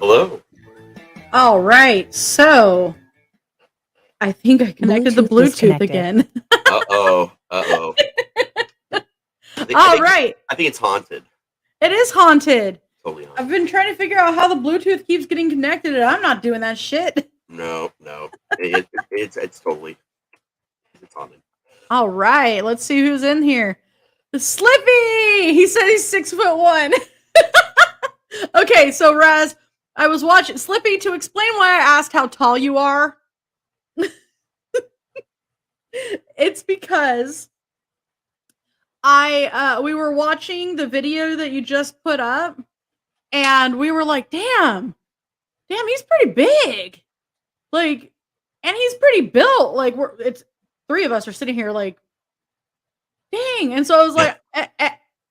Hello. All right, so I think I connected the Bluetooth disconnected. again. Uh-oh. All right, I think it's haunted. it is haunted. Totally I've haunted. been trying to figure out how the Bluetooth keeps getting connected, and I'm not doing that shit. No. It's totally. It's haunted. All right, let's see who's in here. Slippy! He said he's 6'1". Okay, so Raz, I was watching Slippy to explain why I asked how tall you are. It's because we were watching the video that you just put up, and we were like, damn, he's pretty big. Like, and he's pretty built. Like, it's three of us are sitting here like, dang. And so I was like,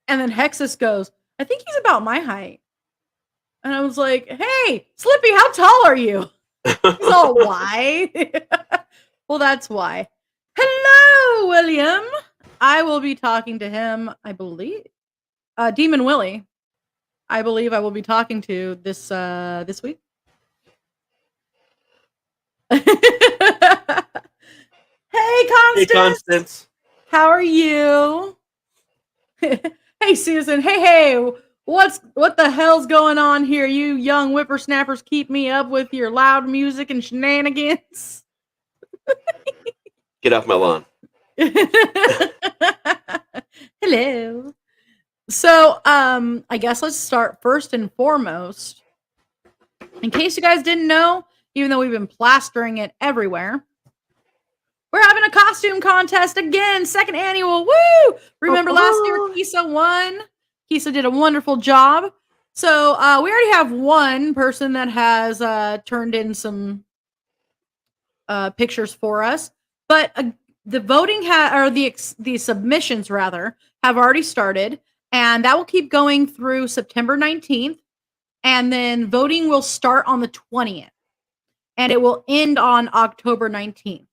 and then Hexus goes, I think he's about my height. And I was like, hey, Slippy, how tall are you? He's all, why? Well, that's why. Hello, William. I will be talking to him, I believe. Demon Willie. I believe I will be talking to this week. Hey, Constance. Hey, Constance. How are you? Hey, Susan. Hey. What the hell's going on here? You young whippersnappers keep me up with your loud music and shenanigans. Get off my lawn. Hello. So, I guess let's start first and foremost. In case you guys didn't know, even though we've been plastering it everywhere, we're having a costume contest again, second annual. Woo! Remember last year, Kisa won. Kisa did a wonderful job. So we already have one person that has turned in some pictures for us, but the voting the submissions rather have already started, and that will keep going through September 19th, and then voting will start on the 20th, and it will end on October 19th.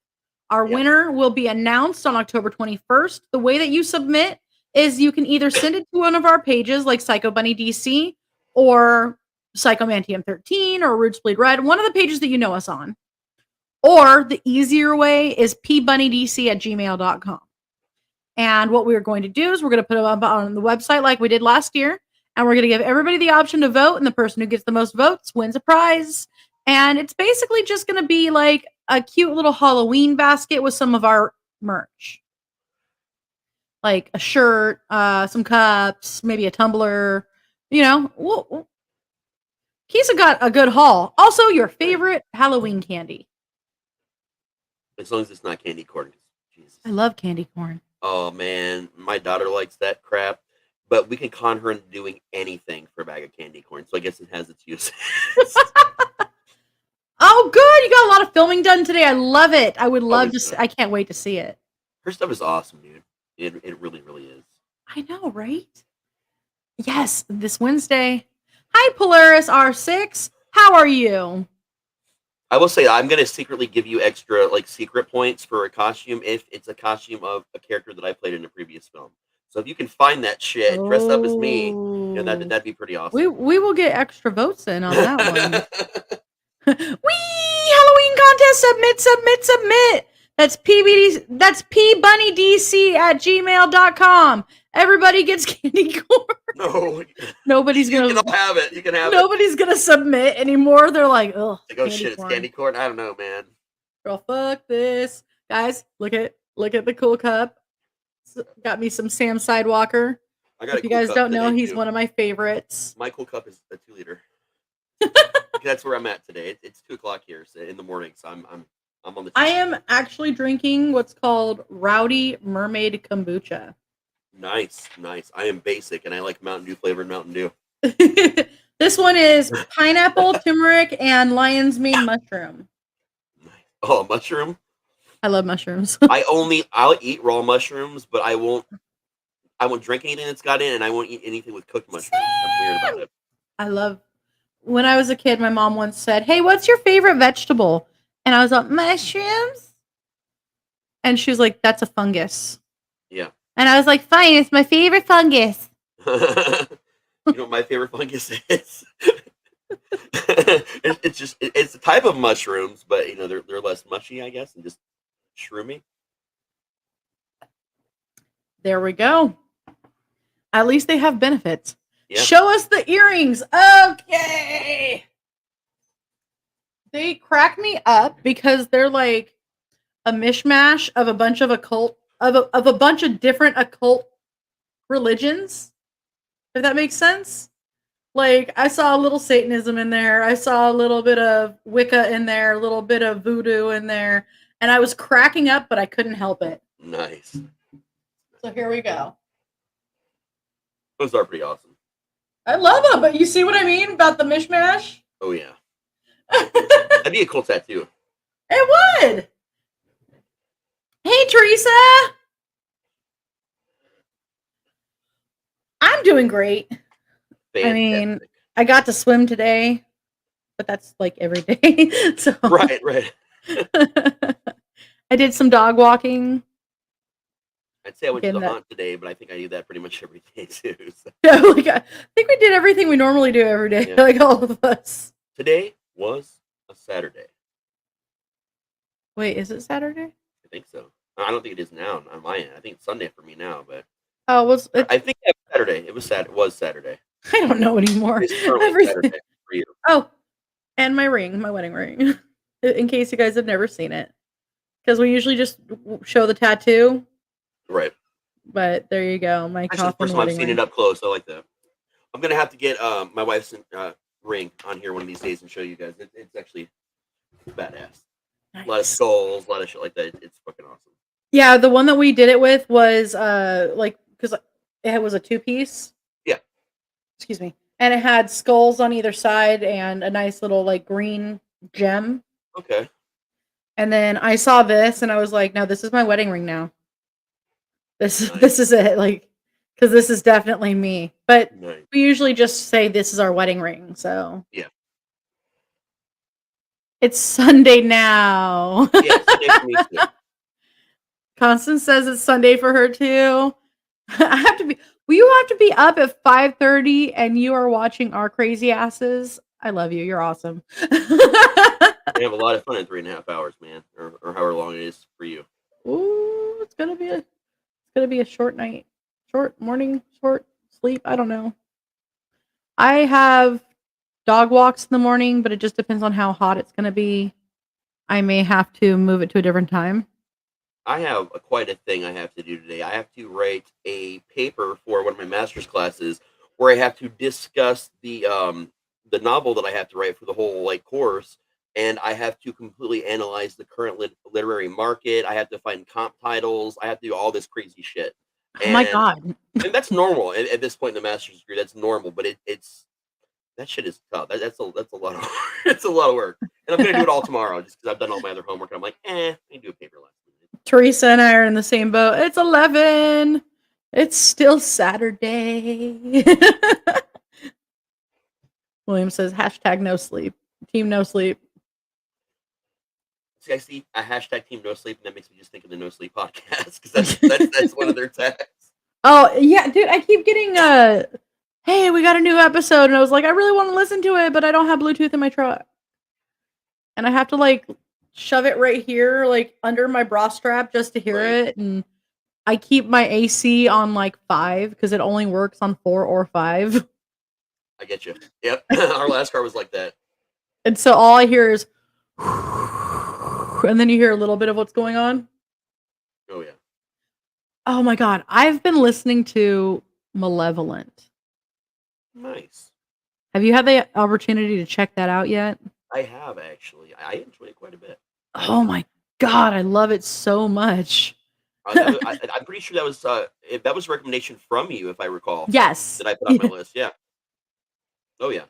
Our winner will be announced on October 21st. The way that you submit is you can either send it to one of our pages like Psycho Bunny DC or Psychomantium 13 or Roots Bleed Red, one of the pages that you know us on. Or the easier way is pbunnydc@gmail.com. And what we're going to do is we're going to put it up on the website like we did last year, and we're going to give everybody the option to vote, and the person who gets the most votes wins a prize. And it's basically just going to be like a cute little Halloween basket with some of our merch. Like a shirt, some cups, maybe a tumbler. You know, Kisa got a good haul. Also, your favorite Halloween candy. As long as it's not candy corn. Jesus. I love candy corn. Oh, man. My daughter likes that crap. But we can con her into doing anything for a bag of candy corn. So I guess it has its uses. Oh, good. You got a lot of filming done today. I love it. I would love to I can't wait to see it. Her stuff is awesome, dude. It really, really is. I know, right? Yes, this Wednesday. Hi, Polaris R6. How are you? I will say I'm going to secretly give you extra, like, secret points for a costume if it's a costume of a character that I played in a previous film. So if you can find that shit, dress up as me, you know, that'd be pretty awesome. We will get extra votes in on that one. Wee! Halloween contest, submit. That's pbunnydc@gmail.com. Everybody gets candy corn. No. Nobody's gonna have it. You can have Nobody's gonna submit anymore. They're like, oh, shit, it's candy corn. I don't know, man. Girl, fuck this. Guys, look at the cool cup. Got me some Sam Sidewalker. If you guys don't know, he's one of my favorites. My cool cup is a 2-liter. That's where I'm at today. It's 2:00 here in the morning, so I'm on the. I am actually drinking what's called Rowdy Mermaid Kombucha. Nice. I am basic, and I like Mountain Dew flavored Mountain Dew. This one is pineapple, turmeric, and lion's mane mushroom. Nice. Oh, mushroom. I love mushrooms. I'll eat raw mushrooms, but I won't drink anything that's got in, and I won't eat anything with cooked mushrooms. I'm weird about it. When I was a kid, my mom once said, "Hey, what's your favorite vegetable?" And I was like, "Mushrooms." And she was like, "That's a fungus." Yeah. And I was like, "Fine, it's my favorite fungus." You know what my favorite fungus is? It's a type of mushrooms, but they're less mushy, I guess, and just shroomy. There we go. At least they have benefits. Yeah. Show us the earrings. Okay. They crack me up because they're like a mishmash of a bunch of a bunch of different occult religions. If that makes sense. Like I saw a little Satanism in there. I saw a little bit of Wicca in there, a little bit of voodoo in there, and I was cracking up, but I couldn't help it. Nice. So here we go. Those are pretty awesome. I love them, but you see what I mean about the mishmash? Oh yeah. That'd be a cool tattoo. It would. Hey, Teresa. I'm doing great. Fantastic. I mean, I got to swim today, but that's like every day. So right. I did some dog walking. I'd say I went to the haunt today, but I think I do that pretty much every day too. So. Yeah, like, I think we did everything we normally do every day, like all of us. Today was a Saturday. Wait, is it Saturday? I think so. I don't think it is now on my end. I think it's Sunday for me now, but I think it was Saturday. It was Saturday. I don't know anymore. It's currently Saturday for you. Oh, and my ring, my wedding ring, in case you guys have never seen it, because we usually just show the tattoo. Right. But there you go. My actually, the first time I've seen it up close. I like that. I'm gonna have to get my wife's ring on here one of these days and show you guys. It's actually badass. Nice. A lot of skulls, a lot of shit like that. It's fucking awesome. Yeah, the one that we did it with was like because it was a 2-piece. Yeah. Excuse me, and it had skulls on either side and a nice little like green gem. Okay. And then I saw this and I was like, no, this is my wedding ring now. This is it, like, because this is definitely me. But we usually just say this is our wedding ring. So yeah, it's Sunday now. Yeah, Sunday for me too. Constance says it's Sunday for her too. I have to be. Well, you have to be up at 5:30, and you are watching our crazy asses. I love you. You're awesome. We have a lot of fun in 3.5 hours, man, or however long it is for you. Ooh, it's gonna be a short night, short morning, short sleep. I don't know. I have dog walks in the morning, but it just depends on how hot it's gonna be. I may have to move it to a different time. I have quite a thing I have to do today. I have to write a paper for one of my master's classes where I have to discuss the novel that I have to write for the whole like course, and I have to completely analyze the current literary market. I have to find comp titles. I have to do all this crazy shit. Oh my god! And that's normal at this point in the master's degree. That's normal, but it's that shit is tough. That's a lot of it's a lot of work, and I'm gonna do it all tomorrow just because I've done all my other homework. And I'm like, I can do a paper last minute. Teresa and I are in the same boat. It's 11. It's still Saturday. William says #no sleep. Team no sleep. See, I see a #team no sleep, and that makes me just think of the No Sleep podcast because that's one of their tags. Oh yeah, dude, I keep getting hey, we got a new episode, and I was like, I really want to listen to it, but I don't have Bluetooth in my truck, and I have to like shove it right here, like under my bra strap, just to hear it. And I keep my AC on like 5 because it only works on 4 or 5. I get you. Yep, our last car was like that, and so all I hear is. And then you hear a little bit of what's going on. Oh yeah. Oh my god, I've been listening to Malevolent. Nice. Have you had the opportunity to check that out yet? I have actually. I enjoy it quite a bit. Oh my god, I love it so much. I'm pretty sure that was a recommendation from you, if I recall. Yes. That I put on my list. Yeah. Oh yeah.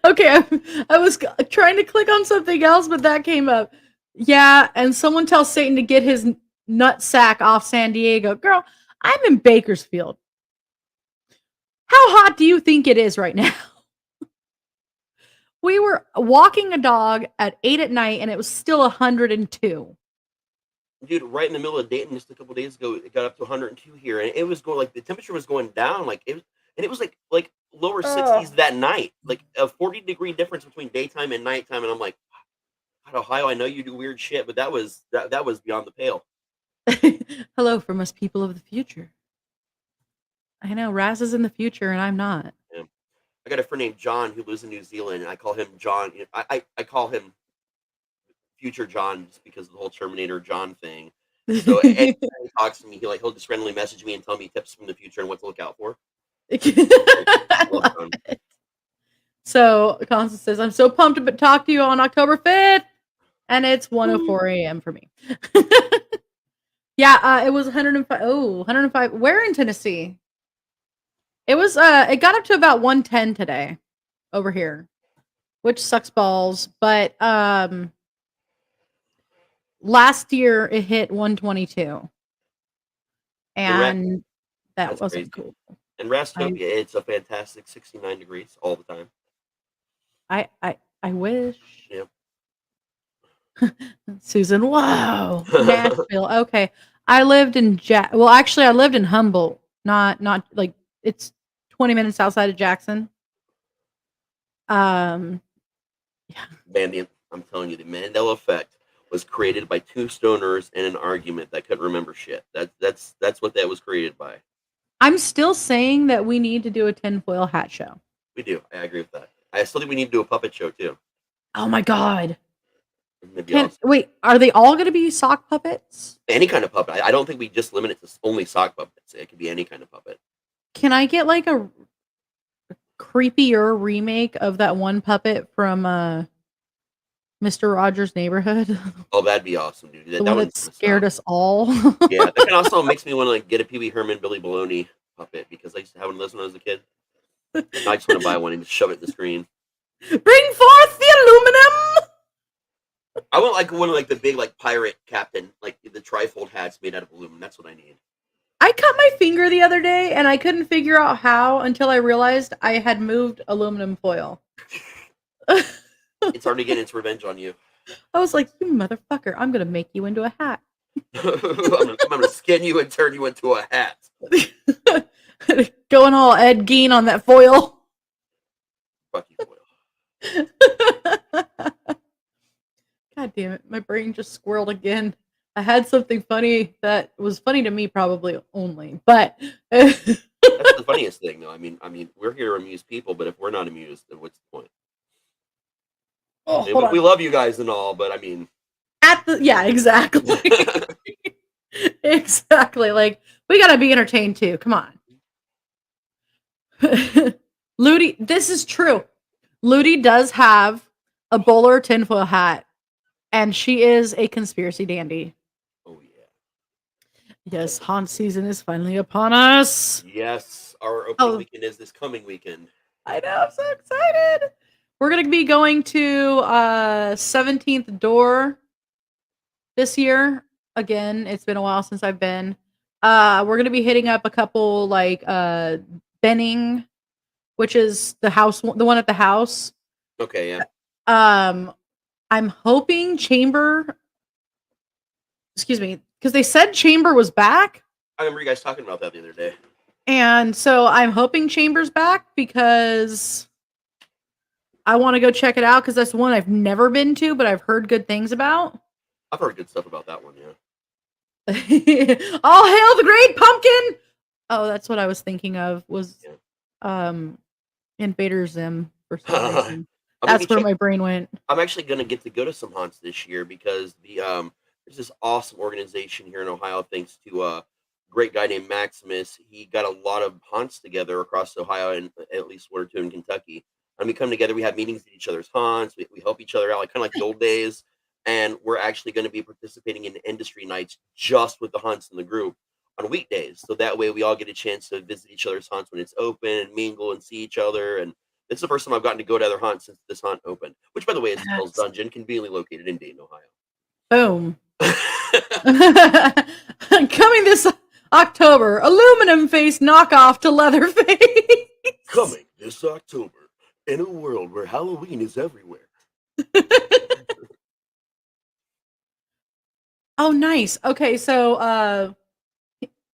Okay, I was trying to click on something else, but that came up. Yeah, and someone tells Satan to get his nut sack off San Diego. Girl, I'm in Bakersfield. How hot do you think it is right now? We were walking a dog at 8 at night, and it was still 102. Dude, right in the middle of Dayton just a couple days ago, it got up to 102 here, and it was going like the temperature was going down, like it was, and it was like lower Oh. 60s that night, like a 40-degree difference between daytime and nighttime, and I'm like, God, Ohio, I know you do weird shit, but that was beyond the pale. Hello from us people of the future. I know Raz is in the future and I'm not. Yeah. I got a friend named John who lives in New Zealand, and I call him John. I call him Future John just because of the whole Terminator John thing. So anytime he talks to me, he'll just randomly message me and tell me tips from the future and what to look out for. I I love love John. it. So Constance says, I'm so pumped to talk to you on October 5th. And it's 1:04 a.m. for me. Yeah, it was 105. Oh, 105. Where in Tennessee? It was it got up to about 110 today over here, which sucks balls, but last year it hit 122. And And that that's wasn't crazy. cool. And I Rastopia, it's a fantastic 69 degrees all the time. I wish. Yeah. Susan, wow. Nashville. Okay. I lived in well, actually I lived in Humboldt, not like it's 20 minutes outside of Jackson. Um yeah. Man, I'm telling you, the Mandela effect was created by two stoners in an argument that couldn't remember shit. That's what that was created by. I'm still saying that we need to do a tinfoil hat show. We do. I agree with that. I still think we need to do a puppet show too. Oh my god. It'd be awesome. Wait, are they all gonna be sock puppets? Any kind of puppet. I don't think we just limit it to only sock puppets. It could be any kind of puppet. Can I get like a creepier remake of that one puppet from Mr. Rogers' Neighborhood? Oh, that'd be awesome, dude. The That one one's that gonna scared stop. us all. Yeah, that kind of also makes me want to like get a Pee Wee Herman Billy Baloney puppet because I used to have one of those when I was a kid. I just want to buy one and just shove it in the screen. Bring forth the aluminum. I want like one of like the big like pirate captain, like the trifold hats made out of aluminum. That's what I need. I cut my finger the other day and I couldn't figure out how until I realized I had moved aluminum foil. It's already getting its revenge on you. I was like, you motherfucker, I'm going to make you into a hat. I'm gonna skin you and turn you into a hat. Going all Ed Gein on that foil. Fuck you, foil. God damn it. My brain just squirreled again. I had something funny that was funny to me probably only, but That's the funniest thing though. I mean, we're here to amuse people, but if we're not amused, then what's the point? Oh, I mean, hold on. we love you guys and all, but I mean, Yeah, exactly. Exactly. Like, we gotta be entertained too. Come on. Ludi, this is true. Ludi does have a bowler tinfoil hat, and she is a conspiracy dandy. oh yeah. Yes, haunt season is finally upon us. Yes, our opening Oh, weekend is this coming weekend. I know, I'm so excited. We're gonna be going to 17th Door this year. Again, it's been a while since I've been. We're gonna be hitting up a couple like Benning, which is the one at the house. Okay, yeah. I'm hoping Chamber, excuse me, because they said Chamber was back. I remember you guys talking about that the other day. And so I'm hoping Chamber's back because I want to go check it out because that's one I've never been to, but I've heard good things about. I've heard good stuff about that one, yeah. All hail the great pumpkin. Oh, that's what I was thinking of was Invader Zim for some reason. That's where my brain went. I'm actually gonna get to go to some haunts this year because there's this awesome organization here in Ohio, thanks to a great guy named Maximus. He got a lot of haunts together across Ohio and at least one or two in Kentucky. And we come together, we have meetings at each other's haunts, we help each other out, like kind of like the old days. And we're actually going to be participating in industry nights just with the haunts in the group on weekdays. So that way we all get a chance to visit each other's haunts when it's open and mingle and see each other. And this is the first time I've gotten to go to other haunts since this haunt opened, which, by the way, is Hell's Dungeon, conveniently located in Dayton, Ohio. Boom. Coming this October, aluminum face knockoff to Leatherface. Coming this October, in a world where Halloween is everywhere. Oh, nice. Okay, so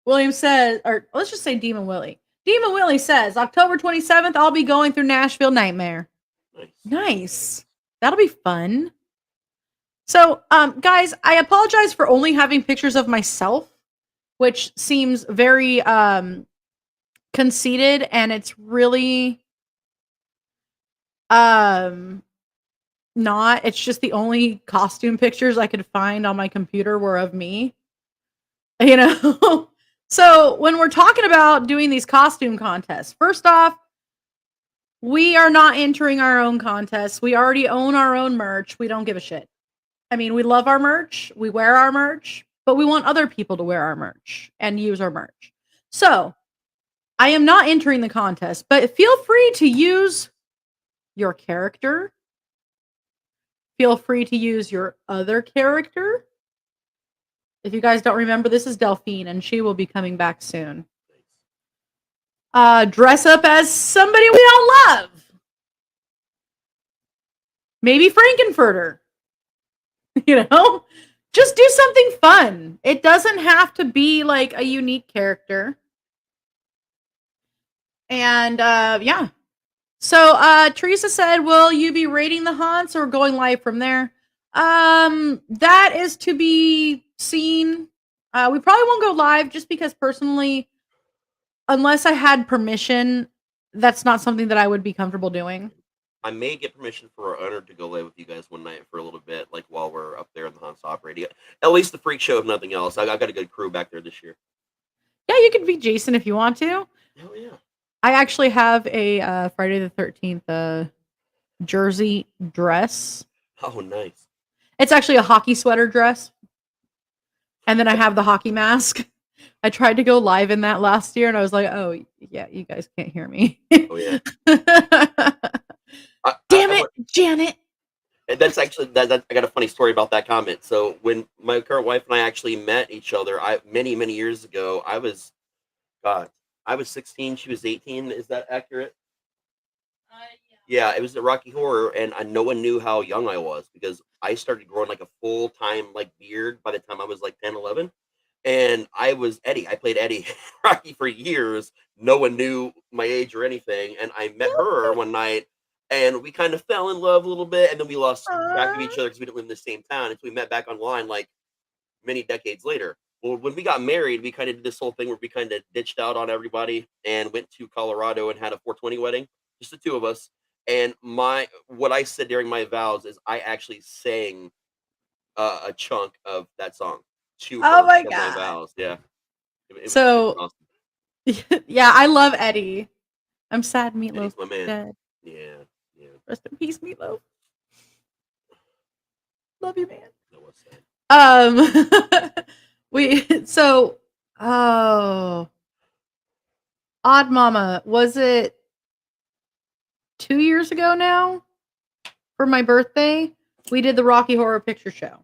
William says, or let's just say Demon Willie. Dima Willie says October 27th, I'll be going through Nashville Nightmare. Nice. Nice. That'll be fun. So, guys, I apologize for only having pictures of myself, which seems very conceited, and it's really not. It's just the only costume pictures I could find on my computer were of me. You know? So, when we're talking about doing these costume contests, first off, we are not entering our own contests. We already own our own merch. We don't give a shit. I mean, we love our merch, we wear our merch, but we want other people to wear our merch and use our merch. So, I am not entering the contest, but feel free to use your character. Feel free to use your other character. If you guys don't remember, this is Delphine, and she will be coming back soon. Dress up as somebody we all love. Maybe Frankenfurter. You know? Just do something fun. It doesn't have to be like a unique character. And yeah. So Teresa said, will you be rating the haunts or going live from there? That is to be seen. We probably won't go live just because personally, unless I had permission, that's not something that I would be comfortable doing. I may get permission for our owner to go live with you guys one night for a little bit, like while we're up there in the haunts operating. At least the freak show, if nothing else. I've got a good crew back there this year. Yeah, you could be Jason if you want to. Hell yeah. I actually have a Friday the 13th jersey dress. Oh, nice. It's actually a hockey sweater dress. And then I have the hockey mask. I tried to go live in that last year, and I was like, oh, yeah, you guys can't hear me. Oh, yeah. Damn it, Janet. That's actually, I got a funny story about that comment. So when my current wife and I actually met each other, many, many years ago, I was 16, she was 18. Is that accurate? Yeah, it was the Rocky Horror, and no one knew how young I was because I started growing like a full-time like beard by the time I was like 10, 11. And I was Eddie. I played Eddie Rocky for years. No one knew my age or anything. And I met her one night, and we kind of fell in love a little bit, and then we lost track of each other because we didn't live in the same town. And so we met back online like many decades later. Well, when we got married, we kind of did this whole thing where we kind of ditched out on everybody and went to Colorado and had a 420 wedding, just the two of us. And what I said during my vows is I actually sang a chunk of that song to her Oh my for my God. vows. Yeah. So, awesome. Yeah, I love Eddie. I'm sad Meatloaf Eddie's my man. dead. Yeah. Rest in peace, Meatloaf. Love you, man. That was sad. Odd Mama, was it 2 years ago now? For my birthday, we did the Rocky Horror Picture Show.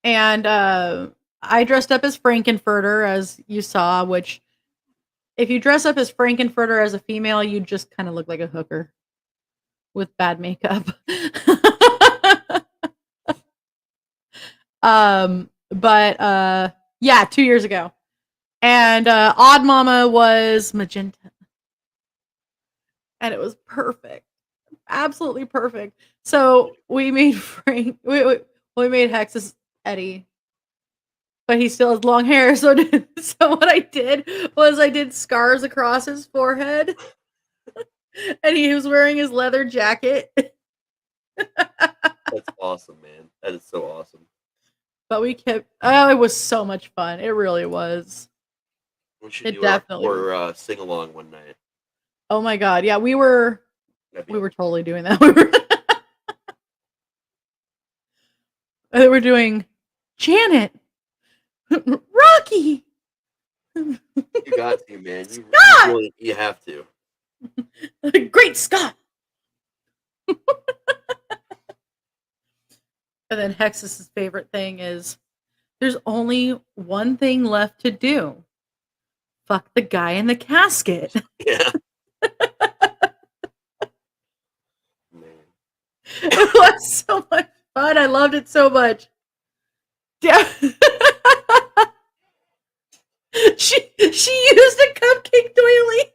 And I dressed up as Frankenfurter, as you saw, which if you dress up as Frankenfurter as a female, you just kind of look like a hooker with bad makeup. Yeah, 2 years ago. And Odd Mama was magenta. And it was perfect. Absolutely perfect. So we made we made Hex as Eddie. But he still has long hair, so what I did was I did scars across his forehead. And he was wearing his leather jacket. That's awesome, man. That is so awesome. But we kept it was so much fun. It really was. We should do our sing along one night. Oh my God. Yeah, we were totally doing that. We were doing Janet. Rocky. You got to, man. You have to. Great Scott. And then Hexus's favorite thing is there's only one thing left to do. Fuck the guy in the casket. Yeah. Man. It was so much fun. I loved it so much. Yeah. she used a cupcake doily.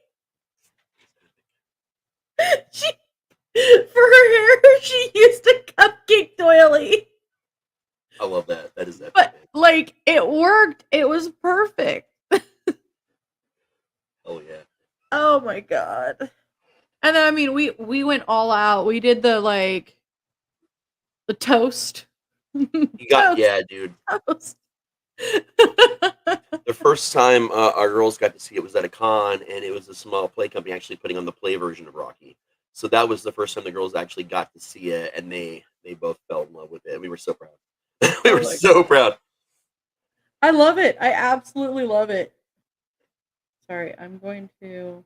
She for her hair. She used a cupcake doily. I love that. That is epic. But like it worked. It was perfect. Oh yeah. Oh my god. And then I mean we went all out. We did the toast. You got yeah, dude. Toast. The first time our girls got to see it was at a con, and it was a small play company actually putting on the play version of Rocky. So that was the first time the girls actually got to see it, and they both fell in love with it. And we were so proud. We were so proud. I love it. I absolutely love it. Sorry, I'm going to.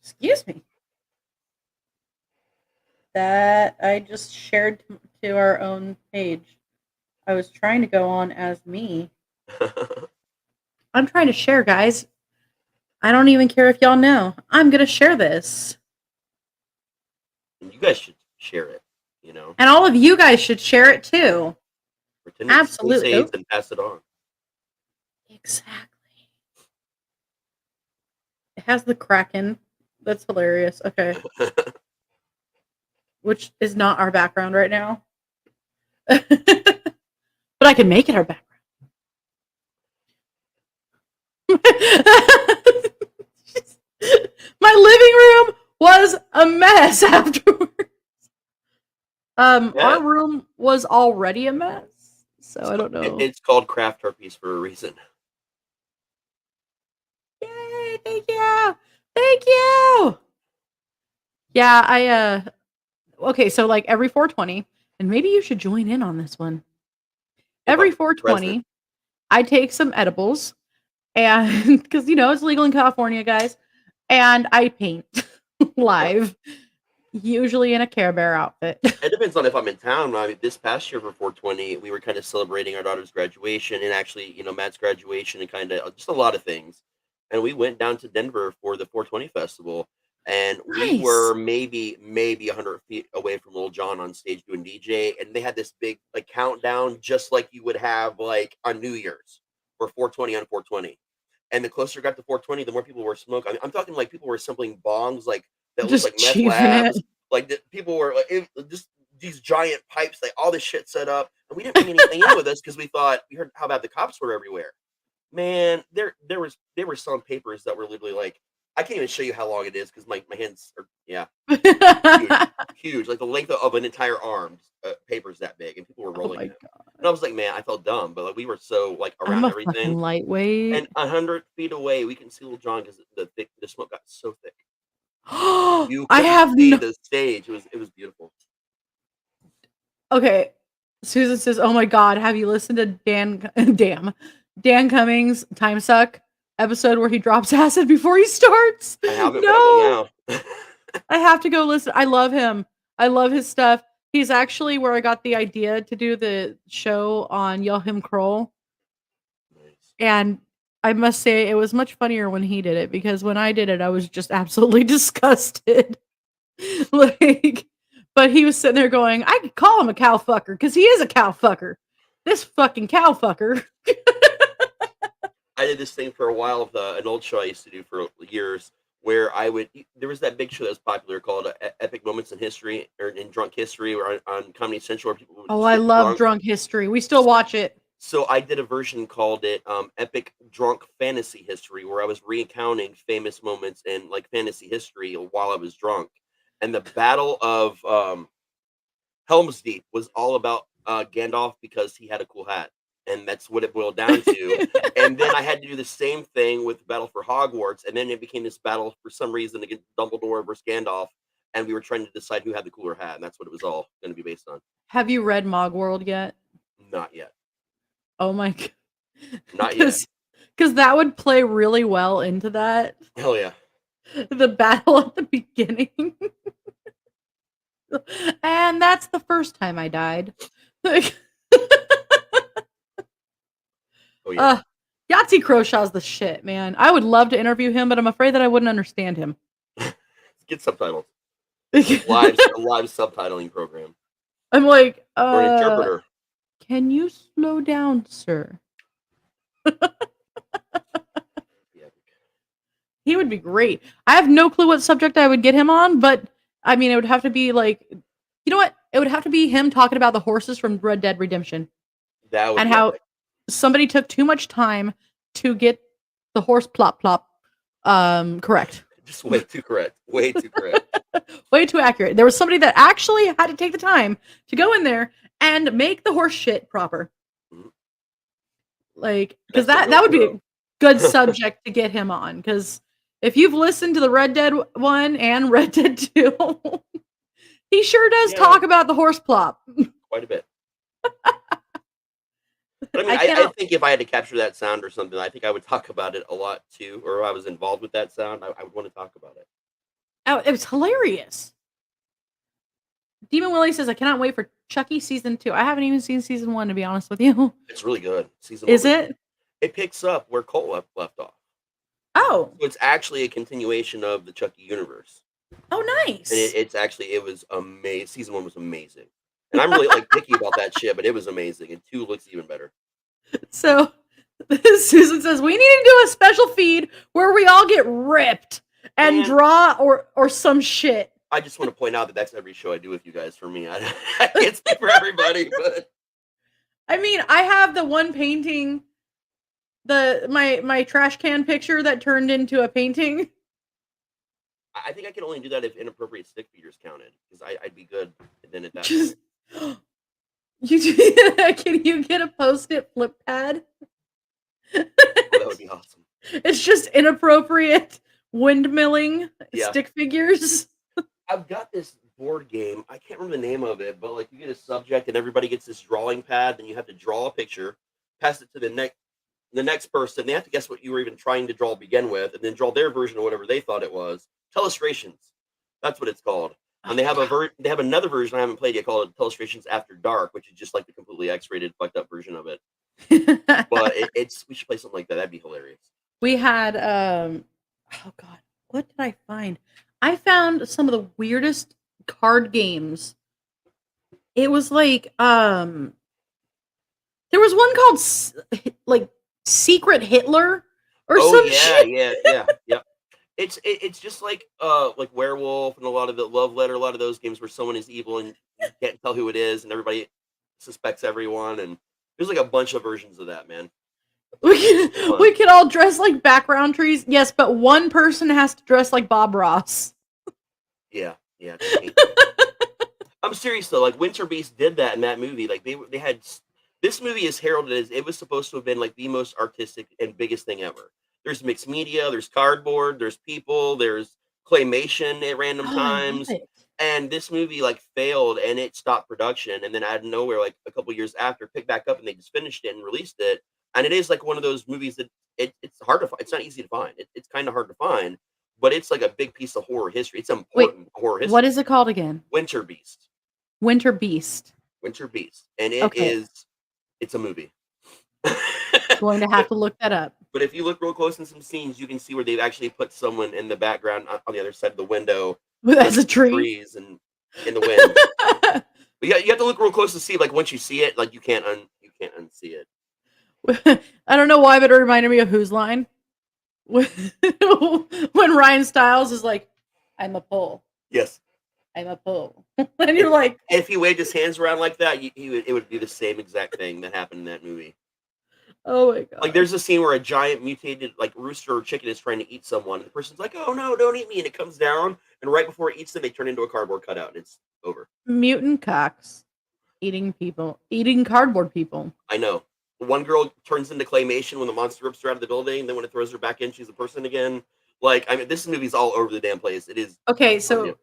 Excuse me. That I just shared to our own page. I was trying to go on as me. I'm trying to share, guys. I don't even care if y'all know. I'm going to share this. And you guys should share it, you know. And all of you guys should share it too. Pretend Absolutely. It's and pass it on. Exactly. It has the Kraken. That's hilarious. Okay. Which is not our background right now. But I can make it our background. My living room was a mess afterwards. Our room was already a mess, so I don't know. It's called Craft Herpes for a reason. Yay! Thank you, thank you. Yeah, okay. So like every 420, and maybe you should join in on this one. Every 420, I take some edibles, and because it's legal in California, guys, and I paint live. Usually in a Care Bear outfit. It depends on if I'm in town. I mean, this past year for 420, we were kind of celebrating our daughter's graduation and actually, Matt's graduation and kind of just a lot of things. And we went down to Denver for the 420 festival, and we were maybe 100 feet away from Lil Jon on stage doing DJ, and they had this big like countdown, just like you would have like on New Year's for 420 on 420. And the closer it got to 420, the more people were smoking. I mean, I'm talking like people were sampling bongs like that looked like meth labs. Like people were like just these giant pipes, like all this shit set up, and we didn't bring anything in with us because we heard how bad the cops were everywhere. Man, they were selling papers that were literally like I can't even show you how long it is because my hands are huge, like the length of an entire arm. Papers that big, and people were rolling them. And I was like, man, I felt dumb, but like we were so like around everything. Lightweight. And 100 feet away, we can see Lil Jon because the smoke got so thick. You couldn't see the stage. It was beautiful. Okay. Susan says, "Oh my god, have you listened to Dan Cummings' Time Suck episode where he drops acid before he starts?" I haven't, but I will now. I have to go listen. I love him. I love his stuff. He's actually where I got the idea to do the show on Joachim Kroll. Nice. And I must say it was much funnier when he did it because when I did it, I was just absolutely disgusted. But he was sitting there going, I could call him a cow fucker because he is a cow fucker. This fucking cow fucker. I did this thing for a while with an old show I used to do for years where there was that big show that was popular called Epic Moments in History or in Drunk History or on Comedy Central. Where people would I love Drunk History. We still watch it. So I did a version called it Epic Drunk Fantasy History, where I was recounting famous moments in like fantasy history while I was drunk. And the Battle of Helm's Deep was all about Gandalf because he had a cool hat. And that's what it boiled down to. And then I had to do the same thing with Battle for Hogwarts. And then it became this battle for some reason against Dumbledore versus Gandalf. And we were trying to decide who had the cooler hat. And that's what it was all going to be based on. Have you read Mogworld yet? Not yet. Oh my god. Not yet. Because that would play really well into that. Hell yeah. The battle at the beginning. And that's the first time I died. Oh yeah. Yahtzee Crowshaw's the shit, man. I would love to interview him, but I'm afraid that I wouldn't understand him. Get subtitles. live subtitling program. I'm like, or an interpreter. Can you slow down, sir? Yeah. He would be great. I have no clue what subject I would get him on, but I mean, it would have to be like, you know what? It would have to be him talking about the horses from Red Dead Redemption That would and be how epic. somebody took too much time to get the horse plop plop correct. Just way too correct. Way too correct. Way too accurate. There was somebody that actually had to take the time to go in there and make the horse shit proper. Mhm. Like, because That's a that real would be pro. a good subject to get him on. Because if you've listened to the Red Dead one and Red Dead 2, he sure does Yeah, talk about the horse plop. quite a bit. But I mean, I I cannot. think if I had to capture that sound or something, I think I would talk about it a lot too. Or if I was involved with that sound, I would want to talk about it. Oh, it was hilarious. Demon Willie says, I cannot wait for Chucky season 2. I haven't even seen season 1, to be honest with you. It's really good. Season one Is was it? it picks up where Cole left off. Oh. So it's actually a continuation of the Chucky universe. Oh, And nice. it was amazing. Season one was amazing. And I'm really like picky about that shit, but it was amazing. And two looks even better. So Susan says, we need to do a special feed where we all get ripped and Man, draw or some shit. I just want to point out that that's every show I do with you guys. For me, I can't speak for everybody, but I mean, I have the one painting, my trash can picture that turned into a painting. I think I can only do that if inappropriate stick figures counted, because I'd be good. And then at that Just point, can you get a post-it flip pad? oh, that would be awesome. It's just inappropriate windmilling Yeah, stick figures. I've got this board game. I can't remember the name of it, but like you get a subject and everybody gets this drawing pad, then you have to draw a picture, pass it to the next person. They have to guess what you were even trying to draw to begin with, and then draw their version of whatever they thought it was. Telestrations. That's what it's called. And Oh they have another version I haven't played yet called Telestrations After Dark, which is just like the completely X-rated, fucked up version of it. yeah. But it's we should play something like that. That'd be hilarious. We had oh god, what did I find? I found some of the weirdest card games. It was like there was one called like Secret Hitler or Oh some yeah, shit. yeah. It's just like Werewolf and a lot of the Love Letter, a lot of those games where someone is evil and you can't tell who it is, and everybody suspects everyone. And there's like a bunch of versions of that, man. Fun. We can all dress like background trees. Yes, but one person has to dress like Bob Ross. Yeah, yeah. I'm serious though. Like Winter Beast did that in that movie. Like they had this movie is heralded as it was supposed to have been like the most artistic and biggest thing ever. There's mixed media, there's cardboard, there's people, there's claymation at random Oh, I love times. it. And this movie like failed and it stopped production. And then out of nowhere, like a couple years after, picked back up and they just finished it and released it. And it is like one of those movies that it's hard to find. It's not easy to find. It's kind of hard to find, but it's like a big piece of horror history. It's Wait, important horror what history. is it called again? Winter Beast. Winter Beast. Winter Beast. And Okay, it's a movie. going to have to look that up. But if you look real close in some scenes, you can see where they've actually put someone in the background on the other side of the window As with a tree. trees and in the wind. But yeah, you have to look real close to see. Like once you see it, like you can't unsee it. I don't know why, but it reminded me of Whose Line. When Ryan Stiles is like, I'm a pole. Yes. I'm a pole. And you're like, If he waved his hands around like that, it would be the same exact thing that happened in that movie. oh my god. Like there's a scene where a giant mutated like rooster or chicken is trying to eat someone, and the person's like, "Oh no, don't eat me!" And it comes down, and right before it eats them, they turn into a cardboard cutout, and it's over. Mutant cocks eating people, eating cardboard people. I know. One girl turns into claymation when the monster rips her out of the building. Then when it throws her back in, she's a person again. Like, I mean, this movie's all over the damn place. It is. Okay, so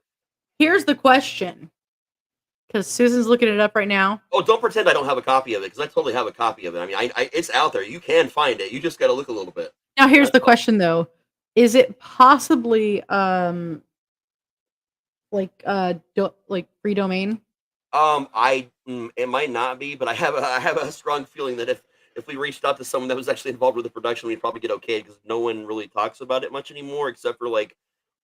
here's the question. Because Susan's looking it up right now. Oh, don't pretend I don't have a copy of it, because I totally have a copy of it. I mean, it's out there. You can find it. You just got to look a little bit. Now here's That's the all. question though. Is it possibly like free domain? It might not be, but I have a strong feeling that if we reached out to someone that was actually involved with the production, we'd probably get okay, because no one really talks about it much anymore, except for like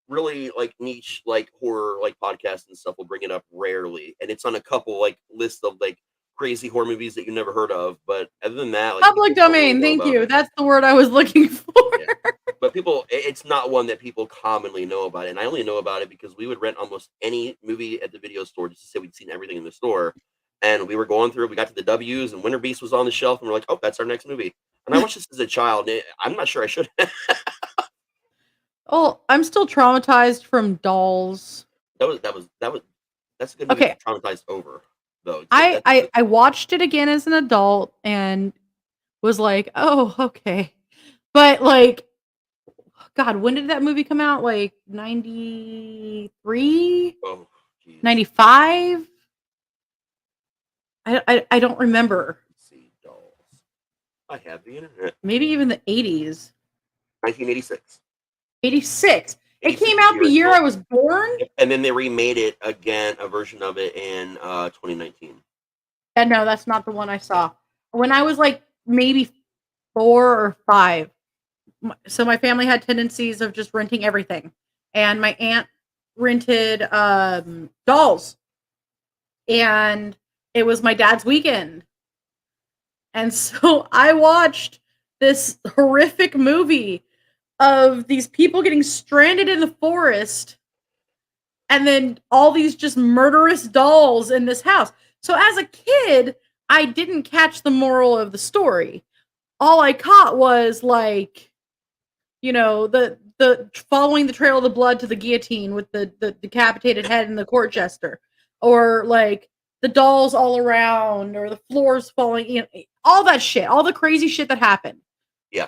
really like niche like horror like podcasts and stuff will bring it up rarely, and it's on a couple like lists of like crazy horror movies that you never heard of. But other than that, like Public people don't really domain. know Thank about you. it. That's the word I was looking for. Yeah. But it's not one that people commonly know about. And I only know about it because we would rent almost any movie at the video store just to say we'd seen everything in the store. And we were going through, we got to the W's and Winter Beast was on the shelf and we're like, oh, that's our next movie. And I watched this as a child. And I'm not sure I should. Oh, I'm still traumatized from Dolls. That's a good movie to Okay, be traumatized over, though. I watched it again as an adult and was like, oh, okay. But like, God, when did that movie come out? Like 93? Oh, jeez. 95? I don't remember. Let's see, Dolls. I have the internet. Maybe even the 80s. 1986. 86. It 86 came is out the year well. I was born? And then they remade it again, a version of it in 2019. And no, that's not the one I saw. When I was like maybe 4 or 5. So my family had tendencies of just renting everything. And my aunt rented Dolls. And it was my dad's weekend. And so I watched this horrific movie of these people getting stranded in the forest and then all these just murderous dolls in this house. So as a kid, I didn't catch the moral of the story. All I caught was like, you know, the following the trail of the blood to the guillotine with the decapitated head and the court jester, or like the dolls all around, or the floors falling, you know, all that shit, all the crazy shit that happened. Yeah.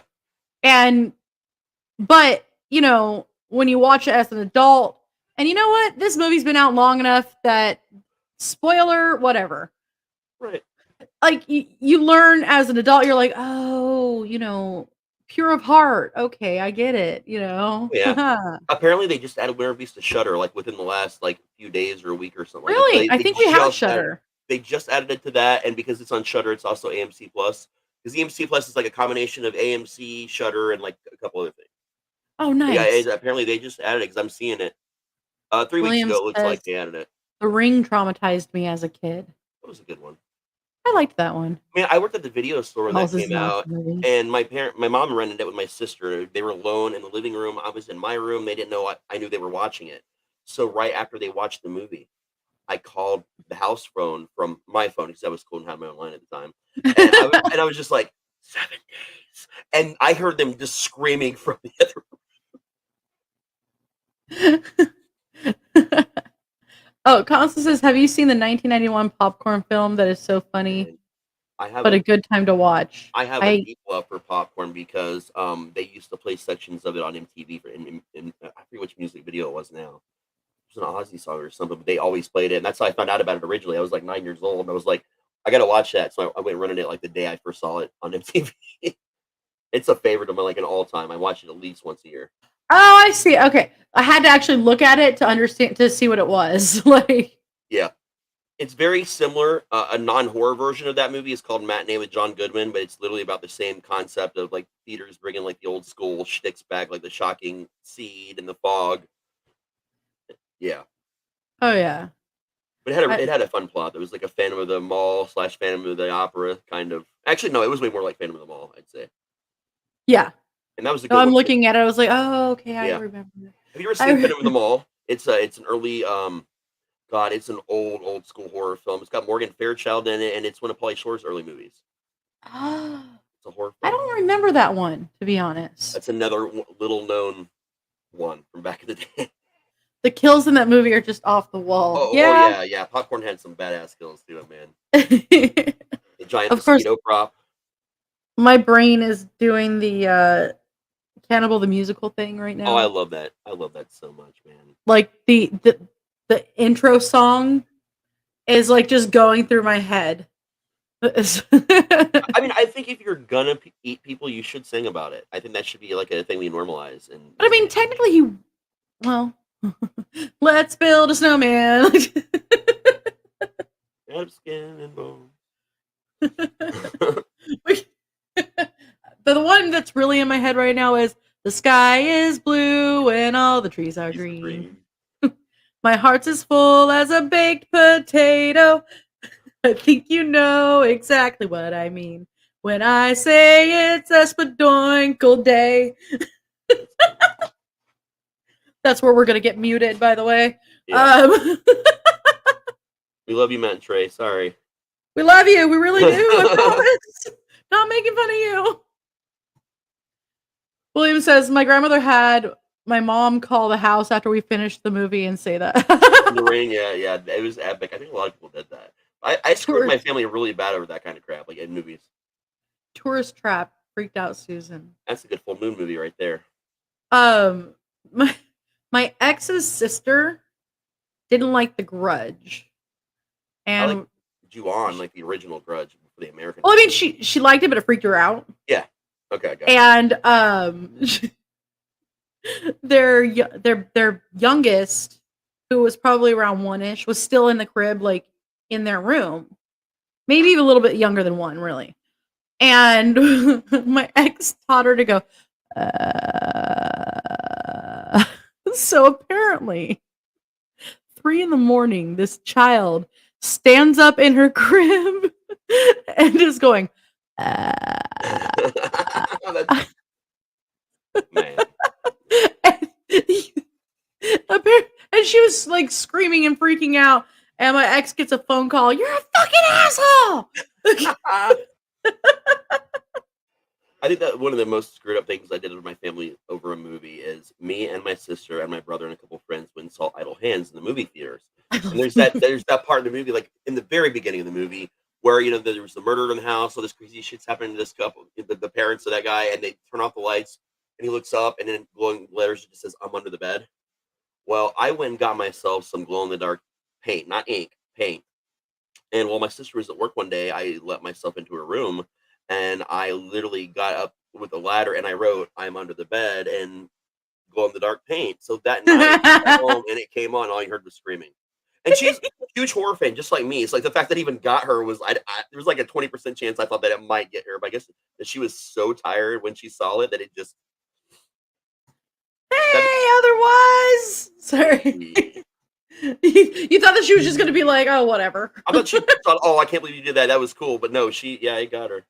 But, you know, when you watch it as an adult, and you know what? This movie's been out long enough that, spoiler, whatever. Right. Like, you learn as an adult, you're like, oh, you know, pure of heart. Okay, I get it, you know? Yeah. Apparently, they just added Winter Beast to Shudder, like, within the last, like, few days or a week or something like that. Really? I think we have Shudder. They just added it to that, and because it's on Shudder, it's also AMC Plus. Because AMC Plus is like a combination of AMC, Shudder, and like a couple other things. Oh, But yeah, nice. apparently they just added it because I'm seeing it. 3 weeks Williams ago, it looks says, like they added it. The Ring traumatized me as a kid. That was a good one. I liked that one. I mean, I worked at the video store when that Dolls is came an out, awesome movie. and my mom rented it with my sister. They were alone in the living room. I was in my room. They didn't know I knew they were watching it. So right after they watched the movie, I called the house phone from my phone because I was cool and had my own line at the time, and I was just like 7 days, and I heard them just screaming from the other room. Oh, Constance says, have you seen the 1991 popcorn film that is so funny, but a good time to watch? I have a deep love for popcorn because they used to play sections of it on MTV in I forget which music video it was now. It was an Ozzy song or something, but they always played it, and that's how I found out about it originally. I was like 9 years old, and I was like, I gotta watch that. So I went running it like the day I first saw it on MTV. It's a favorite of mine, like an all time. I watch it at least once a year. Oh, I see. Okay, I had to actually look at it to understand, to see what it was. Like, yeah, it's very similar. A non-horror version of that movie is called Matinee with John Goodman, but it's literally about the same concept of like theaters bringing like the old school shticks back, like the shocking seed and the fog. Yeah. Oh yeah. But it had a fun plot. It was like a Phantom of the Mall / Phantom of the Opera kind of. Actually, no, it was way more like Phantom of the Mall, I'd say. Yeah. And that was a good one. I'm looking at it. I was like, oh, okay, I Yeah. remember. Have you ever seen Phantom of the Mall? It's an early God, it's an old school horror film. It's got Morgan Fairchild in it, and it's one of Pauly Shore's early movies. Oh, It's a horror I film. don't remember that one, to be honest. That's another little known one from back in the day. The kills in that movie are just off the wall. Oh yeah. Popcorn had some badass kills to it, man. The giant mosquito prop. My brain is doing the Cannibal the Musical thing right now. Oh, I love that. I love that so much, man. Like the intro song is like just going through my head. I mean, I think if you're gonna eat people, you should sing about it. I think that should be like a thing we normalize. But I mean, technically, let's build a snowman. Have skin and bones. The one that's really in my head right now is the sky is blue and all the trees are green. My heart's as full as a baked potato. I think you know exactly what I mean when I say it's a spadoinkle day. That's where we're gonna get muted, by the way. Yeah. We love you, Matt and Trey. Sorry. We love you. We really do. I promise. Not making fun of you. William says, my grandmother had my mom call the house after we finished the movie and say that. In the rain, yeah. It was epic. I think a lot of people did that. I screwed my family really bad over that kind of crap, like in movies. Tourist Trap freaked out Susan. That's a good full moon movie right there. My ex's sister didn't like The Grudge. And I like Ju-on, like the original Grudge for the American. Well, I mean, she liked it, but it freaked her out. Yeah. Okay. I got it. And their youngest, who was probably around 1-ish, was still in the crib, like in their room, maybe even a little bit younger than 1, really. And my ex taught her to go. So apparently, 3 a.m, this child stands up in her crib and is going. Man. And she was like screaming and freaking out. And my ex gets a phone call. You're a fucking asshole. I think that one of the most screwed up things I did with my family over a movie is me and my sister and my brother and a couple friends went and saw Idle Hands in the movie theaters. And there's that part of the movie, like in the very beginning of the movie, where there was the murder in the house, all this crazy shit's happening to this couple, the parents of that guy, and they turn off the lights, and he looks up, and in glowing letters it just says, "I'm under the bed." Well, I went and got myself some glow in the dark paint, not ink, paint. And while my sister was at work one day, I let myself into her room, and I literally got up with a ladder and I wrote, "I'm under the bed," and glow in the dark paint. So that night, I got home and it came on, all you heard was screaming. And she's a huge horror fan, just like me. It's like the fact that it even got her was, there was like a 20% chance I thought that it might get her, but I guess that she was so tired when she saw it that it just. Otherwise, sorry. You thought that she was just going to be like, oh, whatever. I thought she thought, oh, I can't believe you did that. That was cool. But no, it got her.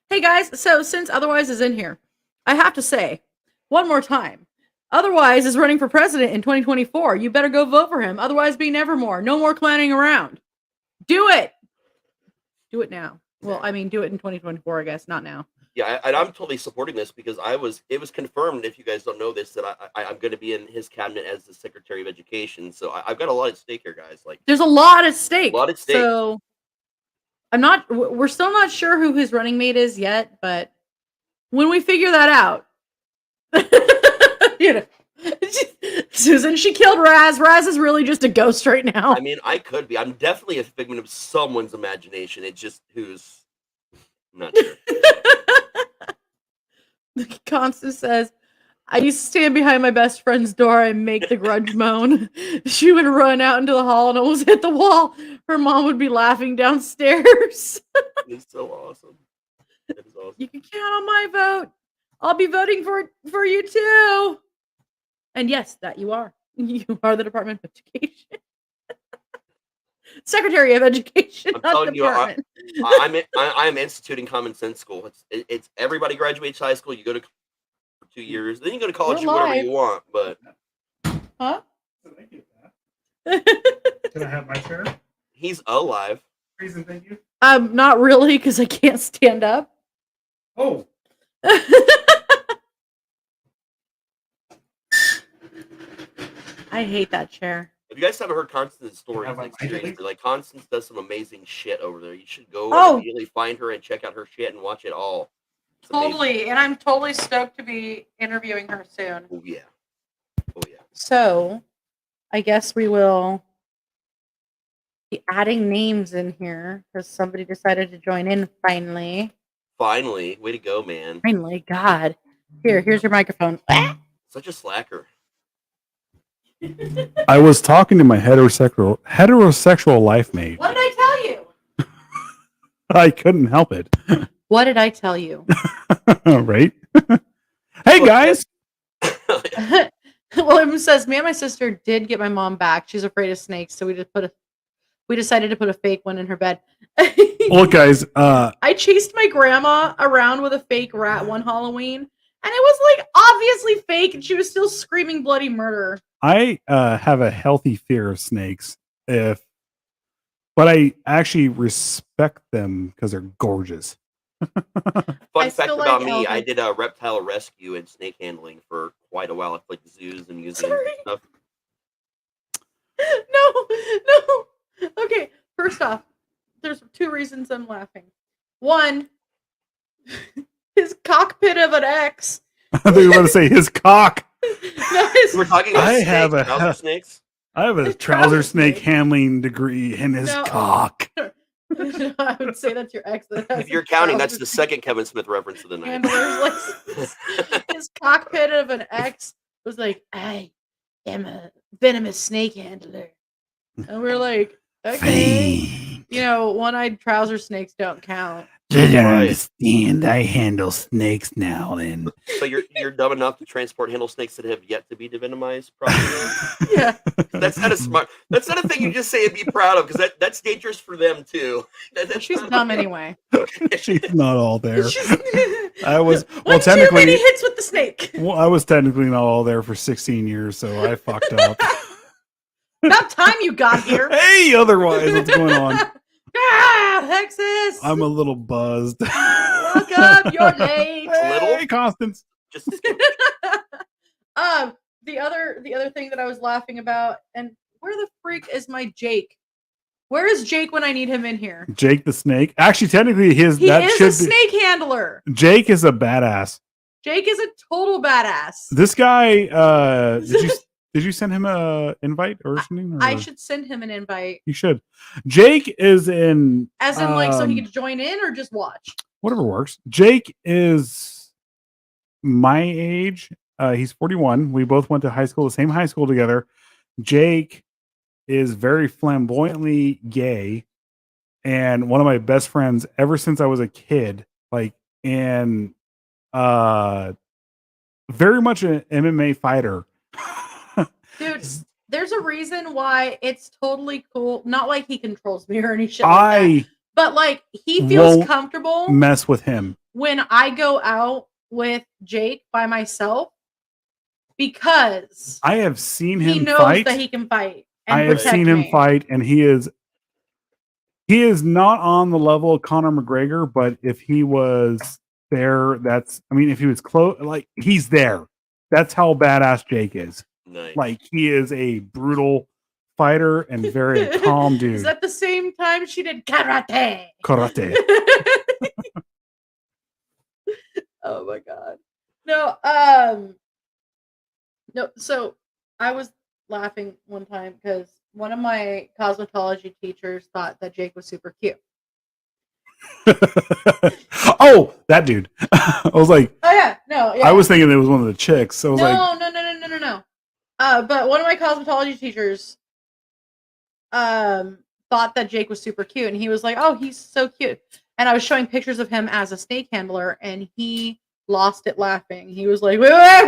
Hey, guys. So since Otherwise is in here, I have to say one more time. Otherwise is running for president in 2024. You better go vote for him. Otherwise be nevermore. No more clowning around. Do it. Do it now. Well, I mean, do it in 2024, I guess, not now. Yeah, I'm totally supporting this because it was confirmed, if you guys don't know this, that I'm going to be in his cabinet as the Secretary of Education. So I've got a lot at stake here, guys. Like, there's a lot at stake. A lot at stake. So we're still not sure who his running mate is yet, but when we figure that out, Susan, she killed Raz. Raz is really just a ghost right now. I mean, I could be. I'm definitely a figment of someone's imagination. It's just who's. I'm not sure. Constance says, I used to stand behind my best friend's door and make the Grudge moan. She would run out into the hall and almost hit the wall. Her mom would be laughing downstairs. It's so awesome. It is awesome. You can count on my vote. I'll be voting for you too. And yes, that you are. You are the Department of Education. Secretary of Education. I'm telling you, I'm instituting common sense school. It's everybody graduates high school. You go to for 2 years, then you go to college, do whatever you want. But huh? Can I have my chair? He's alive. Reason, thank you. Not really, because I can't stand up. Oh. I hate that chair. If you guys haven't heard Constance's story, like Constance does some amazing shit over there. You should go immediately find her and check out her shit and watch it all. It's totally, amazing. And I'm totally stoked to be interviewing her soon. Oh yeah. So, I guess we will be adding names in here because somebody decided to join in finally. Finally, way to go, man. Finally, God. Here's your microphone. Such a slacker. I was talking to my heterosexual life mate. What did I tell you? I couldn't help it. What did I tell you? Right? Hey, guys. William says, me and my sister did get my mom back. She's afraid of snakes, so we just put we decided to put a fake one in her bed. Look, guys, I chased my grandma around with a fake rat one Halloween, and it was like obviously fake, and she was still screaming bloody murder. I have a healthy fear of snakes, but I actually respect them because they're gorgeous. Fun fact still about like me, I elephants. did a reptile rescue and snake handling for quite a while at like zoos and museums Sorry. and stuff. No. Okay, first off, there's 2 reasons I'm laughing. 1, his cockpit of an X. I thought you were about to say his cock. No, his, We're talking about I snakes, have a- trouser snakes. I have a His trouser trouser snake snake. handling degree in his No. cock. I would say that's your ex. That has If you're a counting, that's trouser the second Kevin Smith reference of the night. handler's license. His cockpit of an X was like, I am a venomous snake handler. And we're like, okay. Fine. You know, one-eyed trouser snakes don't count. You don't Right. understand. I handle snakes now and So you're dumb enough to transport handle snakes that have yet to be devenomized, probably. Yeah. That's not a smart. That's not a thing you just say and be proud of, because that's dangerous for them too. That's She's not- dumb anyway. She's not all there. She's- I was One too technically many hits with the snake. well, I was technically not all there for 16 years, so I fucked up. About time you got here. Hey, otherwise, what's going on? Ah, Hexus. I'm a little buzzed. Welcome, you're late. little? Hey, Constance. just a skip. The other thing that I was laughing about, and where the freak is my Jake? Where is Jake when I need him in here? Jake the snake. Actually, technically, He is a snake handler. Jake is a badass. Jake is a total badass. This guy. Did you send him a invite or something? I should send him an invite, You should. Jake is in. as in like so he could join in or just watch. Whatever works. Jake is my age. He's 41. We both went to high school, the same high school together. Jake is very flamboyantly gay and one of my best friends ever since I was a kid. Like, and very much an MMA fighter. Dude, there's a reason why it's totally cool. Not like he controls me or any shit like that, but like he feels won't comfortable mess with him when I go out with Jake by myself because I have seen him he knows fight. that he can fight. And I have protect seen him me. fight, and he is not on the level of Conor McGregor, but if he was there, if he was close, like he's there. That's how badass Jake is. Nice. Like he is a brutal fighter and very calm dude. Is that the same time she did karate? Karate. Oh my god. No, no, so I was laughing one time because one of my cosmetology teachers thought that Jake was super cute. Oh, that dude. I was like, Oh yeah, no, yeah. I was thinking it was one of the chicks. So I was like, No. But one of my cosmetology teachers thought that Jake was super cute, and he was like, "Oh, he's so cute." And I was showing pictures of him as a snake handler, and he lost it laughing. He was like, "Wait! Let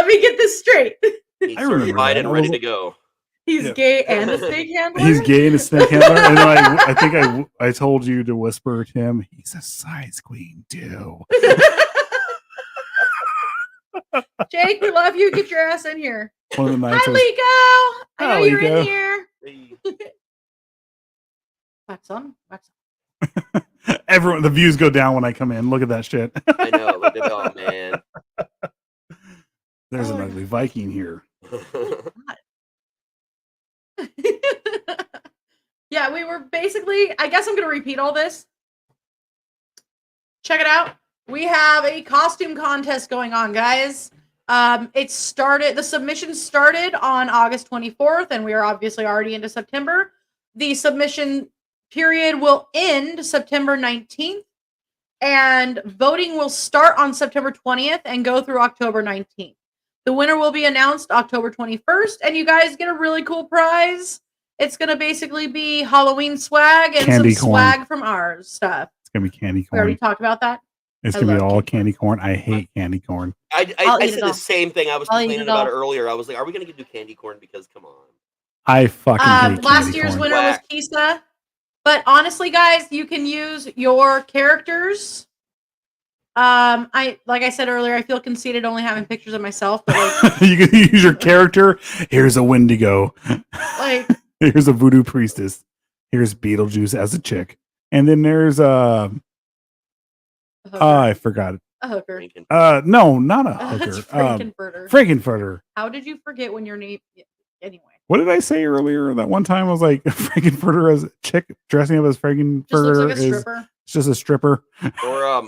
me get this straight. He's I remember certified that. and I ready was- to go. He's Yeah. gay and a snake handler." he's gay and a snake handler. And then I think I told you to whisper to him, he's a size queen too. Jake, we love you. Get your ass in here. One of the nights Hi, I was- Lico. I Hi, know you're Lico. in here. Hey, Wax on. everyone, the views go down when I come in. Look at that shit. I know. Look at oh man. There's Oh an my ugly Viking here. Yeah, we were basically, I guess I'm going to repeat all this. Check it out. We have a costume contest going on, guys. The submission started on August 24th, and we are obviously already into September. The submission period will end September 19th, and voting will start on September 20th and go through October 19th. The winner will be announced October 21st, and you guys get a really cool prize. It's going to basically be Halloween swag and Candy some corn. swag from our stuff. It's gonna be candy We already corn. talked about that. It's I gonna be love all candy candy corn. I hate candy corn. I'll I eat said it the all. same thing. I was I'll eat complaining it all. about it earlier. I was like, "Are we going to do candy corn?" Because come on. I fucking hate Last candy year's corn. winner was Whack. Kisa. But honestly, guys, you can use your characters. Like I said earlier, I feel conceited only having pictures of myself, but like You can use your character. Here's a Wendigo. like Here's a voodoo priestess. Here's Beetlejuice as a chick. And then there's a hooker. I forgot it. A hooker. No, not a That's hooker. Frankenfurter. Frankenfurter. How did you forget when your name? Anyway, What did I say earlier? That one time I was like Frankenfurter as a chick dressing up as just looks Frankenfurter like a is stripper. it's just a stripper. Or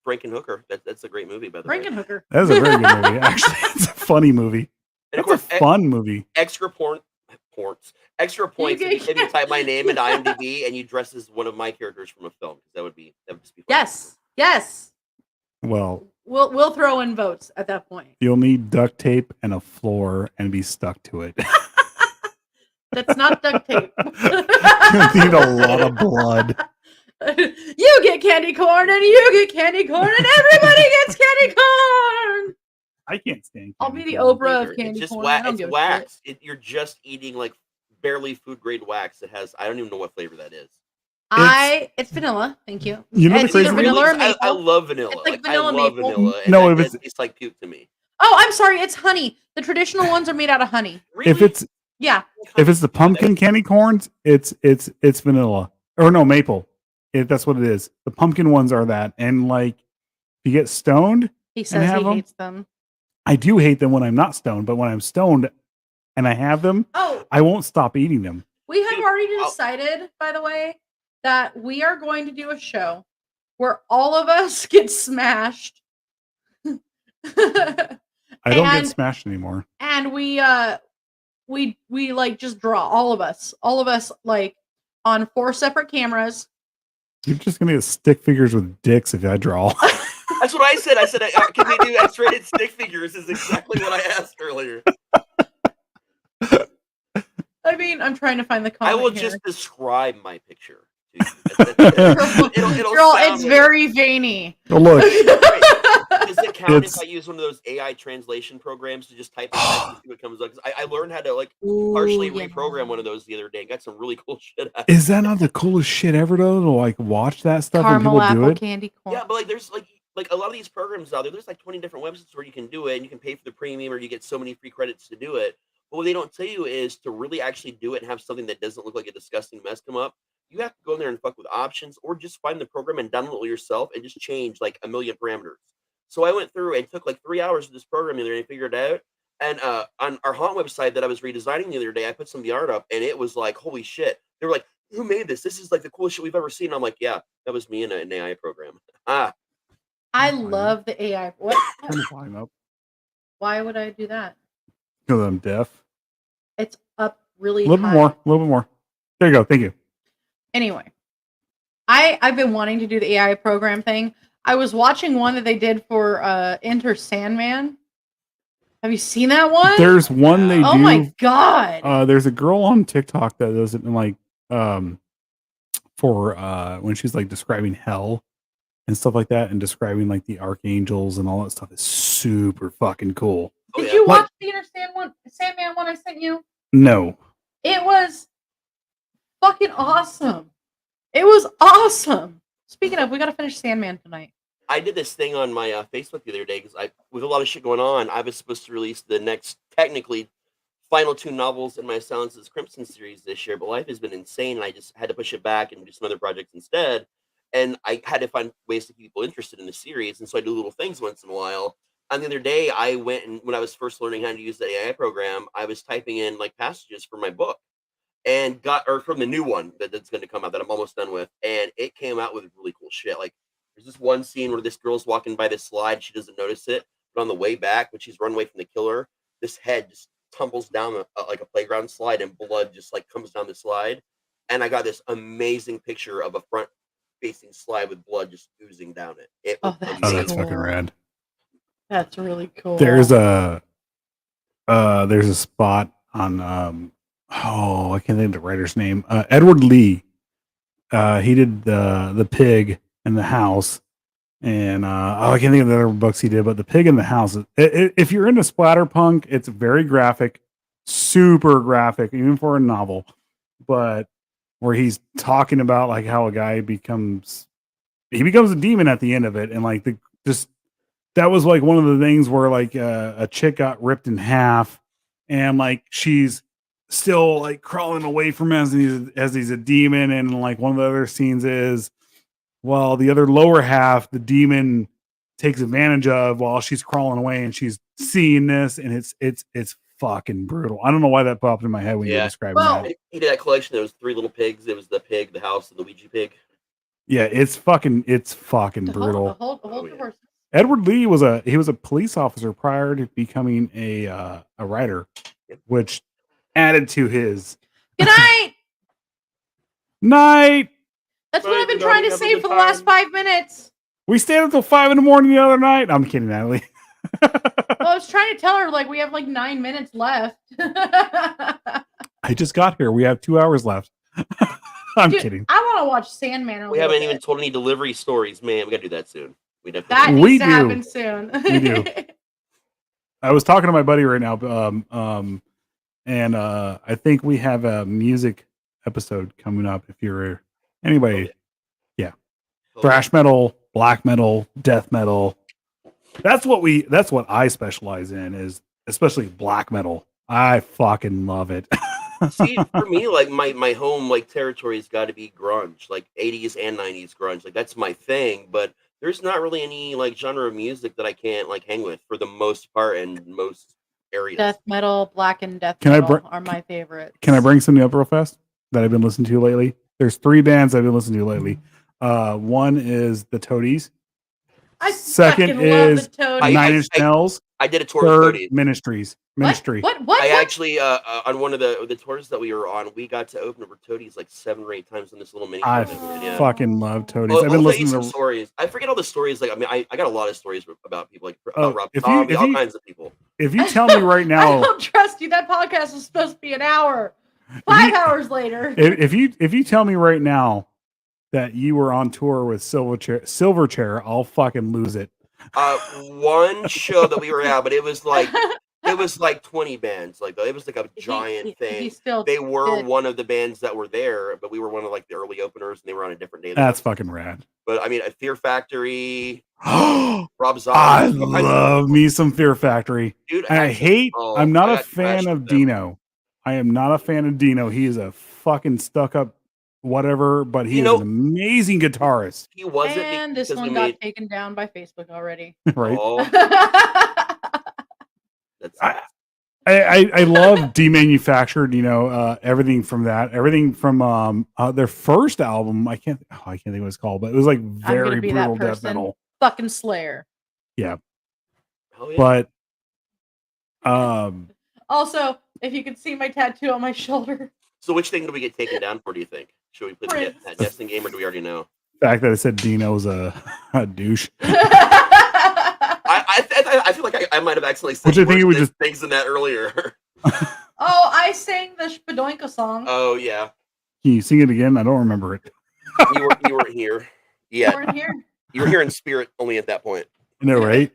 Frankenhooker. That's a great movie, by the way. Frankenhooker. That is a very good movie. Actually, it's a funny movie. And of That's course, a fun movie. extra points. Extra points if you type my name into IMDb and you dress as one of my characters from a film, because that would just be fun. Yes. Well, We'll throw in votes at that point. you'll need duct tape and a floor and be stuck to it. That's not duct tape. You'll need a lot of blood. You get candy corn and you get candy corn and everybody gets candy corn. I can't stand. I'll be the corn. Oprah of It's candy just corn. I don't it's give a wax. You're just eating like barely food grade wax. It has, I don't even know what flavor that is. It's vanilla. Thank you. You know the It's crazy either thing? vanilla or I maple. love vanilla. It's like I vanilla love maple. vanilla. And No, that, if it's- it's like puke to me. Oh, I'm sorry. It's honey. The traditional ones are made out of honey. Really? If it's Yeah. the pumpkin candy corns, it's vanilla or no maple. That's what it is. The pumpkin ones are that, and like if you get stoned, He says have he 'em? hates them. I do hate them when I'm not stoned, but when I'm stoned and I have them, Oh, I won't stop eating them. we have Dude, already I'll- decided, by the way, that we are going to do a show where all of us get smashed. I don't And- get smashed anymore. and we like just draw all of us like on 4 separate cameras. You're just gonna get stick figures with dicks if I draw. That's what I said. I said, can we do X-rated stick figures? Is exactly what I asked earlier. I mean, I'm trying to find the I comment will here. just describe my picture. to you. It'll Girl, sound it's like- very veiny. Oh, look, Does it count It's- if I use one of those AI translation programs to just type in text and see what comes up? 'Cause I learned how to like partially Ooh, yeah. reprogram one of those the other day and got some really cool shit out. is that not the coolest shit ever though? To like watch that stuff Caramel when people apple do it. candy corn. Yeah, but like there's like a lot of these programs out there. There's like 20 different websites where you can do it, and you can pay for the premium, or you get so many free credits to do it. But what they don't tell you is to really actually do it and have something that doesn't look like a disgusting mess come up. You have to go in there and fuck with options, or just find the program and download it yourself and just change like a million parameters. So I went through and took like 3 hours of this program the other day and figured it out. And on our haunt website that I was redesigning the other day, I put some of the art up, and it was like, holy shit! They were like, "Who made this? This is like the coolest shit we've ever seen." And I'm like, "Yeah, that was me in an AI program." Ah, I Fine. love the AI. What? Turn the volume up Why would I do that? because I'm deaf. It's up really A little high. bit more. A little bit more. There you go. Thank you. Anyway, I've been wanting to do the AI program thing. I was watching one that they did for Enter Sandman. Have you seen that one? There's one they oh do. my god! There's a girl on TikTok that does it in like for when she's like describing hell and stuff like that, and describing like the archangels and all that stuff is super fucking cool. oh, Did yeah. you Like- watch the Enter Sandman one I sent you? No, It was fucking awesome. It was awesome. Speaking of, we gotta finish Sandman tonight. I did this thing on my Facebook the other day because with a lot of shit going on, I was supposed to release the next, technically, final 2 novels in my Silences Crimson series this year, but life has been insane, and I just had to push it back and do some other projects instead. And I had to find ways to keep people interested in the series, and so I do little things once in a while. And the other day, I went and when I was first learning how to use the AI program, I was typing in like passages for my book, and from the new one that's going to come out that I'm almost done with, and it came out with really cool shit. Like there's this one scene where this girl's walking by this slide, she doesn't notice it, but on the way back, when she's run away from the killer, this head just tumbles down like a playground slide, and blood just like comes down the slide. And I got this amazing picture of a front-facing slide with blood just oozing down it. It was Oh, that's oh, amazing. that's cool. fucking rad. That's really cool. There's a spot on I can't think of the writer's name. Edward Lee. He did the pig and the house, and I can't think of the other books he did, but the pig and the house. If you're into splatterpunk, it's very graphic. super graphic, even for a novel. But where he's talking about like how a guy becomes a demon at the end of it, and like that was like one of the things where like a chick got ripped in half, and like she's still like crawling away from him as he's a demon, and like one of the other scenes is, well, the other lower half, the demon takes advantage of while she's crawling away, and she's seeing this, and it's fucking brutal. I don't know why that popped in my head when you were describing that. He did that collection. There was 3 little pigs. It was the pig, the house, and the Ouija pig. Yeah, it's fucking brutal. Hold your horses. Edward Lee was a police officer prior to becoming a writer, which added to his. Good night. Night. That's what I've been trying to say for the last 5 minutes. We stayed until 5 a.m. the other night. I'm kidding, Natalie. Well, I was trying to tell her like we have like 9 minutes left. I just got here. We have 2 hours left. I'm kidding. I want to watch Sandman. We haven't even told any delivery stories, man. We gotta do that soon. That needs to happen soon. We do. I was talking to my buddy right now, and I think we have a music episode coming up. If you're anybody, thrash metal, black metal, death metal. That's what I specialize in, is especially black metal. I fucking love it. See, for me, like my home like territory has got to be grunge, like 80s and 90s grunge. Like that's my thing, but there's not really any like genre of music that I can't like hang with for the most part in most areas. Death metal, black and death metal are my favorites. Can I bring something up real fast that I've been listening to lately? There's 3 bands I've been listening to lately. One is the Toadies. Second is 9 Inch Nails. I did a tour Third, with Toadies. Ministry. What? I actually on one of the tours that we were on, we got to open for Toadies like 7 or 8 times in this little mini. I fucking love Toadies. I've been listening to stories. I forget all the stories. Like I mean, I got a lot of stories about people, like about Rob Zombie, all kinds of people. If you tell me right now, I don't trust you. That podcast was supposed to be an hour. 5 hours later. If you tell me right now that you were on tour with Silverchair, I'll fucking lose it. One show that we were at, but it was like 20 bands. Like it was like a giant thing. They were one of the bands that were there, but we were one of like the early openers, and they were on a different day. That's fucking rad. But I mean, a Fear Factory, Rob Zombie. I love me some Fear Factory. Dude, I'm not a fan of Dino. I am not a fan of Dino. He is a fucking stuck up whatever, but he is an amazing guitarist. He wasn't, and this one got taken down by Facebook already. Right. I love Demanufactured, everything from that. Everything from their first album. I can't think what it's called, but it was like very brutal death metal. Fucking Slayer. Yeah. Oh, yeah. But also, if you could see my tattoo on my shoulder. So which thing do we get taken down for, do you think? Should we play that guessing game, or do we already know? The fact that I said Dino's a douche. I feel like I might have accidentally said things in that earlier. I sang the Spadoinka song. Oh, yeah. Can you sing it again? I don't remember it. You weren't here. Yeah. You weren't here? You were here in spirit only at that point. I know, right?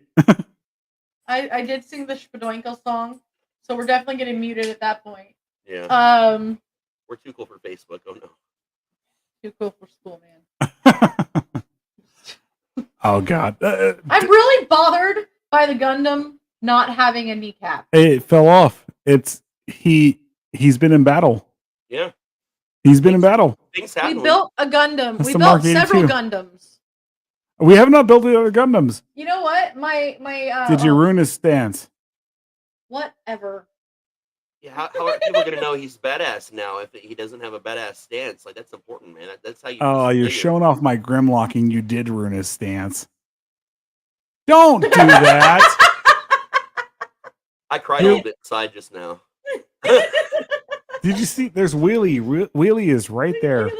I did sing the Spadoinka song, so we're definitely getting muted at that point. Yeah. We're too cool for Facebook. Oh no. Too cool for school, man. Oh God. I'm really bothered by the Gundam not having a kneecap. It fell off. He's been in battle. Yeah. He's been in battle. Things happen. We built a Gundam. That's we built several Gundams. We have not built the other Gundams. You know what? My Did you ruin his stance? Whatever. Yeah, how are people going to know he's badass now if he doesn't have a badass stance? Like, that's important, man. That's how you... Oh, you're showing off my Grimlocking. You did ruin his stance. Don't do that. I cried a little bit inside just now. Did you see? There's Wheelie. Wheelie is right there.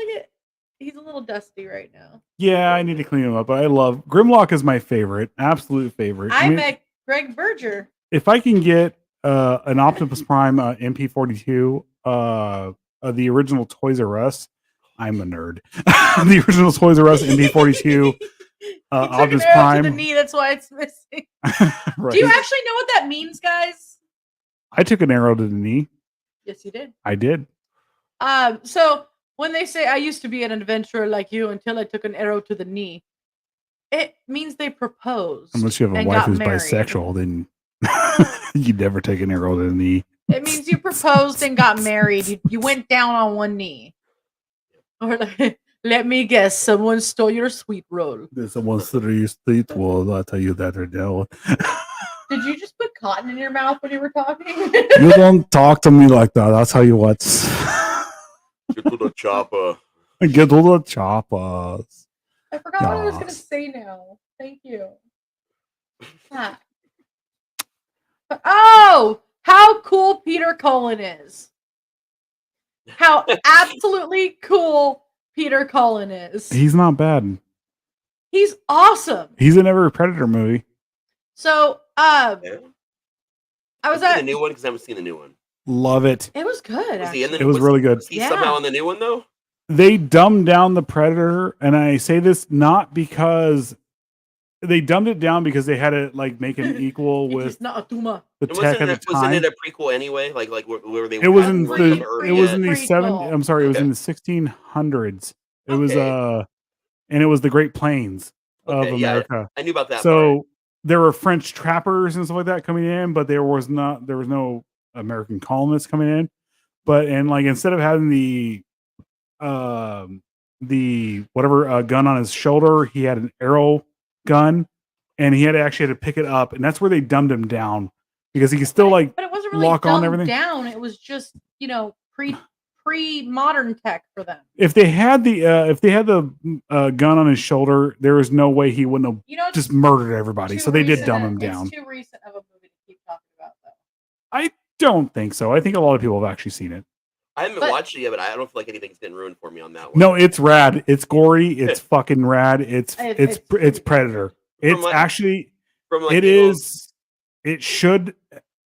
He's a little dusty right now. Yeah, I need to clean him up. But I love... Grimlock is my favorite. Absolute favorite. I met Greg Berger. If I can get... an Optimus Prime MP42, the original Toys R Us. I'm a nerd. The original Toys R Us MP42 Optimus Prime. To the knee, that's why it's missing. Right. Do you actually know what that means, guys? I took an arrow to the knee. Yes, you did. I did. So when they say I used to be an adventurer like you until I took an arrow to the knee, it means they proposed. Unless you have a and wife got who's married. bisexual, then you'd never take an arrow to the knee. It means you proposed and got married. You went down on one knee. Or like, let me guess, someone stole your sweet roll. There's someone through your street. Well, I'll tell you that right now. Did you just put cotton in your mouth when you were talking? You don't talk to me like that. I'll tell you what. Get to the chopper. Get to the choppers. I forgot what I was going to Yes. say now. Thank you. Ah. Oh, how cool Peter Cullen is. How absolutely cool Peter Cullen is. He's not bad. He's awesome. He's in every Predator movie. So, Yeah. I was I've seen at the new one because I haven't seen the new one. Love it. it was good. Was he in the, It was really good. Was he Yeah. somehow in the new one though? They dumbed down the Predator, and I say this not because they dumbed it down because they had to like make him equal It with is not a tumor. the And tech at the wasn't time. it a prequel anyway? Like where they It was in were the early it was yet? in the Prequel. seven. I'm sorry, it was Okay. in the 1600s. It was Okay. and it was the Great Plains of Okay, yeah, America. I knew about that part. So there were French trappers and stuff like that coming in, but there was no American colonists coming in. But and like instead of having the whatever gun on his shoulder, he had an arrow gun, and he had to pick it up, and that's where they dumbed him down because he could still like But it wasn't really lock on dumbed everything. down. It was just, pre modern tech for them. If they had the gun on his shoulder, there was no way he wouldn't have You know, just murdered everybody. too So they did recent dumb of- him down. It's too recent of a movie to keep talking about, though. I don't think so. I think a lot of people have actually seen it. I haven't But- watched it yet, but I don't feel like anything's getting ruined for me on that one. No, it's rad. It's gory. It's fucking rad. It's It's Predator. It's like- actually From like it you know, is. It should.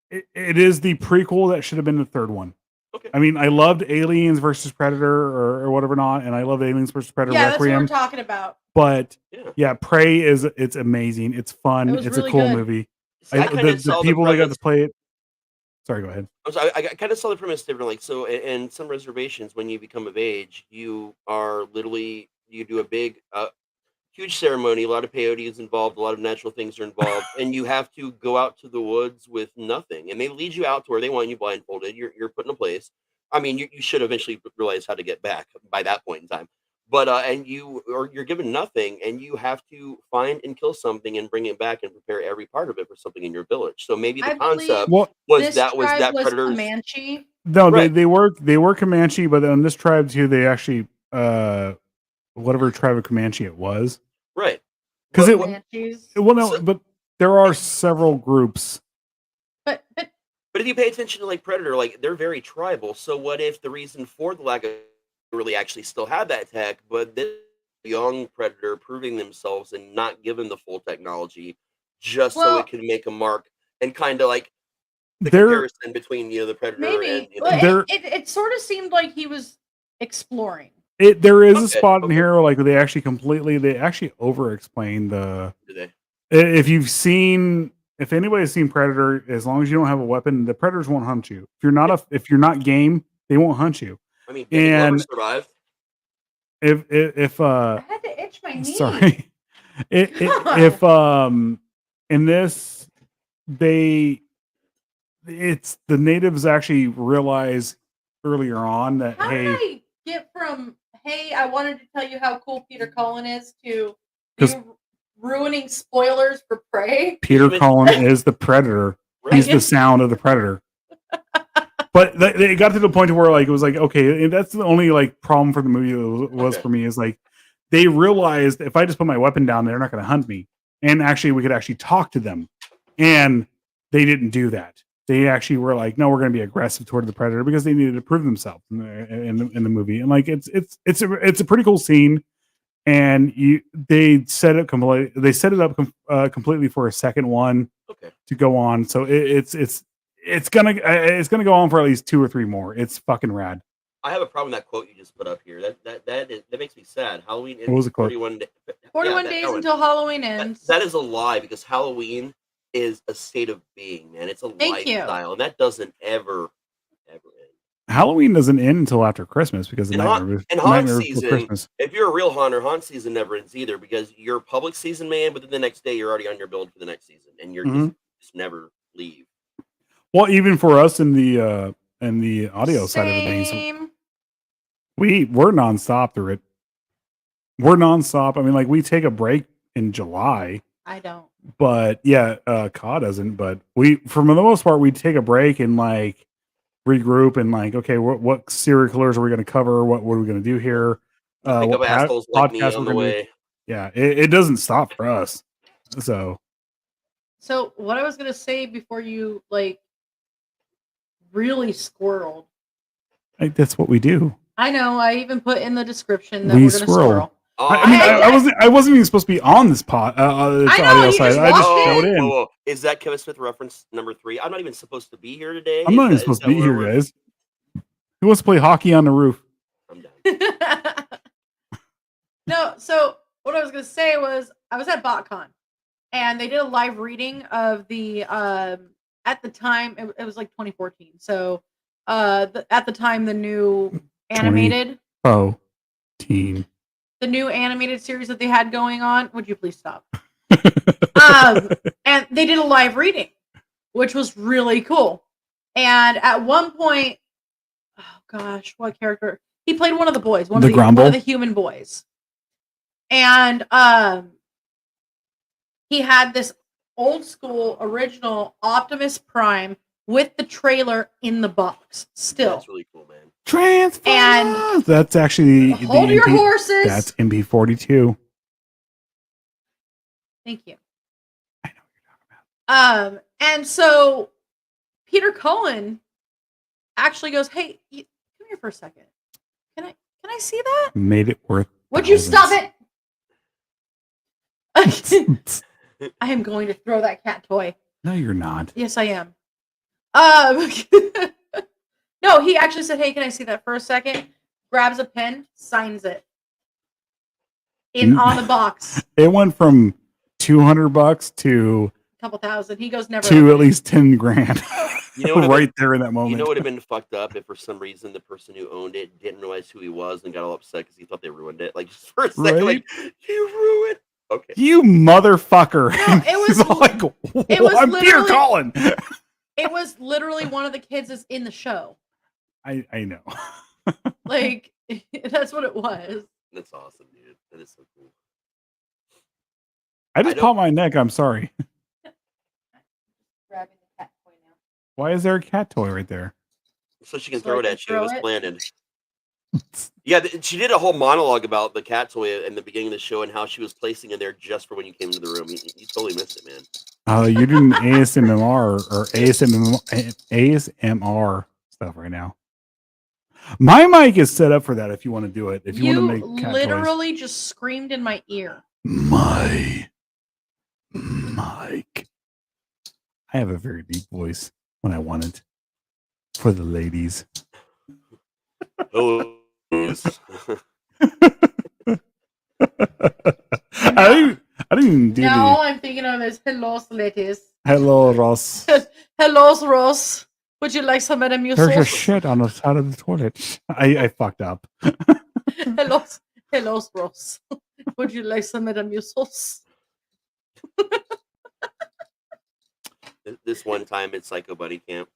It is the prequel that should have been the third one. Okay. I mean, I loved Aliens versus Predator or whatever not, and I loved Aliens versus Predator Yeah, that's what Requiem. we're talking about. But Yeah. yeah, Prey it's amazing. It's fun. It was It's really a cool good. movie. See, I kind The of saw people that got premise. to play it. Sorry, go ahead. I kind of saw the premise differently. Like, so in some reservations, when you become of age, you are literally you do a big, huge ceremony. A lot of peyote is involved. A lot of natural things are involved, and you have to go out to the woods with nothing. And they lead you out to where they want you blindfolded. You're put in a place. I mean, you should eventually realize how to get back by that point in time. But and you're given nothing, and you have to find and kill something and bring it back and prepare every part of it for something in your village. So maybe the I believe concept Well, was this that tribe was predators. Comanche. no, Right. they were Comanche, but on this tribe too, they actually whatever tribe of Comanche it was. Right. 'Cause But it- what- Comanches. Well, no, So- but there are several groups. But But if you pay attention to like Predator, like they're very tribal. So what if the reason for the lack of really actually still had that tech, but this young Predator proving themselves and not given the full technology just so Well- it can make a mark and kind of like the There, comparison between the Predator maybe. and But There- it sort of seemed like he was exploring. there is a Okay, spot in okay. here where, like they actually over explain the. do they? If anybody's seen Predator, as long as you don't have a weapon, the predators won't hunt you. If you're not game, they won't hunt you. I mean, Danny Glover And- survived. If I had to itch my knee. sorry, God. if in this it's the natives actually realize earlier on that How hey, did I get from "Hey, I wanted to tell you how cool Peter Cullen is" to 'Cause- you ruining spoilers for Prey? Peter Cullen is the predator. He's Right. the sound of the predator. But they got to the point where like it was like okay, that's the only like problem for the movie was Okay. for me is like they realized if I just put my weapon down, they're not going to hunt me, and actually we could actually talk to them, and they didn't do that. They actually were like, no, we're going to be aggressive toward the predator because they needed to prove themselves in the movie, and like it's a pretty cool scene, and they set it completely for a second one Okay. to go on, so it's gonna go on for at least 2 or 3 more. It's fucking rad. I have a problem with that quote you just put up here. That makes me sad. Halloween ends What was the quote? 41 days. 41 days until Halloween ends. That is a lie because Halloween is a state of being, man. It's a Thank you. lifestyle, and that doesn't ever end. Halloween doesn't end until after Christmas because the And Nightmare haunt Before season, Christmas. if you're a real haunter, haunt season never ends either because you're public season man, but then the next day you're already on your build for the next season, and you're just never leave. Well, even for us in the audio side of the things, Same. we're nonstop through it. We're nonstop. I mean, like we take a break in July, I don't. but yeah, Ka doesn't. But we, for the most part, we take a break and like regroup and like, okay, what serial killers are we going to cover? What are we going to do here? Pick What up assholes like me podcast on we're the going to do? way. Yeah, it doesn't stop for us. So what I was gonna say before you like really squirreled. that's what we do. I know. I even put in the description that We we're gonna squirrel. Oh, I wasn't even supposed to be on this this I know, audio you side. just I just walked showed in. in. Whoa. Is that Kevin Smith reference number 3? I'm not even supposed to be here today. I'm not even supposed to be here, guys. Who wants to play hockey on the roof? I'm done. No, so what I was gonna say was I was at BotCon and they did a live reading of the at the time it was like 2014. So at the time the new animated Team. the new animated series that they had going on. Would you please stop? And they did a live reading, which was really cool. And at one point, oh gosh, what character? He played one of the boys, one of the human boys. And he had this old school original Optimus Prime with the trailer in the box still. That's really cool, man. Transformers. And that's actually hold your horses. That's MP42. Thank you. I know what you're talking about. And so Peter Cullen actually goes, "Hey, come here for a second. Can I see that? Made it worth. Would you stop it? I am going to throw that cat toy. No, you're not. Yes, I am. No, he actually said, "Hey, can I see that for a second?" Grabs a pen, signs it on the box. It went from $200 to a couple thousand. He goes, "Never." To at least $10,000. You know right there in that moment. You know what would have been fucked up if for some reason the person who owned it didn't realize who he was and got all upset because he thought they ruined it. Like just for a second, like you ruined. Okay. You motherfucker. No, it was like, I'm Peter Cullen. It was literally one of the kids that's in the show. I know. Like, that's what it was. That's awesome, dude. That is so cool. I just popped my neck. I'm sorry. Grabbing the cat toy now. Why is there a cat toy right there? So she can throw it at you. It was planted. Yeah, she did a whole monologue about the cat toy in the beginning of the show and how she was placing it there just for when you came into the room. You totally missed it, man. You're doing ASMR or ASMR stuff right now. My mic is set up for that if you want to do it. If you want to make cat literally toys. just screamed in my ear. My mic. I have a very deep voice when I want it. For the ladies. Oh. I didn't even do I'm thinking of this. Hello, ladies. Hello, Ross. Hello, Ross. Would you like some Metamucil? There's a shit on the side of the toilet. I fucked up. Hello, Ross. Would you like some Metamucil? This one time at Psycho Buddy Camp.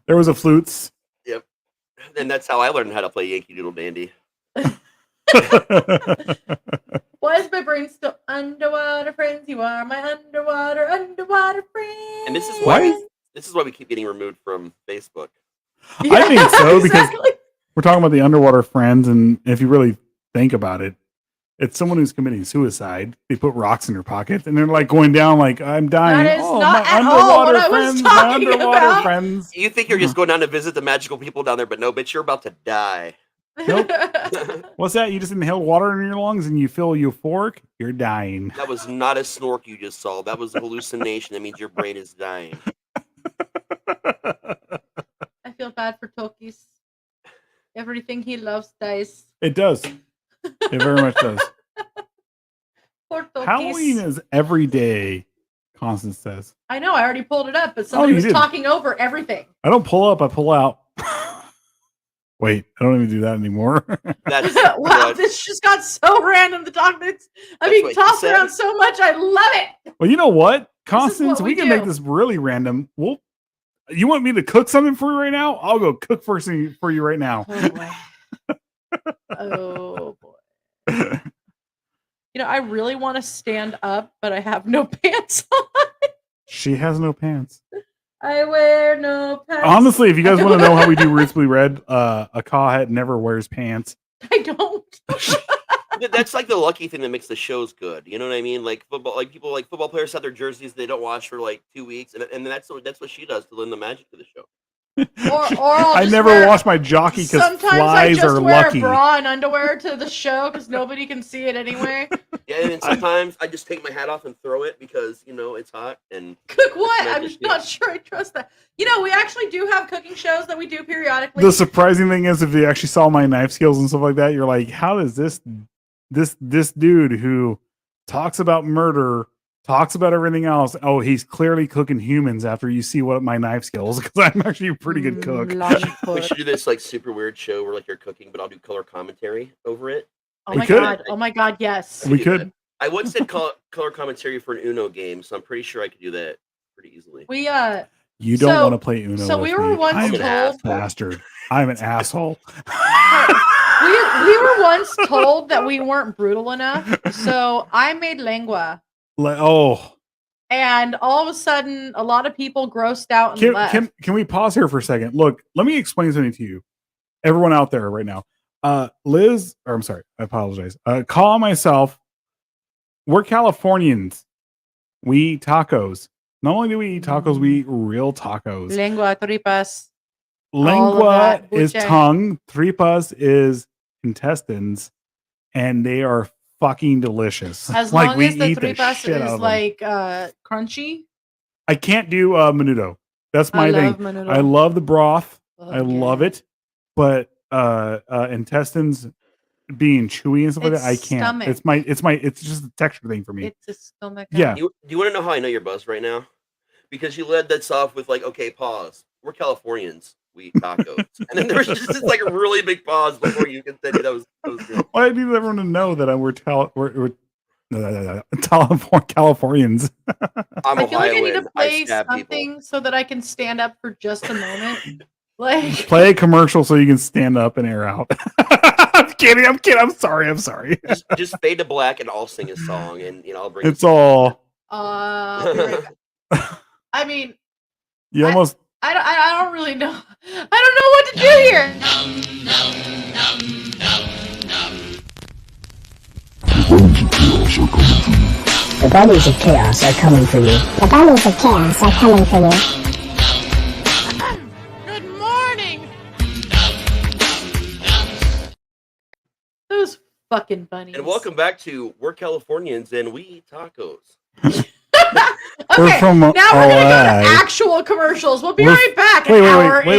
There was a flutes. Yep. And that's how I learned how to play Yankee Doodle Dandy. Why is my brain still underwater friends? You are my underwater friends. And this is why we keep getting removed from Facebook. Yeah, I think so because we're talking about the underwater friends, and if you really think about it, it's someone who's committing suicide. They put rocks in their pocket, and they're like going down, like I'm dying. That is not my at all what I was friends, talking my underwater about. friends. You think you're just going down to visit the magical people down there, but no, bitch, you're about to die. Nope. What's that? You just inhaled water in your lungs and you feel euphoric? You're dying. That was not a snork you just saw. That was a hallucination. That means your brain is dying. I feel bad for Tokis. Everything he loves dies. It does. It very much does. Poor Tokis. Halloween is every day Constance says. I know, I already pulled it up, but Oh, somebody you was did. talking over everything. I don't pull up, I pull out. Wait, I don't even do that anymore. That's Wow, what, this just got so random. The topics are That's being what he tossed said? around so much. I love it. Well, you know what? This is Constance, what we we can make do. this really random. Well, you want me to cook something for you right now? I'll go cook for you right now. Oh boy. Oh boy. You know, I really want to stand up, but I have no pants on. She has no pants. I wear no pants. Honestly, if you guys want to know how we do Roots Blue Red, Akka never wears pants. I don't. that's like the lucky thing that makes the shows good. You know what I mean? Like football, like people, like football players have their jerseys they don't wash for like 2 weeks, and that's what she does to lend the magic to the show. Or I'll I just never wear- wash my jockey because Sometimes I flies just are wear lucky. a bra and underwear to the show because nobody can see it anyway. Yeah, and then sometimes I just take my hat off and throw it because it's hot and Cook what? I I'm just not sure I trust that. You know, we actually do have cooking shows that we do periodically. The surprising thing is, if you actually saw my knife skills and stuff like that, you're like, how does this dude who talks about murder, talks about everything else, oh, he's clearly cooking humans after you see what my knife skills, because I'm actually a pretty good cook. we should do this like super weird show where like you're cooking, but I'll do color commentary over it. Oh We my could. god! Oh my god! Yes. We could. I once did color commentary for an Uno game, so I'm pretty sure I could do that pretty easily. We You don't So- want to play Uno. so we with were me. once I'm an ass told- bastard. I'm an asshole. we were once told that we weren't brutal enough, so I made lengua, Like, oh, and all of a sudden, a lot of people grossed out and left. can we pause here for a second? Look, let me explain something to you, everyone out there right now. Liz, or I'm sorry, I apologize. Call myself. We're Californians. We eat tacos. Not only do we eat tacos, we eat real tacos. Lengua, tripas. Lengua that, is buche. tongue, tripas is intestines, and they are fucking delicious. As like long we as the eat the tripas shit out is of them. like crunchy. I can't do menudo. That's my I thing. love menudo. I love the broth. Oh, I love it, but intestines being chewy and stuff like It's that, I can't. stomach. It's just a texture thing for me. It's a stomach. Yeah. Do you want to know how I know you're buzzed right now? Because you led this off with like, okay, pause. We're Californians. We eat tacos, and then there was just this like a really big pause before you continued. That was good. Well, I need everyone to know that we're Californians. I'm I feel like I need to Ohioan. play stab something people. so that I can stand up for just a moment. Like Play a commercial so you can stand up and air out. I'm kidding. I'm sorry. Just fade to black, and I'll sing a song, and I'll bring. It's all. I'll be right back. I mean, You almost. I don't really know. I don't know what to do here. The bodies of chaos are coming for you. The bodies of chaos are coming for you. Good morning. Those fucking bunnies. And welcome back to We're Californians and We Eat Tacos. We're Okay, from now we're gonna go LA. to actual commercials. We'll be We're- right back. Wait. An hour in. Wait.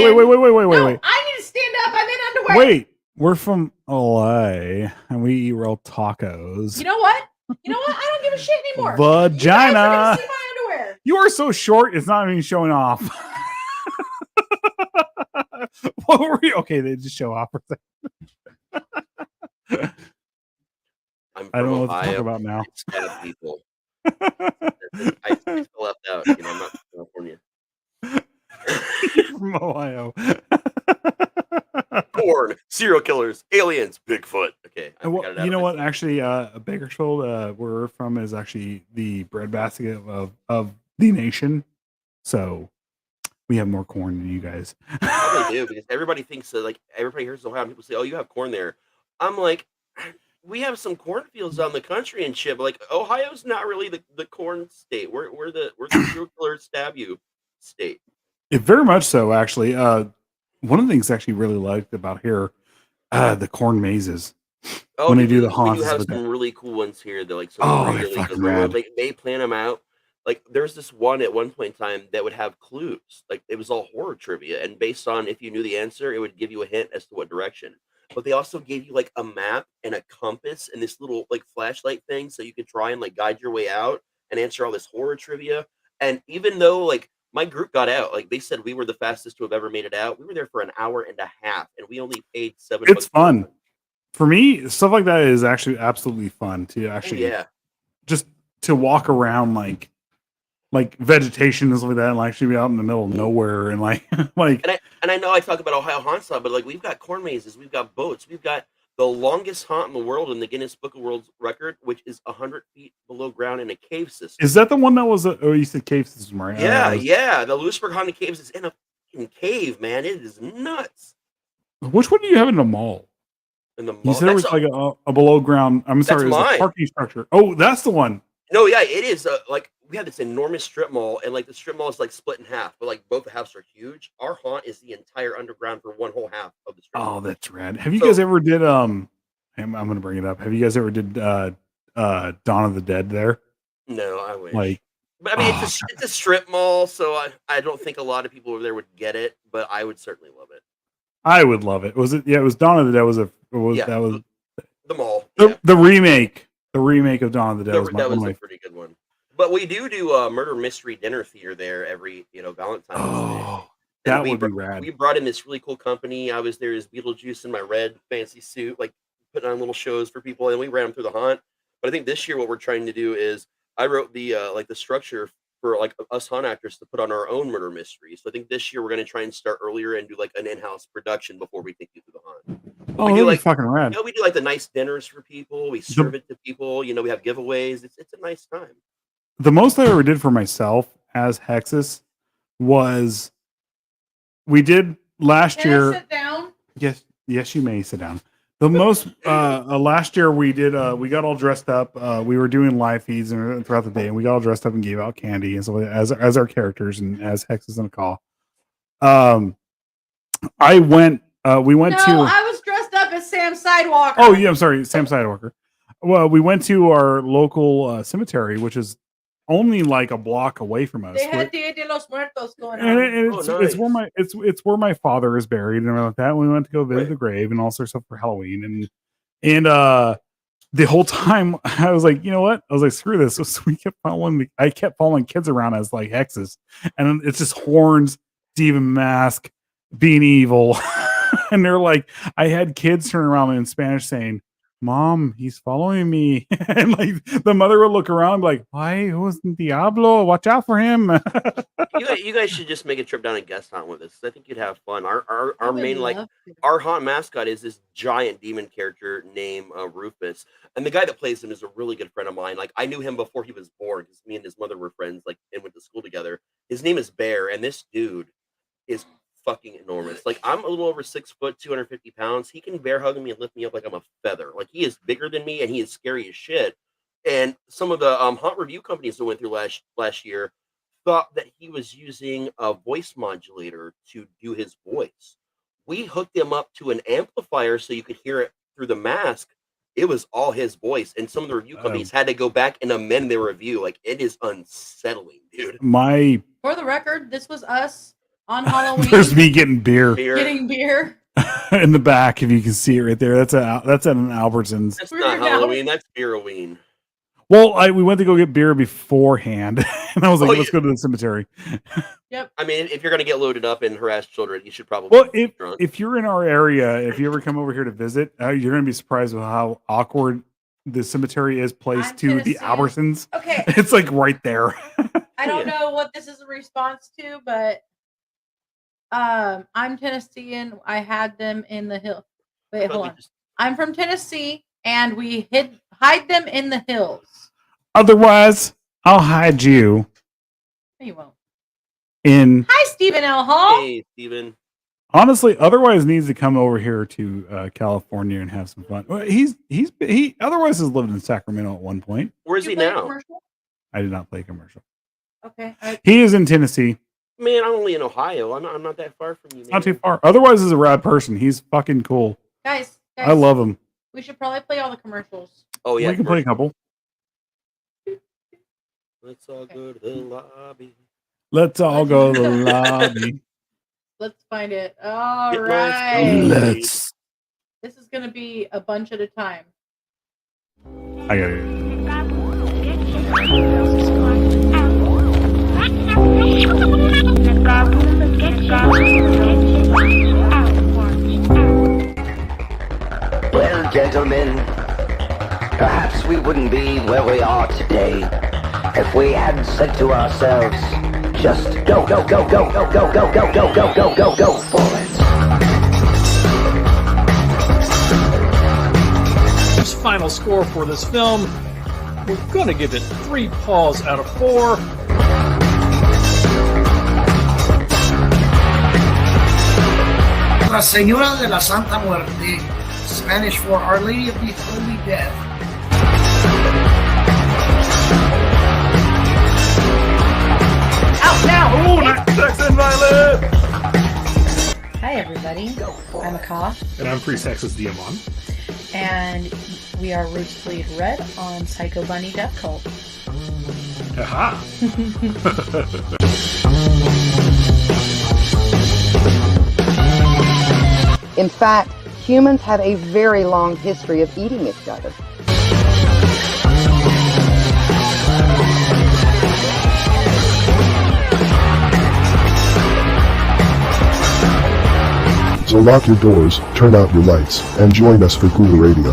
I need to stand up. I'm in underwear. Wait. We're from LA and we eat real tacos. You know what? I don't give a shit anymore. You guys Vagina. are gonna see my underwear. You are so short, it's not even showing off. What were you? Okay, they just show off. I'm from I don't know what to Ohio. talk about now. It's kind of people. I feel left out. I'm not from California. From Ohio. Corn, serial killers, aliens, Bigfoot. Okay. I And got it out you know of what? Actually, Bakersfield, where we're from, is actually the breadbasket of the nation. So we have more corn than you guys. Probably do because everybody thinks that like everybody hears Ohio and people say, "Oh, you have corn there." I'm like, we have some cornfields out in the country and shit, but like Ohio's not really the corn state. We're the serial killer stab you state. Very much so, actually. One of the things I actually really liked about here, the corn mazes. Oh, When they do the we haunts do have with some that. really cool ones here. That like some Oh, they're really fucking good ones. rad. Like they plan them out. Like there's this one at one point in time that would have clues. Like it was all horror trivia, and based on if you knew the answer, it would give you a hint as to what direction. But they also gave you like a map and a compass and this little like flashlight thing, so you could try and like guide your way out. and answer all this horror trivia. And even though like my group got out, like they said we were the fastest to have ever made it out. We were there for an hour and a half, and we only paid $7. It's fun. For me, stuff like that is actually absolutely fun to actually just to walk around like vegetation and stuff like that, and actually be out in the middle of nowhere and like And I know I talk about Ohio haunt style, but like we've got corn mazes, we've got boats, we've got the longest haunt in the world in the Guinness Book of World Record, which is 100 feet below ground in a cave system. Is that the one that was you said cave system, right? Yeah. The Lewisburg Haunted Caves is in a fucking cave, man. It is nuts. Which one do you have in the mall? In the mall. You said it was like a below ground. I'm sorry, it was a parking structure. Oh, that's the one. No, yeah, it is. Like we have this enormous strip mall, and like the strip mall is like split in half, but like both the halves are huge. Our haunt is the entire underground for one whole half of the strip mall. Oh, that's rad. Have you guys ever did I'm gonna bring it up. Have you guys ever did Dawn of the Dead there? No, I wish. But I mean, it's a strip mall, so I don't think a lot of people over there would get it, but I would certainly love it. I would love it. Was it? Yeah, it was Dawn of the Dead. That was the mall. The remake. The remake of Dawn of the Dead was a pretty good one. But we do a murder mystery dinner theater there every Valentine's Day. Oh, that would be rad. We brought in this really cool company. I was there as Beetlejuice in my red fancy suit, like putting on little shows for people, and we ran them through the haunt. But I think this year what we're trying to do is I wrote the the structure for like us haunt actors to put on our own murder mystery. So I think this year we're going to try and start earlier and do like an in-house production before we take you through the haunt. Oh, that'd be fucking rad. We do like the nice dinners for people. We serve it to people. We have giveaways. It's a nice time. The most I ever did for myself as Hexus was we did last year. Can I sit down? Yes, you may sit down. The most last year we did we got all dressed up. We were doing live feeds and throughout the day, and we got all dressed up and gave out candy and so as our characters and as Hexus in a call. I went. We went to. I was dressed up as Sam Sidewalker. Oh yeah, I'm sorry, Sam Sidewalker. Well, we went to our local cemetery, which is only like a block away from us. They had Dia de los Muertos going on. And it's where my father is buried and everything like that. And we went to go visit the grave and all sorts of stuff for Halloween. And the whole time I was like, you know what? I was like, screw this. So we kept I kept following kids around as like hexes. And it's just horns, demon mask, being evil. And they're like, I had kids turn around in Spanish saying, Mom, he's following me. And like the mother would look around like, why? Who's Diablo? Watch out for him. You guys should just make a trip down and guest hunt with us. I think you'd have fun. Our main our haunt mascot is this giant demon character named Rufus. And the guy that plays him is a really good friend of mine. Like I knew him before he was born because me and his mother were friends, like, and went to school together. His name is Bear, and this dude is fucking enormous. Like I'm a little over 6 foot, 250 pounds. He can bear hug me and lift me up like I'm a feather. Like he is bigger than me and he is scary as shit. And some of the haunt review companies that went through last year thought that he was using a voice modulator to do his voice. We hooked him up to an amplifier so you could hear it through the mask. It was all his voice, and some of the review companies had to go back and amend their review. Like it is unsettling, dude. For the record, this was us on Halloween. There's me getting beer. Getting beer. In the back, if you can see it right there. That's at an Albertsons. That's not Halloween. That's Beeroween. Well, we went to go get beer beforehand, and I was like, let's go to the cemetery. Yep. I mean, if you're going to get loaded up and harass children, you should probably be drunk. If you're in our area, if you ever come over here to visit, you're going to be surprised with how awkward the cemetery is placed to the Albertsons. Okay. It's like right there. I don't know what this is a response to, but I'm Tennessean. I had them in the hill. Wait, hold on. I'm from Tennessee, and we hide them in the hills. Otherwise, I'll hide you. No, you won't. Hi, Stephen L. Hall. Hey, Stephen. Honestly, Otherwise needs to come over here to California and have some fun. He Otherwise has lived in Sacramento at one point. Where is he now? I did not play a commercial. Okay. He is in Tennessee. Man, I'm only in Ohio. I'm not that far from you, man. Not too far. Otherwise is a rad person. He's fucking cool. Guys, I love him. We should probably play all the commercials. Oh yeah, we can play a couple. Let's all go to the lobby. Let's all go to the lobby. Let's find it. All right. Let's. This is going to be a bunch at a time. I got it. Well, gentlemen, perhaps we wouldn't be where we are today if we hadn't said to ourselves, just go, go, go, go, go, go, go, go, go, go, go, go, go for it. This final score for this film, we're gonna give it 3 paws out of 4. La Señora de la Santa Muerte, Spanish for Our Lady of the Holy Death. Out now! Oh, not sex and violence! Hi everybody, I'm Akka, And I'm Pre-Sexist Diamond. and we are Roots Bleed Red on Psycho Bunny Death Cult. Aha! In fact, humans have a very long history of eating each other. So lock your doors, turn out your lights, and join us for Cool Radio.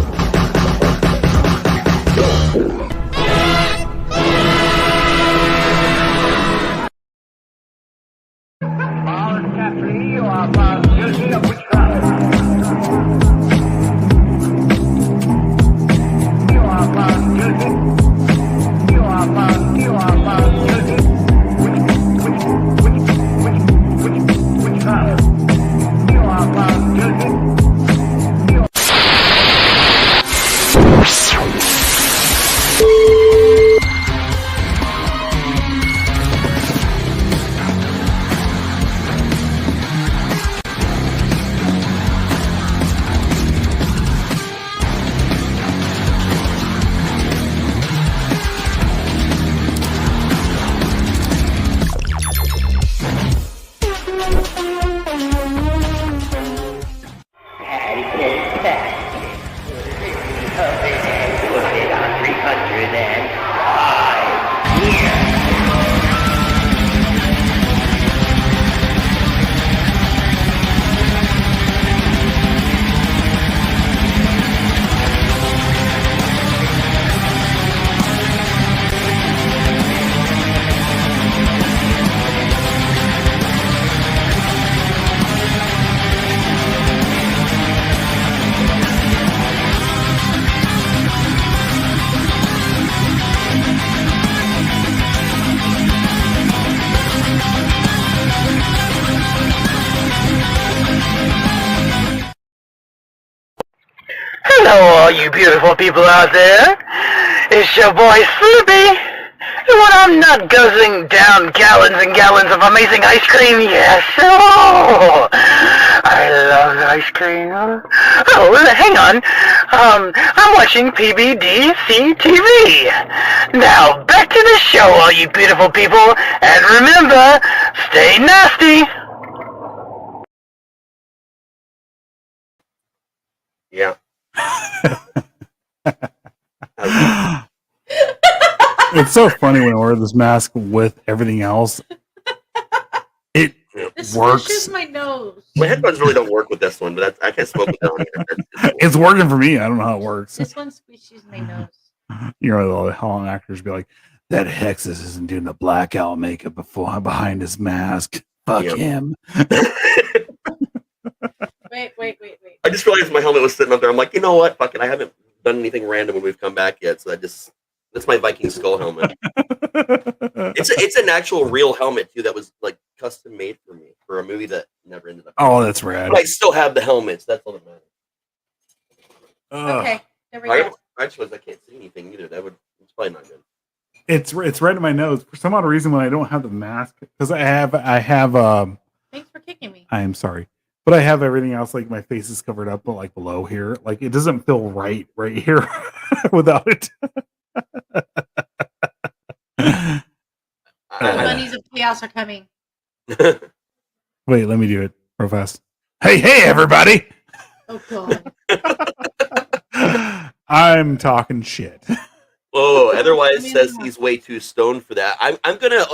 Hello, all you beautiful people out there. It's your boy Sloopy. And when I'm not guzzling down gallons and gallons of amazing ice cream, yes, oh, I love ice cream. Oh, hang on. I'm watching PBDC TV. Now, back to the show, all you beautiful people. And remember, stay nasty. Yeah. It's so funny when I wear this mask with everything else. It This works. squishes my nose. My headphones really don't work with this one, but I can't smoke with that one either. It's working for me. I don't know how it works. This one squishes my nose. You know, all the Holland actors be like, "That Hexus isn't doing the blackout makeup behind his mask. Fuck him." Wait. I just realized my helmet was sitting up there. I'm like, you know what? Fuck it. I haven't done anything random when we've come back yet, so that's my Viking skull helmet. It's an actual real helmet too that was like custom made for me for a movie that never ended up. Oh, that's rad. But I still have the helmets. That's all that matters. Okay, there we go. I suppose I can't see anything either. It's probably not good. It's right in my nose for some odd reason when I don't have the mask because I have Thanks for kicking me. I am sorry. But I have everything else, like my face is covered up, but like below here, like it doesn't feel right here without it. The bunnies of chaos are coming. Wait, let me do it real fast. Hey, everybody! Oh god. I'm talking shit. Oh, otherwise says he's way too stoned for that. I'm gonna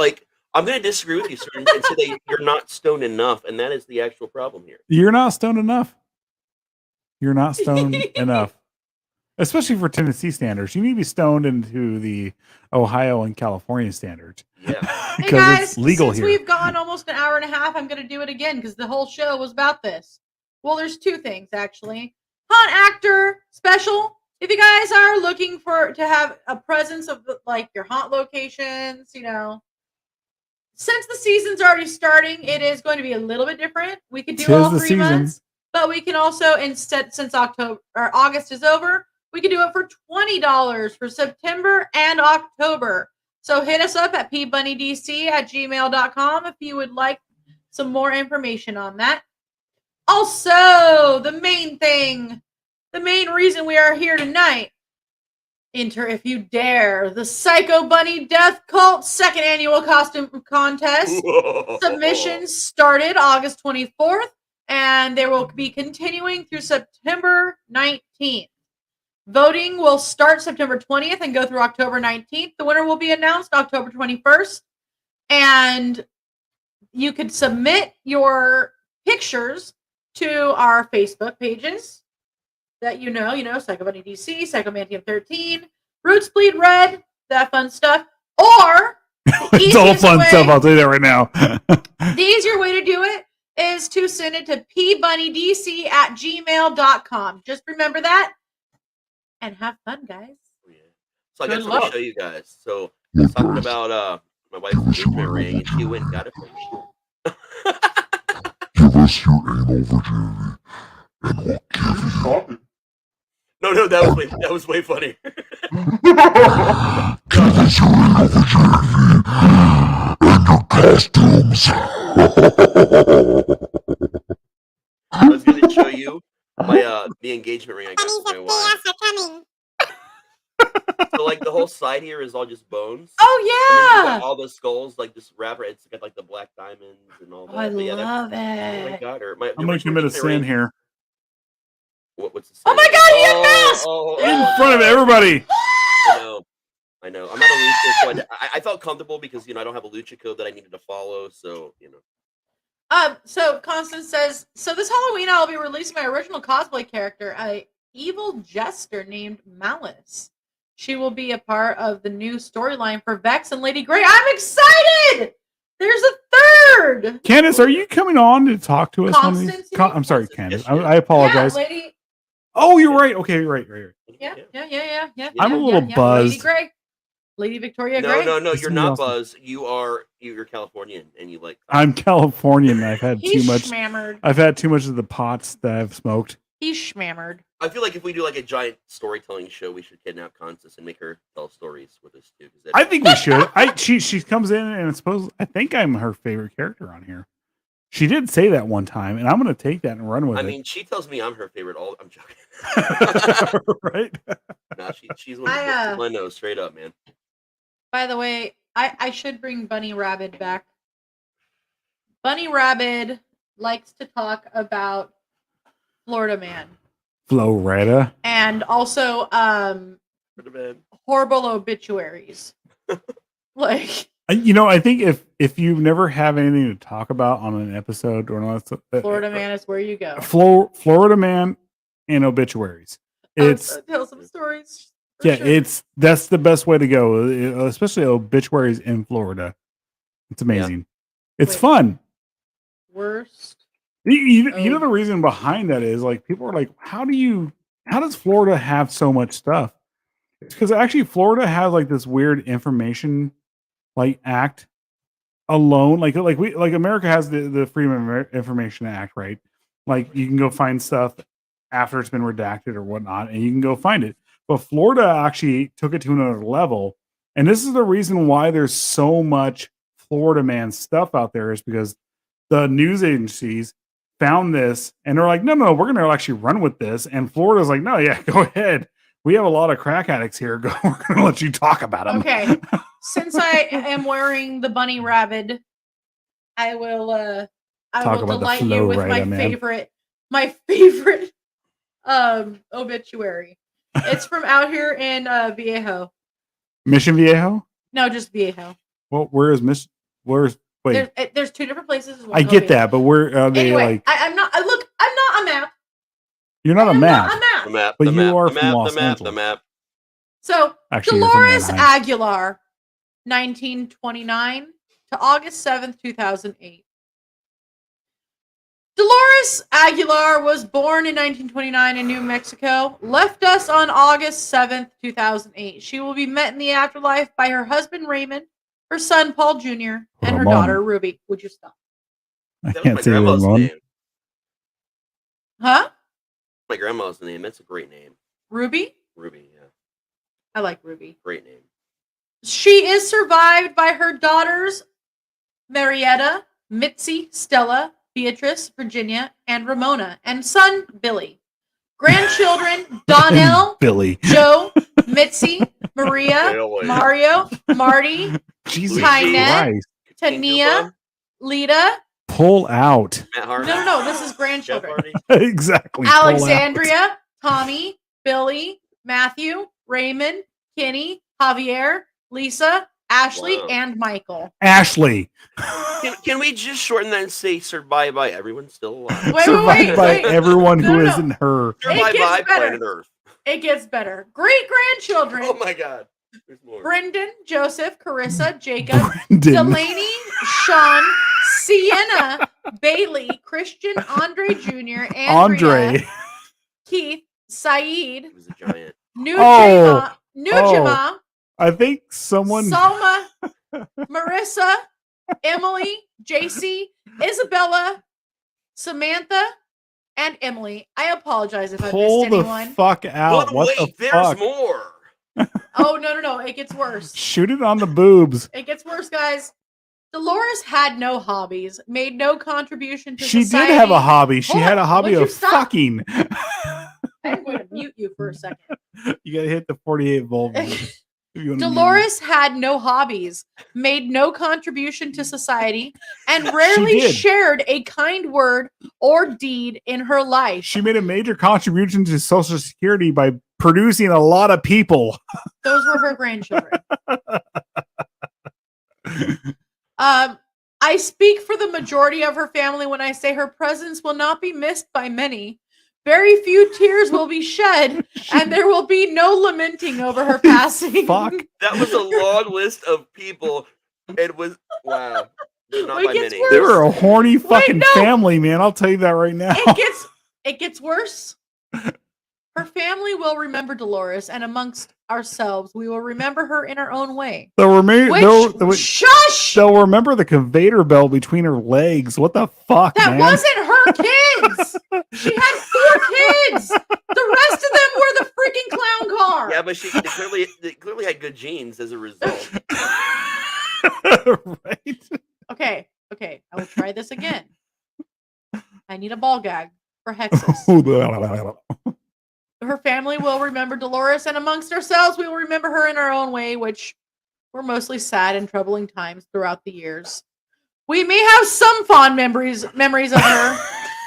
I'm going to disagree with you, sir, and say you're not stoned enough, and that is the actual problem here. You're not stoned enough. You're not stoned enough. Especially for Tennessee standards. You need to be stoned into the Ohio and California standards. Yeah. Hey guys, it's legal since here. we've gone almost an hour and a half, I'm going to do it again because the whole show was about this. Well, there's two things actually. Haunt actor special. If you guys are looking to have a presence of like your haunt locations, since the season's already starting, it is going to be a little bit different. We could do all 3 months, but we can also instead, since August is over, we can do it for $20 for September and October. So hit us up at pbunnydc@gmail.com if you would like some more information on that. Also, the main reason we are here tonight, enter if you dare, the Psycho Bunny Death Cult 2nd Annual Costume Contest. Submissions started August 24th, and they will be continuing through September 19th. Voting will start September 20th and go through October 19th. The winner will be announced October 21st, and you could submit your pictures to our Facebook pages that Psycho Bunny DC, Psychomantium 13, Roots Bleed Red, that fun stuff. Or it's all fun stuff, I'll tell you that right now. The easier way to do it is to send it to pbunnydc@gmail.com. Just remember that and have fun, guys. So I got something to show you guys. So I was talking about my wife's engagement ring, and she went and got it for me. Give us your anal virginity, and we'll give you. No, that was way funny. Give us your anal virginity and your costumes. I was going to show you my the engagement ring I got for my wife. So like the whole side here is all just bones. Oh yeah. And then all the skulls, like this wrapper, it's got like the black diamonds and all that. I love it. I got her. I'm going to commit a sin here. What's the sin? Oh my God, he had mask! In front of everybody. I know. I'm not a lucha, so I felt comfortable because I don't have a lucha code that I needed to follow. So So Constance says, so this Halloween I'll be releasing my original cosplay character, a evil jester named Malice. She will be a part of the new storyline for Vex and Lady Grey. I'm excited! There's a third! Candace, are you coming on to talk to us on these? Constance, I'm sorry, Candace. I apologize. Yeah, Lady. Oh, you're right. Okay, you're right. Yeah. I'm a little buzzed. Lady Grey. Lady Victoria Grey. No, you're not Buzz. You're Californian and you like. I'm Californian. I've had too much. Schmammered. I've had too much of the pots that I've smoked. He's schmammered. I feel like if we do like a giant storytelling show, we should kidnap Constance and make her tell stories with us too. I think we should. She comes in and I think I'm her favorite character on here. She did say that one time, and I'm going to take that and run with it. I mean, she tells me I'm her favorite. I'm joking. Right? No, she's one of my nose straight up, man. By the way, I should bring Bunny Rabbit back. Bunny Rabbit likes to talk about Florida Man. Florida. And also horrible obituaries. Like, I think if you never have anything to talk about on an episode or not, Florida Man is where you go. Florida Man and obituaries. It's tell some stories. Yeah, sure. That's the best way to go, especially obituaries in Florida. It's amazing. Yeah. It's fun. Worst. You know the reason behind that is like people are like, how does Florida have so much stuff? It's because actually Florida has like this weird information like act alone. Like America has the Freedom of Information Act, right? Like you can go find stuff after it's been redacted or whatnot, and you can go find it. But Florida actually took it to another level. And this is the reason why there's so much Florida Man stuff out there is because the news agencies found this and they're like, no, we're going to actually run with this. And Florida's like, no, yeah, go ahead. We have a lot of crack addicts here. We're going to let you talk about them. Okay. Since I am wearing the Bunny Rabbit, I will delight you with my favorite obituary. It's from out here in Viejo. Mission Viejo? No, just Viejo. Well, where is Where's wait? There's two different places. I get that, but where are they? Anyway, Like, I'm not. Look, I'm not a map. you're not a map. Not a map. The map. But the you map, are the from map, Los the map, Angeles. The map. So Actually, you're from Dolores Anaheim. Aguilar, 1929 to August 7th, 2008. Dolores Aguilar was born in 1929 in New Mexico, left us on August 7th, 2008. She will be met in the afterlife by her husband Raymond, her son Paul Jr., and her Ramon. daughter Ruby. Would you stop? I That was can't my say grandma's Ramon. name. Huh? My grandma's name. That's a great name. Ruby? Ruby, yeah. I like Ruby. Great name. She is survived by her daughters, Marietta, Mitzi, Stella, Beatrice, Virginia, and Ramona, and son, Billy. Grandchildren, Donnell, Billy. Joe, Mitzi, Maria, Billy. Mario, Marty, Jesus Tynette, Christ. Tania, Lita. Pull out. Matt Hardy. No, this is Jeff grandchildren. Hardy. Exactly. pull out. Alexandria, Tommy, Billy, Matthew, Raymond, Kenny, Javier, Lisa, Ashley, Wow. and Michael. Ashley. Can we just shorten that and say survived by everyone still alive? Survived by everyone No, who no. isn't her. Survived by gets better. planet Earth. It gets better. Great grandchildren. Oh my god. There's more. Brendan, Joseph, Carissa, Jacob, Brendan. Delaney, Sean, Sienna, Bailey, Christian, Andre Jr., Andrea, Andre. Keith, Saeed, He was a giant. Nujima, I think someone. Salma, Marissa, Emily, JC, Isabella, Samantha, and Emily. I apologize if I Pull missed the anyone. fuck out. But What wait, the there's fuck? more. Oh, no. It gets worse. Shoot it on the boobs. It gets worse, guys. Dolores had no hobbies, made no contribution to She society. did have a hobby. She Hold had on, a hobby would you of stop? fucking. I'm going to mute you for a second. You gotta hit the 48 volt. Dolores had no hobbies, made no contribution to society, and rarely did. shared a kind word or deed in her life. She made a major contribution to Social Security by producing a lot of people. Those were her grandchildren. I speak for the majority of her family when I say her presence will not be missed by many. Very few tears will be shed, and there will be no lamenting over her passing. Fuck. That was a long list of people. It was wow. Not It by gets many. worse. They were a horny fucking no. family, man. I'll tell you that right now. It gets worse. Her family will remember Dolores, and amongst ourselves, we will remember her in our own way. They'll remember. Shush! They'll remember the conveyor belt between her legs. What the fuck, That man? wasn't her kids. She had 4 kids. The rest of them were the freaking clown car. Yeah, but they clearly had good genes as a result. Right? Okay. I will try this again. I need a ball gag for Hexus. Her family will remember Dolores, and amongst ourselves, we will remember her in our own way, which were mostly sad and troubling times throughout the years. We may have some fond memories of her,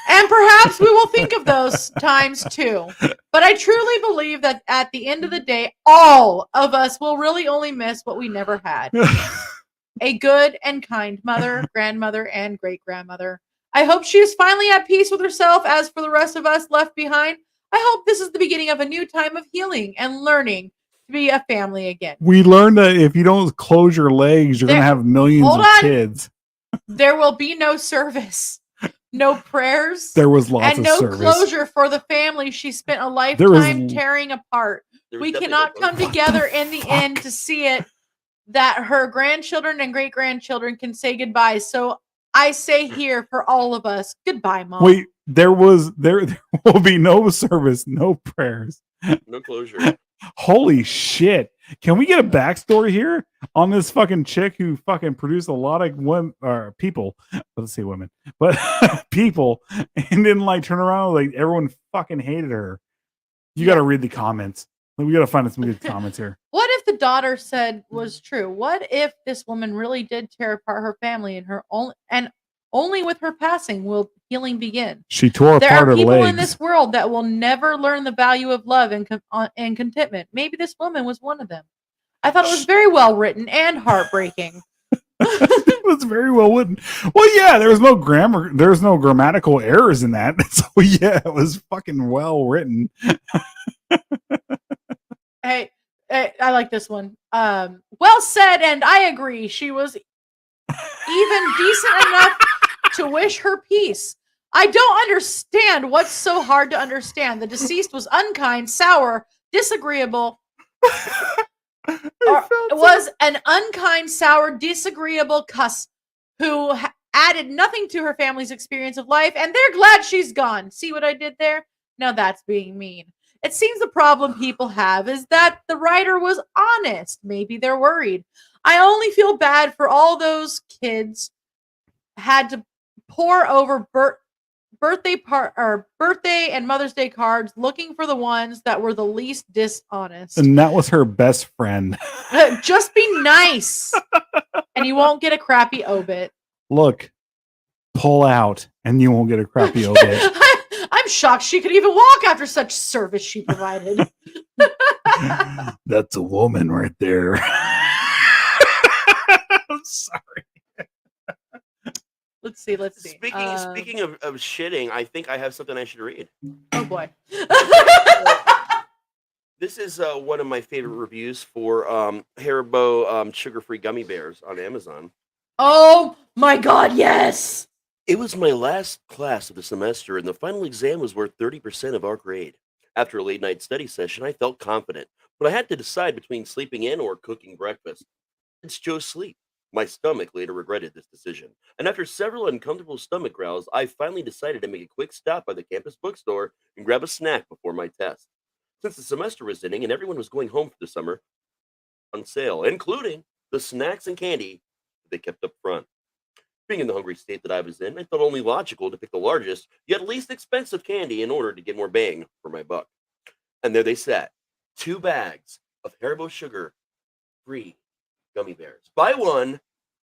and perhaps we will think of those times too. But I truly believe that at the end of the day, all of us will really only miss what we never had. A good and kind mother, grandmother, and great-grandmother. I hope she is finally at peace with herself. As for the rest of us left behind, I hope this is the beginning of a new time of healing and learning to be a family again. We learned that if you don't close your legs, you're going to have millions of kids. There will be no service, no prayers. There was lots and of no service. closure for the family she spent a There was- lifetime tearing apart. We definitely cannot no come together in the end to see it that her grandchildren and great-grandchildren can say goodbye. So I say here for all of us, goodbye, Mom. Wait, there will be no service, no prayers. No closure. Holy shit. Can we get a backstory here on this fucking chick who fucking produced a lot of women or people? Let's say women, but people, and then like turn around like everyone fucking hated her. You got to read the comments. We got to find some good comments here. What if the daughter said was true? What if this woman really did tear apart her family and only with her passing will healing begin? She tore There apart are her people legs. in this world that will never learn the value of love and contentment. Maybe this woman was one of them. I thought it was very well written and heartbreaking. It was very well written. Well, yeah, there was no grammar, there's no grammatical errors in that. So yeah, it was fucking well written. Hey, I like this one. Well said, and I agree. She was even decent enough to wish her peace. I don't understand what's so hard to understand. The deceased was unkind, sour, disagreeable. Was an unkind, sour, disagreeable cuss who added nothing to her family's experience of life, and they're glad she's gone. See what I did there? Now that's being mean. It seems the problem people have is that the writer was honest. Maybe they're worried. I only feel bad for all those kids had to pour over birthday and Mother's Day cards looking for the ones that were the least dishonest. And that was her best friend. Just be nice, and you won't get a crappy obit. Look, pull out, and you won't get a crappy obit. I'm shocked she could even walk after such service she provided. That's a woman right there. I'm sorry. Let's see. Speaking of shitting, I think I have something I should read. Oh boy. This is one of my favorite reviews for Haribo sugar-free gummy bears on Amazon. Oh my god, yes! It was my last class of the semester, and the final exam was worth 30% of our grade. After a late-night study session, I felt confident, but I had to decide between sleeping in or cooking breakfast. I chose sleep. My stomach later regretted this decision, and after several uncomfortable stomach growls, I finally decided to make a quick stop by the campus bookstore and grab a snack before my test. Since the semester was ending and everyone was going home for the summer, on sale, including the snacks and candy they kept up front. Being in the hungry state that I was in, I thought only logical to pick the largest, yet least expensive candy in order to get more bang for my buck. And there they sat, 2 bags of Haribo sugar-free gummy bears. Buy one,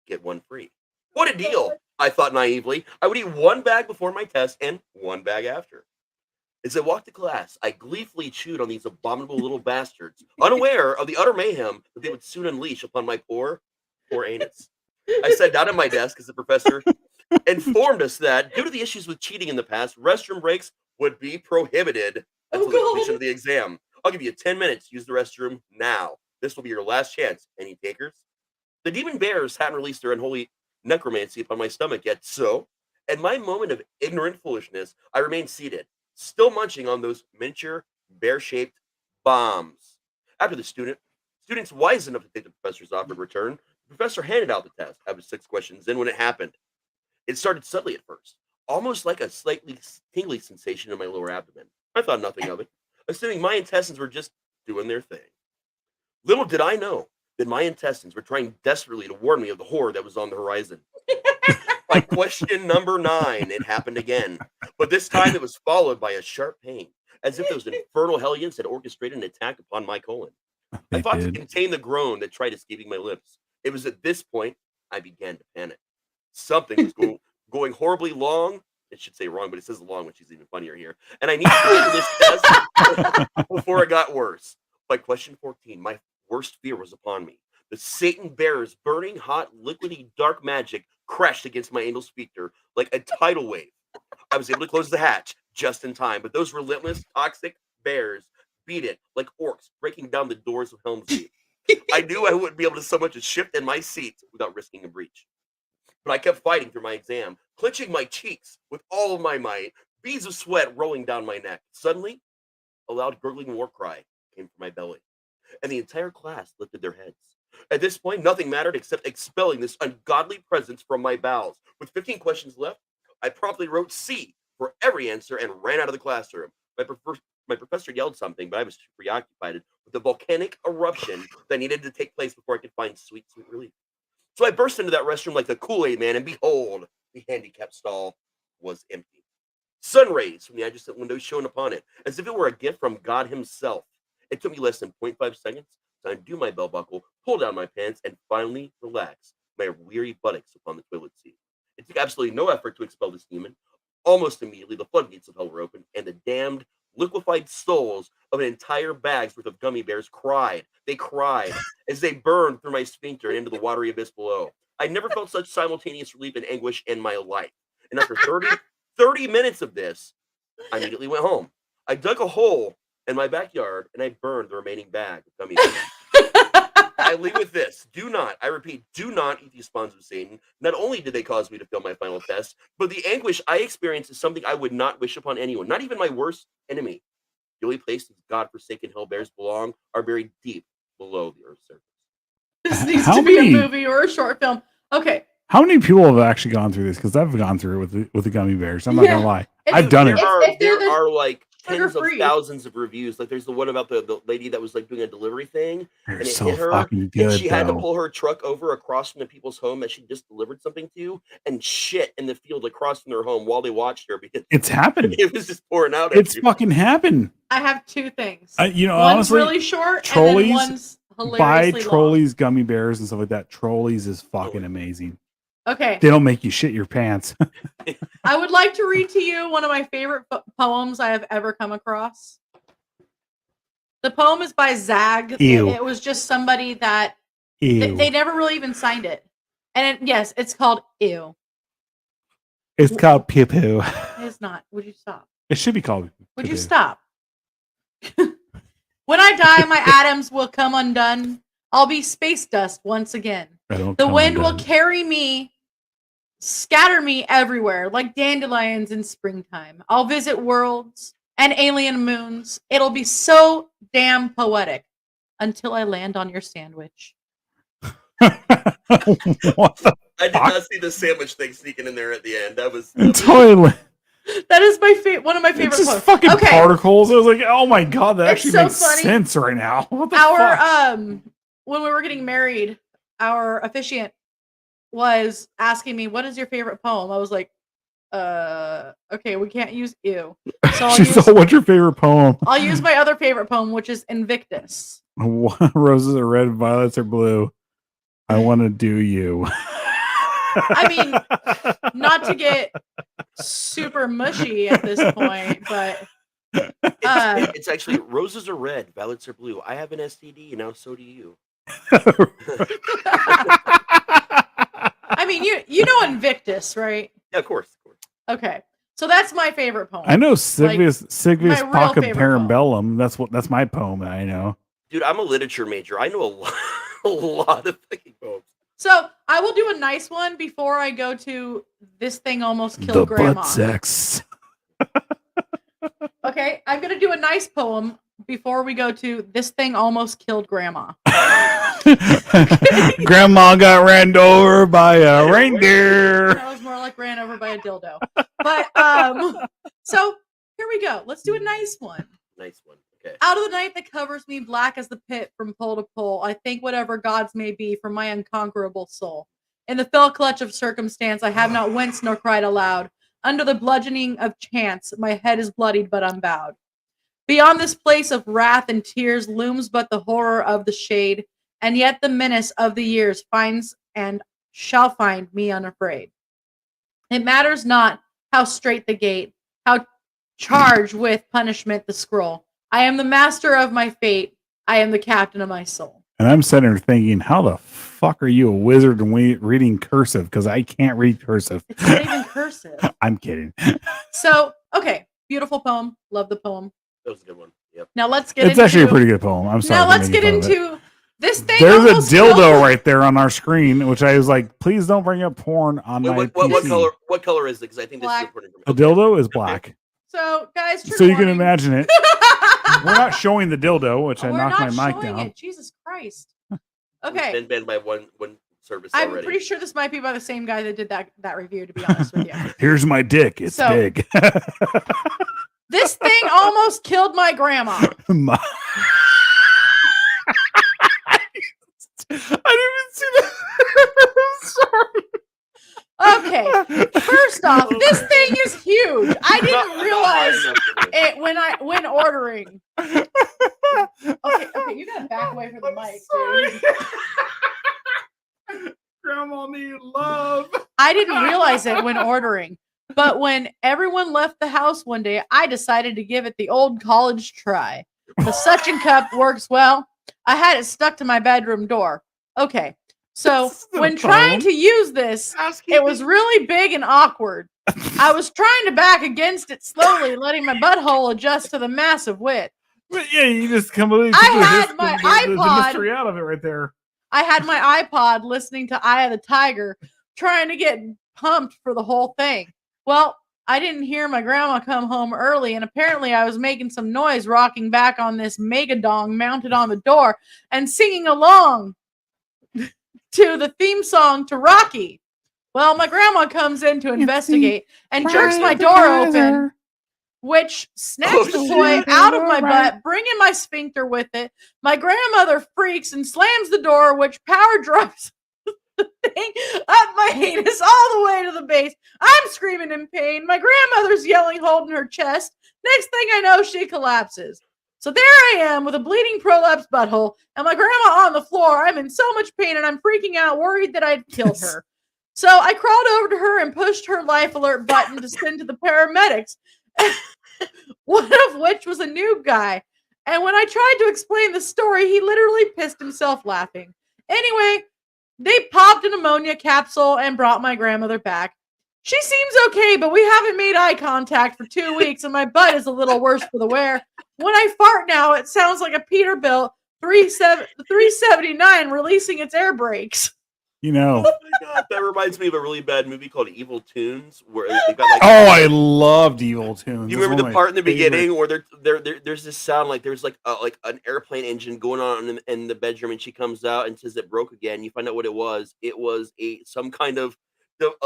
get one free. What a deal, I thought naively. I would eat 1 bag before my test and 1 bag after. As I walked to class, I gleefully chewed on these abominable little bastards, unaware of the utter mayhem that they would soon unleash upon my poor anus. I sat down at my desk as the professor informed us that, due to the issues with cheating in the past, restroom breaks would be prohibited until the completion of the exam. I'll give you 10 minutes to use the restroom now. This will be your last chance. Any takers? The demon bears hadn't released their unholy necromancy upon my stomach yet, so, in my moment of ignorant foolishness, I remained seated, still munching on those miniature, bear-shaped bombs. After the students wise enough to take the professor's offered return, the professor handed out the test. I was 6 questions in when it happened. It started subtly at first, almost like a slightly tingly sensation in my lower abdomen. I thought nothing of it, assuming my intestines were just doing their thing. Little did I know that my intestines were trying desperately to warn me of the horror that was on the horizon. By question number 9, it happened again, but this time it was followed by a sharp pain, as if those infernal hellions had orchestrated an attack upon my colon. I fought to contain the groan that tried escaping my lips. It was at this point I began to panic. Something was going horribly long. It should say wrong, but it says long, which is even funnier here. And I needed to answer this test before it got worse. By question 14, my worst fear was upon me. The Satan bearer's burning, hot, liquidy, dark magic crashed against my anal sphincter like a tidal wave. I was able to close the hatch just in time, but those relentless, toxic bears beat it like orcs breaking down the doors of Helm's Deep. I knew I wouldn't be able to so much as shift in my seat without risking a breach. But I kept fighting through my exam, clenching my cheeks with all of my might, beads of sweat rolling down my neck. Suddenly, a loud gurgling war cry came from my belly, and the entire class lifted their heads. At this point, nothing mattered except expelling this ungodly presence from my bowels. With 15 questions left, I promptly wrote C for every answer and ran out of the classroom. My professor yelled something, but I was too preoccupied with the volcanic eruption that needed to take place before I could find sweet relief. So I burst into that restroom like the Kool-Aid man, and behold, the handicapped stall was empty. Sun rays from the adjacent window shone upon it, as if it were a gift from God himself. It took me less than 0.5 seconds to undo my belt buckle, pull down my pants, and finally relax my weary buttocks upon the toilet seat. It took absolutely no effort to expel this demon. Almost immediately, the floodgates of hell were opened, and the damned, liquefied souls of an entire bag's worth of gummy bears cried. They cried as they burned through my sphincter and into the watery abyss below. I never felt such simultaneous relief and anguish in my life. And after 30 minutes of this, I immediately went home. I dug a hole in my backyard and I burned the remaining bag of gummy bears. I leave with this. I repeat, do not eat these spawns of Satan. Not only did they cause me to fail my final test, but the anguish I experienced is something I would not wish upon anyone, not even my worst enemy. The only place these godforsaken hell bears belong are buried deep below the earth's surface. This needs to be a movie or a short film. Okay. How many people have actually gone through this? Because I've gone through it with the gummy bears. I'm not gonna lie. I've done it. There are like tens of thousands of reviews. Like there's the one about the lady that was like doing a delivery thing, and it hit her, fucking good, and she had to pull her truck over across from the people's home that she just delivered something to, and shit in the field across from their home while they watched her because it's happened. It was just pouring out. It's fucking happened. I have two things. You know, one's honestly, really short, Trolleys, and then one's hilariously buy long. Trolleys gummy bears and stuff like that. Trolleys is fucking amazing. Okay. They don't make you shit your pants. I would like to read to you one of my favorite poems I have ever come across. The poem is by Zag. Ew. It was just somebody that they never really even signed it. And yes, it's called Ew. It's called Pew Poo. It's not. Would you stop? It should be called Would you stop? When I die, my atoms will come undone. I'll be space dust once again. The wind will carry me, scatter me everywhere like dandelions in springtime. I'll visit worlds and alien moons. It'll be so damn poetic until I land on your sandwich. What the I did not see the sandwich thing sneaking in there at the end. That was toilet. That is my one of my favorite It's just poems. fucking particles. I was like, oh my god, that actually so makes funny. sense right now. What the fuck? When we were getting married, our officiant was asking me, what is your favorite poem? I was like, okay, we can't use ew. So What's your favorite poem? I'll use my other favorite poem, which is Invictus. Roses are red, violets are blue. I want to do you. I mean, not to get super mushy at this point, but it's actually roses are red, violets are blue. I have an STD, and now so do you. I mean, you know Invictus, right? Yeah, of course. Okay, so that's my favorite poem. I know Sigvius Pacem favorite Parabellum. That's my poem that I know. Dude, I'm a literature major. I know a lot of fucking poems. So I will do a nice one before I go to This Thing Almost Killed Grandma. Butt sex. Okay, I'm gonna do a nice poem before we go to This Thing Almost Killed Grandma. Grandma got ran over by a reindeer. That was more like ran over by a dildo. But so here we go. Let's do a nice one. Nice one. Okay. Out of the night that covers me black as the pit from pole to pole, I thank whatever gods may be for my unconquerable soul. In the fell clutch of circumstance, I have not winced nor cried aloud. Under the bludgeoning of chance, my head is bloodied but unbowed. Beyond this place of wrath and tears looms but the horror of the shade, and yet the menace of the years finds and shall find me unafraid. It matters not how straight the gate, how charged with punishment the scroll. I am the master of my fate. I am the captain of my soul. And I'm sitting there thinking, how the fuck are you a wizard and reading cursive? Because I can't read cursive. It's not even cursive. I'm kidding. So, okay. Beautiful poem. Love the poem. That was a good one. Yep. Now let's get It's actually a pretty good poem. I'm sorry. Now let's get into this thing. There's a dildo right there on our screen, which I was like, please don't bring up porn on my PC. What color is it? Because I think this is important. A dildo is black. So, guys, so you can imagine it. We're not showing the dildo, which I knocked my mic down. It. Jesus Christ. Okay. Been banned by one service I'm already. pretty sure this might be by the same guy that did that review, to be honest with you. Here's my dick. It's big. This thing almost killed my grandma. I didn't even see that. I'm sorry. Okay, first off, this thing is huge. I didn't realize it when ordering. Okay, you gotta back away from the mic, dude. Grandma need love. I didn't realize it when ordering, but when everyone left the house one day, I decided to give it the old college try. The suction cup works well. I had it stuck to my bedroom door. Okay. So This isn't a when trying phone. to use this, it was really big and awkward. I was trying to back against it slowly, letting my butthole adjust to the massive width. But yeah, you just completely I took had my the iPod. mystery out of it right there. I had my iPod listening to Eye of the Tiger, trying to get pumped for the whole thing. Well, I didn't hear my grandma come home early, and apparently I was making some noise rocking back on this mega dong mounted on the door and singing along to the theme song to Rocky. Well, my grandma comes in to investigate and jerks my door open, which snatched the toy out of my butt, bringing my sphincter with it. My grandmother freaks and slams the door, which power drives the thing up my anus all the way to the base. I'm screaming in pain. My grandmother's yelling, holding her chest. Next thing I know, she collapses. So there I am with a bleeding prolapse butthole and my grandma on the floor. I'm in so much pain and I'm freaking out, worried that I'd killed her. So I crawled over to her and pushed her life alert button to send to the paramedics, one of which was a new guy. And when I tried to explain the story, he literally pissed himself laughing. Anyway, they popped an ammonia capsule and brought my grandmother back. She seems okay, but we haven't made eye contact for 2 weeks and my butt is a little worse for the wear. When I fart now, it sounds like a Peterbilt 379 releasing its air brakes. You know. Oh my god, that reminds me of a really bad movie called Evil Tunes, where they got like. Oh, I loved Evil Tunes. You remember the part in the beginning where there's this sound like there's like an airplane engine going on in the bedroom, and she comes out and says it broke again. You find out what it was. It was some kind of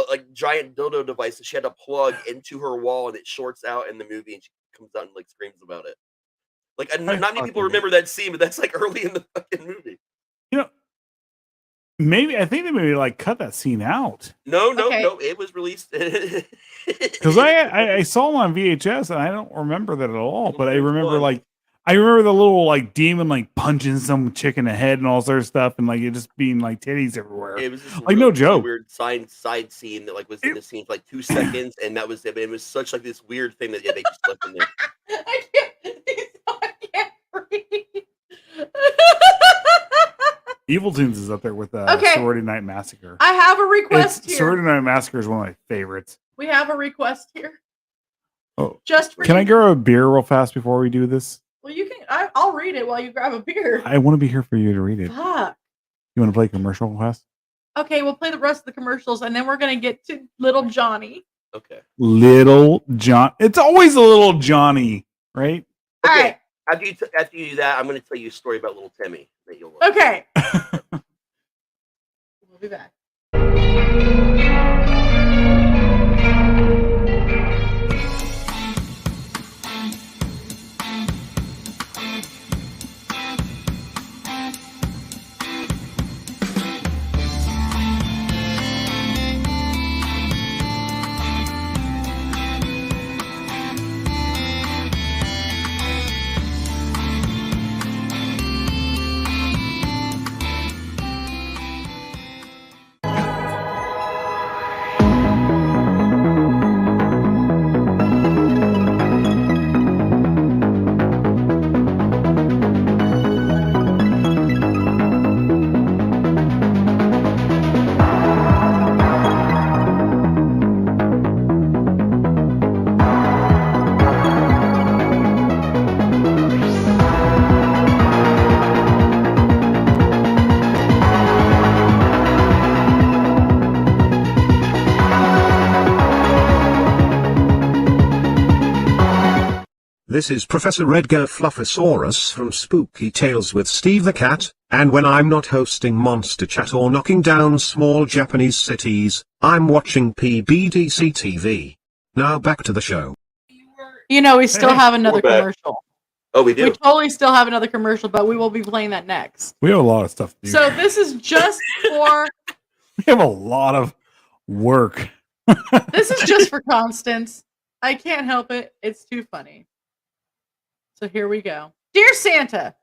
like giant dildo device that she had to plug into her wall, and it shorts out in the movie, and she comes out and like screams about it. Like not many people remember that scene, but that's like early in the fucking movie. You know, I think they maybe like cut that scene out. No, it was released. Because I saw it on VHS and I don't remember that at all. But I remember the little like demon like punching some chick in the head and all sort of stuff, and like it just being like titties everywhere. It was just like no joke. Weird side scene that like was in the scene for like 2 seconds, and that was it. It was such like this weird thing that they just left in there. I can't breathe. Evil Tunes is up there with Sorority Night Massacre. I have a request here. Sorority Night Massacre is one of my favorites. We have a request here. Oh, just for can I grab a beer real fast before we do this? Well, you can. I'll read it while you grab a beer. I want to be here for you to read it. Fuck. You want to play commercial, Wes? Okay, we'll play the rest of the commercials, and then we're gonna get to Little Johnny. Okay. Little John. It's always a little Johnny, right? Okay. All right. After you do that, I'm going to tell you a story about little Timmy that you'll love. Okay. We'll be back. This is Professor Edgar Fluffosaurus from Spooky Tales with Steve the Cat, and when I'm not hosting Monster Chat or knocking down small Japanese cities, I'm watching PBDC TV. Now back to the show. You know, we still have another commercial. Oh, we do? We totally still have another commercial, but we will be playing that next. We have a lot of stuff to do. So this is just for... We have a lot of work. This is just for Constance. I can't help it. It's too funny. So here we go. Dear Santa,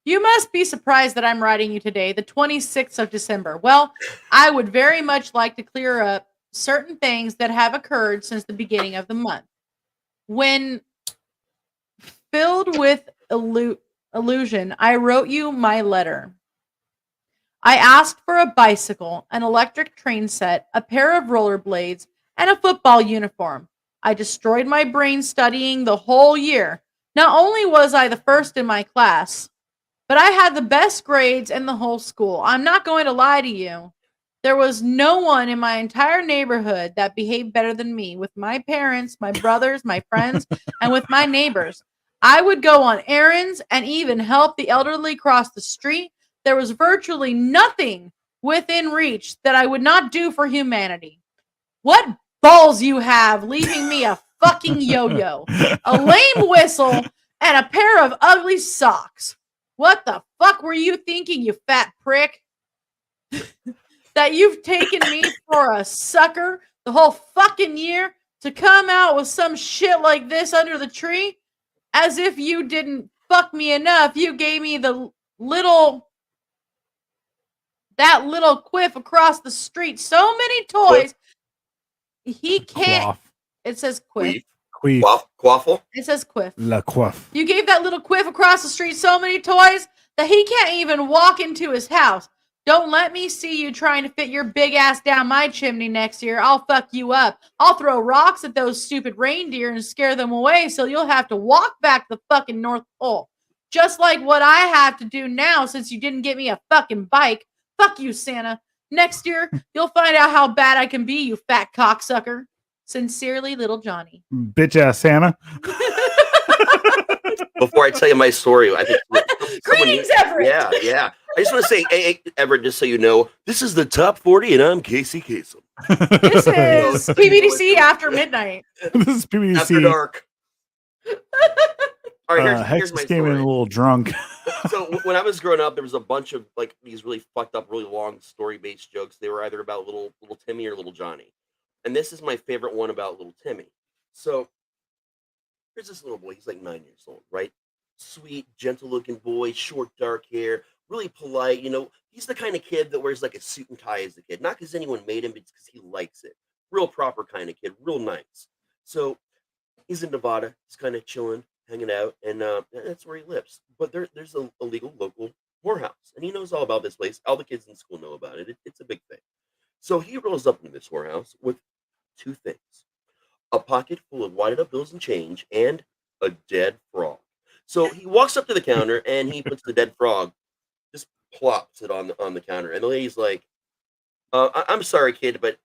you must be surprised that I'm writing you today, the 26th of December. Well, I would very much like to clear up certain things that have occurred since the beginning of the month. When filled with illusion, I wrote you my letter. I asked for a bicycle, an electric train set, a pair of rollerblades, and a football uniform. I destroyed my brain studying the whole year. Not only was I the first in my class, but I had the best grades in the whole school. I'm not going to lie to you. There was no one in my entire neighborhood that behaved better than me, with my parents, my brothers, my friends, and with my neighbors. I would go on errands and even help the elderly cross the street. There was virtually nothing within reach that I would not do for humanity. What balls you have leaving me a fucking yo-yo, a lame whistle, and a pair of ugly socks. What the fuck were you thinking, you fat prick? That you've taken me for a sucker the whole fucking year to come out with some shit like this under the tree? As if you didn't fuck me enough, you gave me that little quiff across the street. So many toys. He can't. Quaff. It says quiff. Queef. Quaffle? It says quiff. La quaff. You gave that little quiff across the street so many toys that he can't even walk into his house. Don't let me see you trying to fit your big ass down my chimney next year. I'll fuck you up. I'll throw rocks at those stupid reindeer and scare them away so you'll have to walk back the fucking North Pole. Just like what I have to do now since you didn't get me a fucking bike. Fuck you, Santa. Next year, you'll find out how bad I can be, you fat cocksucker. Sincerely, little Johnny. Bitch ass Santa. Before I tell you my story, I think Greetings, Everett. Yeah. I just want to say, hey, Everett, just so you know, this is the top 40, and I'm Casey Kasem. This is PBDC after midnight. This is PBDC after dark. All right, here's my came in a little drunk. So when I was growing up, there was a bunch of like these really fucked up, really long story-based jokes. They were either about little Timmy or little Johnny, and this is my favorite one about little Timmy. So here's this little boy. He's like 9 years old, right? Sweet, gentle-looking boy, short, dark hair, really polite. You know, he's the kind of kid that wears like a suit and tie as a kid, not because anyone made him, but because he likes it. Real proper kind of kid, real nice. So he's in Nevada. He's kind of chilling, hanging out, and that's where he lives. But there's a legal local whorehouse, and he knows all about this place. All the kids in school know about it. It's a big thing. So he rolls up into this whorehouse with two things: a pocket full of wadded up bills and change, and a dead frog. So he walks up to the counter and he puts the dead frog, just plops it on the counter. And the lady's like, "I'm sorry, kid, but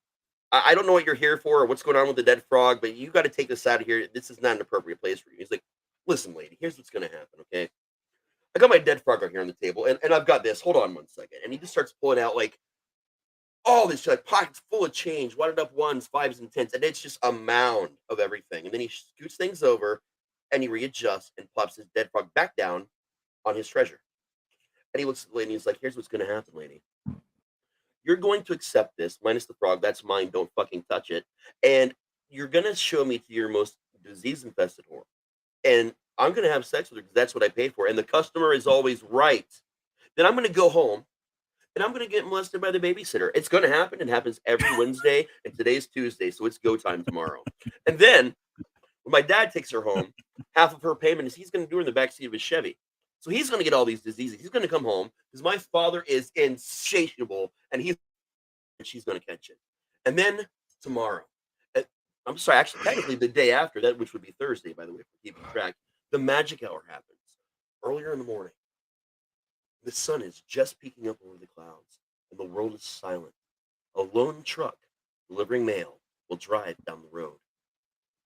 I don't know what you're here for or what's going on with the dead frog, but you got to take this out of here. This is not an appropriate place for you." He's like, "Listen, lady, here's what's going to happen, okay? I got my dead frog out here on the table, and I've got this. Hold on one second." And he just starts pulling out like all this like pockets full of change, wadded up ones, fives, and tens, and it's just a mound of everything. And then he scoots things over, and he readjusts and plops his dead frog back down on his treasure. And he looks at the lady and he's like, "Here's what's going to happen, lady. You're going to accept this, minus the frog. That's mine. Don't fucking touch it. And you're going to show me to your most disease-infested whore. And I'm going to have sex with her because that's what I paid for. And the customer is always right. Then I'm going to go home and I'm going to get molested by the babysitter. It's going to happen. It happens every Wednesday. And today's Tuesday, so it's go time tomorrow. And then when my dad takes her home, half of her payment is he's going to do her in the backseat of his Chevy. So he's going to get all these diseases. He's going to come home because my father is insatiable and she's going to catch it. And then tomorrow, I'm sorry, actually, technically the day after that, which would be Thursday, by the way, for keeping track, the magic hour happens earlier in the morning. The sun is just peeking up over the clouds and the world is silent. A lone truck delivering mail will drive down the road.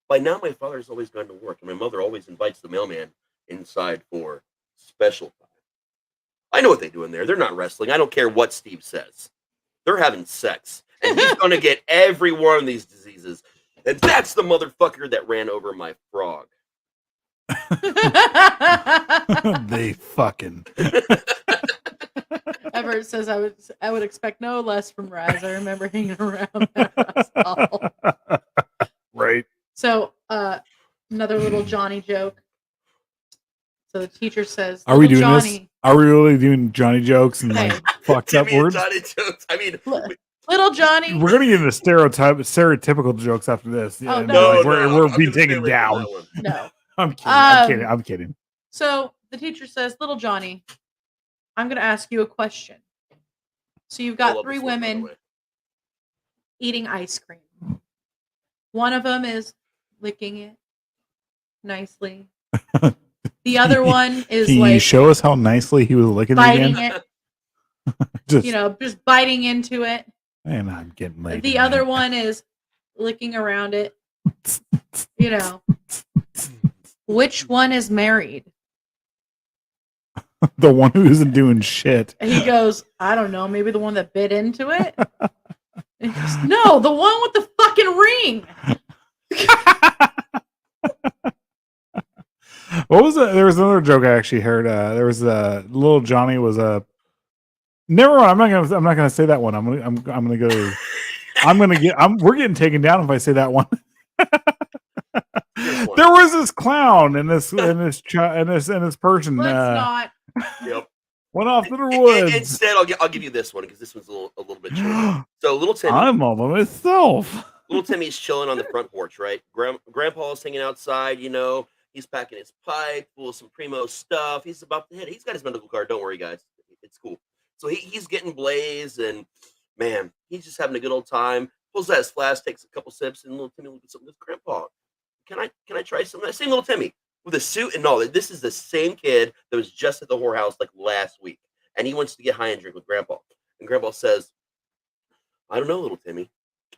By now, my father has always gone to work and my mother always invites the mailman inside for special time. I know what they do in there. They're not wrestling. I don't care what Steve says. They're having sex. And he's going to get every one of these diseases. And that's the motherfucker that ran over my frog. They fucking. Everett says I would expect no less from Raz. I remember hanging around that hall. Right. So another little Johnny joke. So the teacher says, "Are we doing Johnny, this? Are we really doing Johnny jokes and like fucked up words?" Johnny jokes. I mean, little Johnny. We're gonna get into stereotypical jokes after this. Oh, and, no. like, we're being taken down. No, I'm kidding. So the teacher says, "Little Johnny, I'm going to ask you a question. So you've I got love three this one, by the women way. eating ice cream. One of them is licking it nicely. The other one is Can you like show us how nicely he was licking it biting again? it, Just, just biting into it. and I'm getting laid. The other one is licking around it. Which one is married? The one who isn't doing shit. And he goes, I don't know, maybe the one that bit into it? And he goes, no, the one with the fucking ring. What was it? There was another joke I actually heard. There was little Johnny was a. Never mind. I'm not gonna say that one. We're getting taken down if I say that one. There was this clown and this person. Let's not. Yep. Went off to the woods. Instead, I'll give you this one because this one's a little bit shorter. So little Timmy. I'm all by myself. Little Timmy's chilling on the front porch, right? Grandpa's hanging outside, he's packing his pipe full of some primo stuff. He's about to hit. He's got his medical card. Don't worry, guys. It's cool. So he's getting blazed, and man, he's just having a good old time. Pulls out his flask, takes a couple sips, and little Timmy looks at something. Goes, Grandpa, can I try something? That same little Timmy with a suit and all. This is the same kid that was just at the whorehouse like last week, and he wants to get high and drink with Grandpa. And Grandpa says, I don't know, little Timmy.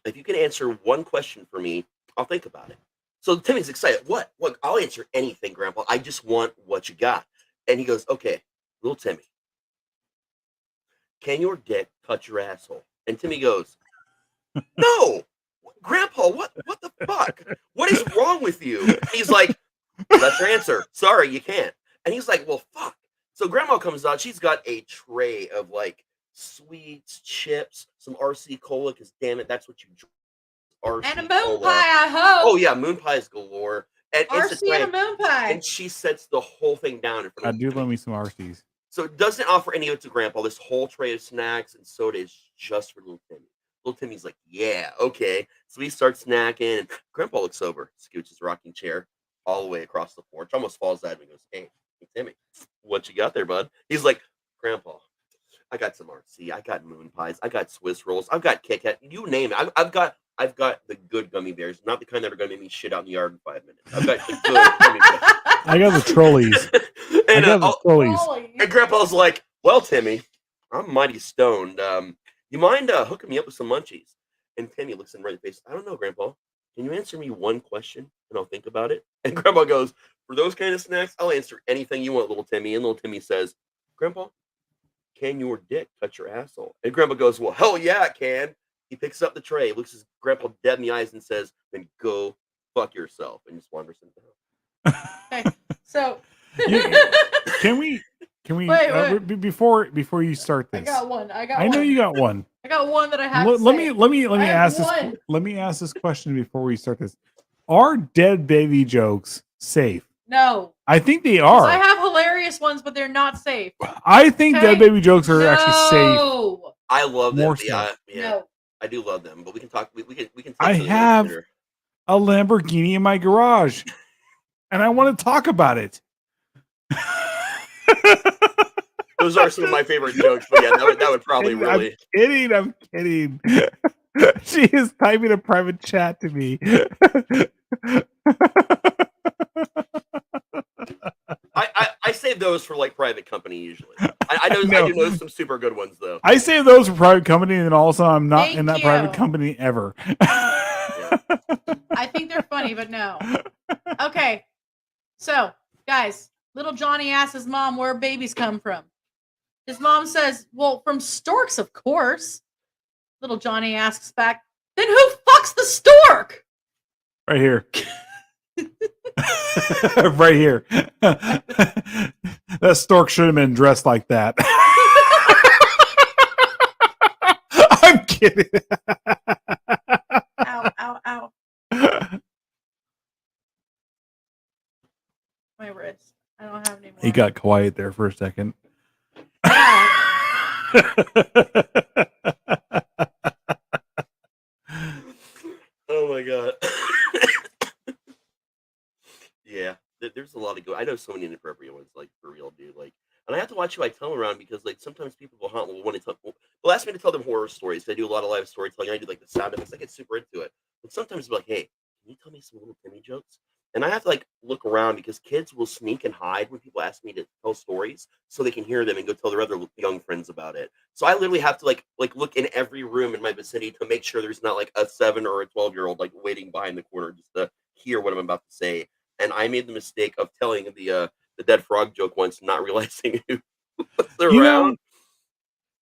If you can answer one question for me, I'll think about it. So Timmy's excited. What? I'll answer anything, Grandpa. I just want what you got. And he goes, okay, little Timmy, can your dick touch your asshole? And Timmy goes, no, Grandpa, what the fuck? What is wrong with you? And he's like, that's your answer. Sorry, you can't. And he's like, well, fuck. So Grandma comes out. She's got a tray of like sweets, chips, some RC cola, because damn it, that's what you drink. RC and a moon cola. pie, I hope. Oh yeah, moon pies galore. And RC and a moon pie. And she sets the whole thing down in front of I do love me some RCs. So it doesn't offer any of it to Grandpa. This whole tray of snacks and soda is just for little Timmy. Little Timmy's like, yeah, okay. So he starts snacking, and Grandpa looks over, scoots his rocking chair all the way across the porch, almost falls out and goes, hey, Timmy, what you got there, bud? He's like, Grandpa, I got some RC, I got moon pies, I got Swiss rolls, I've got Kit Kat, you name it. I've got the good gummy bears, not the kind that are going to make me shit out in the yard in 5 minutes. I've got the good gummy bears. I got the trolleys. And Grandpa's like, well, Timmy, I'm mighty stoned. You mind hooking me up with some munchies? And Timmy looks in right in the face. I don't know, Grandpa. Can you answer me one question and I'll think about it? And Grandpa goes, for those kind of snacks, I'll answer anything you want, little Timmy. And little Timmy says, Grandpa, can your dick touch your asshole? And Grandpa goes, well, hell yeah, it can. He picks up the tray, looks his Grandpa dead in the eyes and says, then go fuck yourself. And just wanders into the house. Okay, so can we wait. Before you start this? I got one. I know you got one. I got one that I have. Let me ask this. Let me ask this question before we start this. Are dead baby jokes safe? No. I think they are. I have hilarious ones, but they're not safe. I think dead baby jokes are actually safe. I love them. No. I do love them, but we can talk. We can. I have a Lamborghini in my garage, and I want to talk about it. Those are some of my favorite jokes, but yeah, that would probably really. I'm kidding. She is typing a private chat to me. I save those for like private company usually. I do know some super good ones though. I save those for private company, and also I'm not Thank in that you. private company ever. I think they're funny, but no. Okay, so guys, little Johnny asks his mom where babies come from. His mom says, well, from storks, of course. Little Johnny asks back, then who fucks the stork? Right here. Right here. That stork should have been dressed like that. I'm kidding. Ow, ow, ow. My wrist. I don't have any more. He got quiet there for a second. Oh my god. Yeah, there's a lot of good. I know so many inappropriate ones, like for real, dude. Like, and I have to watch who I tell around because, like, sometimes people will want to will ask me to tell them horror stories. I do a lot of live storytelling. I do like the sound effects. I get super into it. But sometimes they're like, hey, can you tell me some little Timmy jokes? And I have to like look around because kids will sneak and hide when people ask me to tell stories so they can hear them and go tell their other young friends about it. So I literally have to like look in every room in my vicinity to make sure there's not like a 7 or a 12-year-old like waiting behind the corner just to hear what I'm about to say. And I made the mistake of telling the dead frog joke once, not realizing who was around.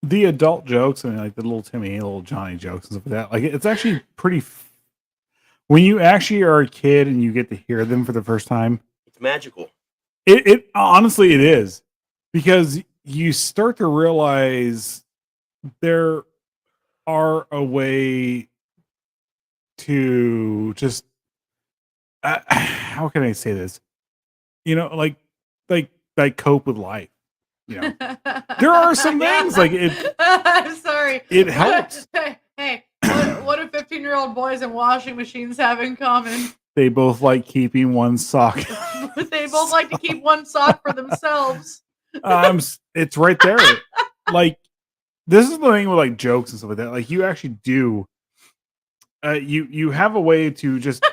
The adult jokes and like the little Timmy, little Johnny jokes and stuff like that. Like it's actually pretty. When you actually are a kid and you get to hear them for the first time, it's magical. It honestly it is, because you start to realize there are a way to just how can I say this? Like cope with life. There are some things like it. I'm sorry. It helps. Hey, what do 15-year-old boys and washing machines have in common? They both like keeping one sock. They both like to keep one sock for themselves. It's right there. Like, this is the thing with like jokes and stuff like that. Like, you actually do. You have a way to just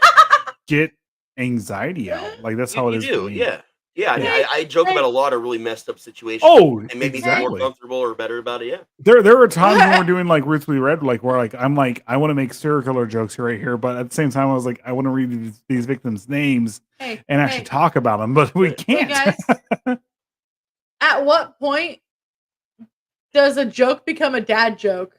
get anxiety out. Like that's how it is. You do, for me. yeah. Yeah, I mean, I joke about a lot of really messed up situations. Oh, and maybe feel more comfortable or better about it. Yeah. There were times when we're doing like Ruthlessly Red, like where like I'm like I want to make serial killer jokes right here, but at the same time I was like I want to read these victims' names and actually talk about them, but we can't. Hey guys, at what point does a joke become a dad joke?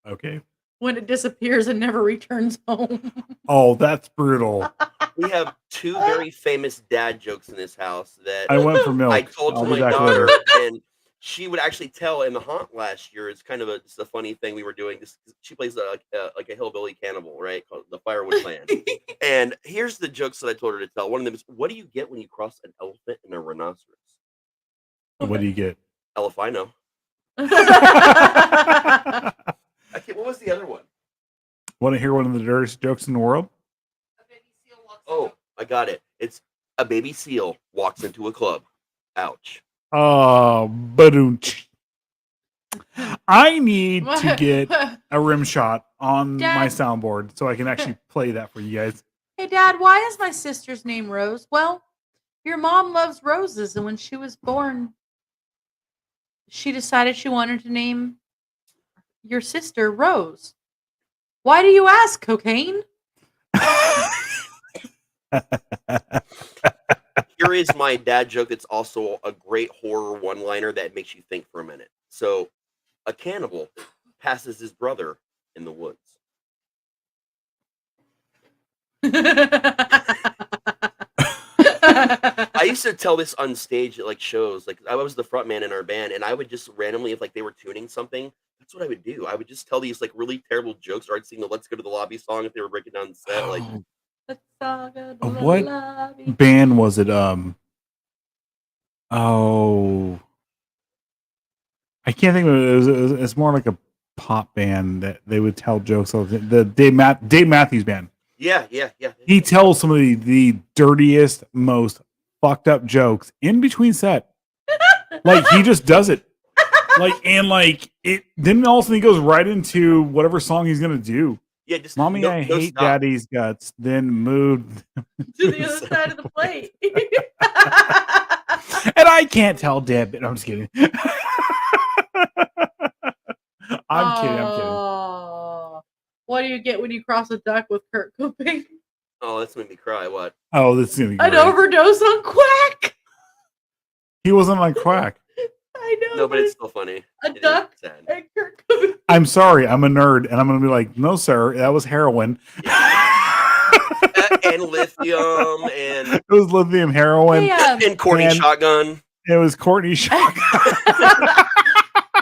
Okay. When it disappears and never returns home. Oh, that's brutal. We have 2 very famous dad jokes in this house that I went for milk. I told to my daughter, and she would actually tell in the haunt last year. It's kind of just a funny thing we were doing. She plays like a hillbilly cannibal, right? Called the Firewood Clan. And here's the jokes that I told her to tell. One of them is, what do you get when you cross an elephant and a rhinoceros? What do you get? Elefino. Okay, what was the other one? Want to hear one of the dirtiest jokes in the world? Oh, I got it. It's a baby seal walks into a club. Ouch. Oh, badoonch. I need to get a rim shot on my soundboard so I can actually play that for you guys. Hey, Dad, why is my sister's name Rose? Well, your mom loves roses, and when she was born, she decided she wanted to name your sister Rose. Why do you ask, cocaine? Here is my dad joke that's also a great horror one-liner that makes you think for a minute. So, a cannibal passes his brother in the woods. I used to tell this on stage at like shows. Like I was the front man in our band, and I would just randomly, if like they were tuning something, that's what I would do. I would just tell these like really terrible jokes, or I'd sing the "Let's Go to the Lobby" song if they were breaking down the set. Like, let's all go to the What lobby. band was it? Oh, I can't think of it. It's more like a pop band that they would tell jokes. The Dave Matthews Band. Yeah. He tells some of the dirtiest, most fucked up jokes in between set. Like he just does it. Like and like it. Then all of a sudden he goes right into whatever song he's gonna do. Yeah, just Mommy, I hate stop. Daddy's guts. Then moved To the other side of the plate. And I can't tell Deb. No, I'm just kidding. I'm kidding. What do you get when you cross a duck with Kurt Cobain? Oh, that's made me cry. What? Oh, this is gonna be An great. overdose on quack. He wasn't on quack. I know. No, but it's still funny. A duck and Kurt Cobain. I'm sorry, I'm a nerd, and I'm gonna be like, no, sir, that was heroin. And lithium, and it was lithium heroin, and Courtney Shotgun. It was Courtney Shotgun.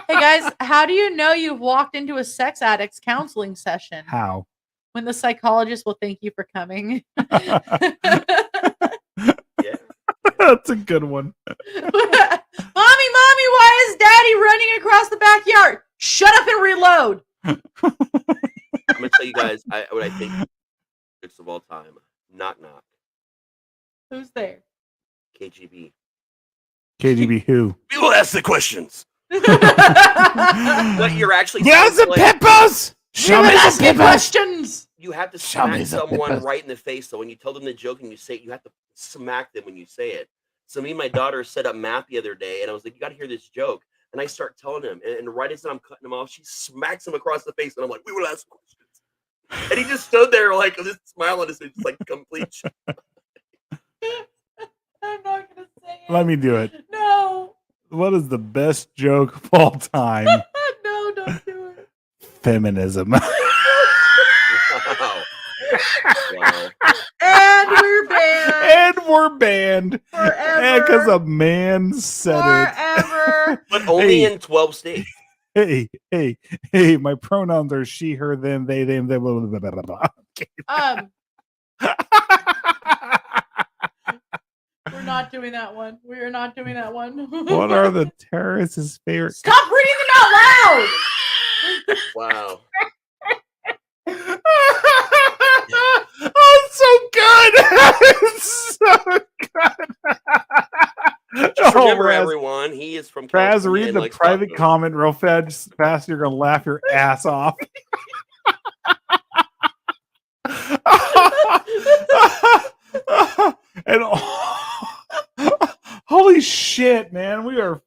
Hey guys, how do you know you've walked into a sex addict's counseling session? How? When the psychologist will thank you for coming. That's a good one. Mommy, why is Daddy running across the backyard? Shut up and reload. I'm gonna tell you guys what I think jokes of all time. Knock knock. Who's there? KGB. KGB who? People ask the questions. What you're actually Yes, the peppers. Show me some questions. You have to Show me smack the someone peppers. right in the face. So when you tell them the joke and you say it, you have to smack them when you say it. So me and my daughter set up math the other day, and I was like, "You got to hear this joke." And I start telling him, and right as I'm cutting him off, she smacks him across the face, and I'm like, "We will ask questions." And he just stood there like with this smile on his face, just like complete. I'm not gonna say it. Let me do it. No. What is the best joke of all time? No, don't do it. Feminism. Wow. And we're banned. And we're banned. Forever. Because a man said Forever. But only Hey. in 12 states. it. Hey, my pronouns are she, her, them, they, them, blah, blah, blah, blah, blah. Okay. We're not doing that one. We are not doing that one. What are the terrorists' favorite? Stop reading them out loud! Wow. Oh, it's so good! It's so good! Just remember, Raz, everyone, he is from Raz, California read and the likes private tacos. comment real fast. You're gonna laugh your ass off. And holy shit, man, we are.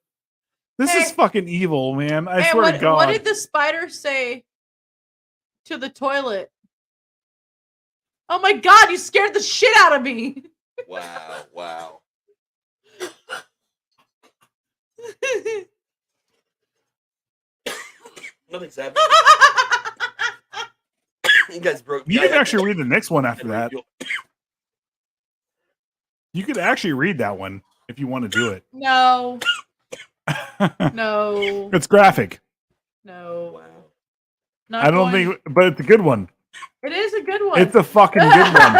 This is fucking evil, man. I swear to God. What did the spider say to the toilet? Oh my God, you scared the shit out of me. Wow. Nothing's happening. You guys broke me. You can actually read the next one after that. You could actually read that one if you want to do it. No. No. It's graphic. No. Wow. Not I don't going- think, but it's a good one. It is a good one. It's a fucking good one.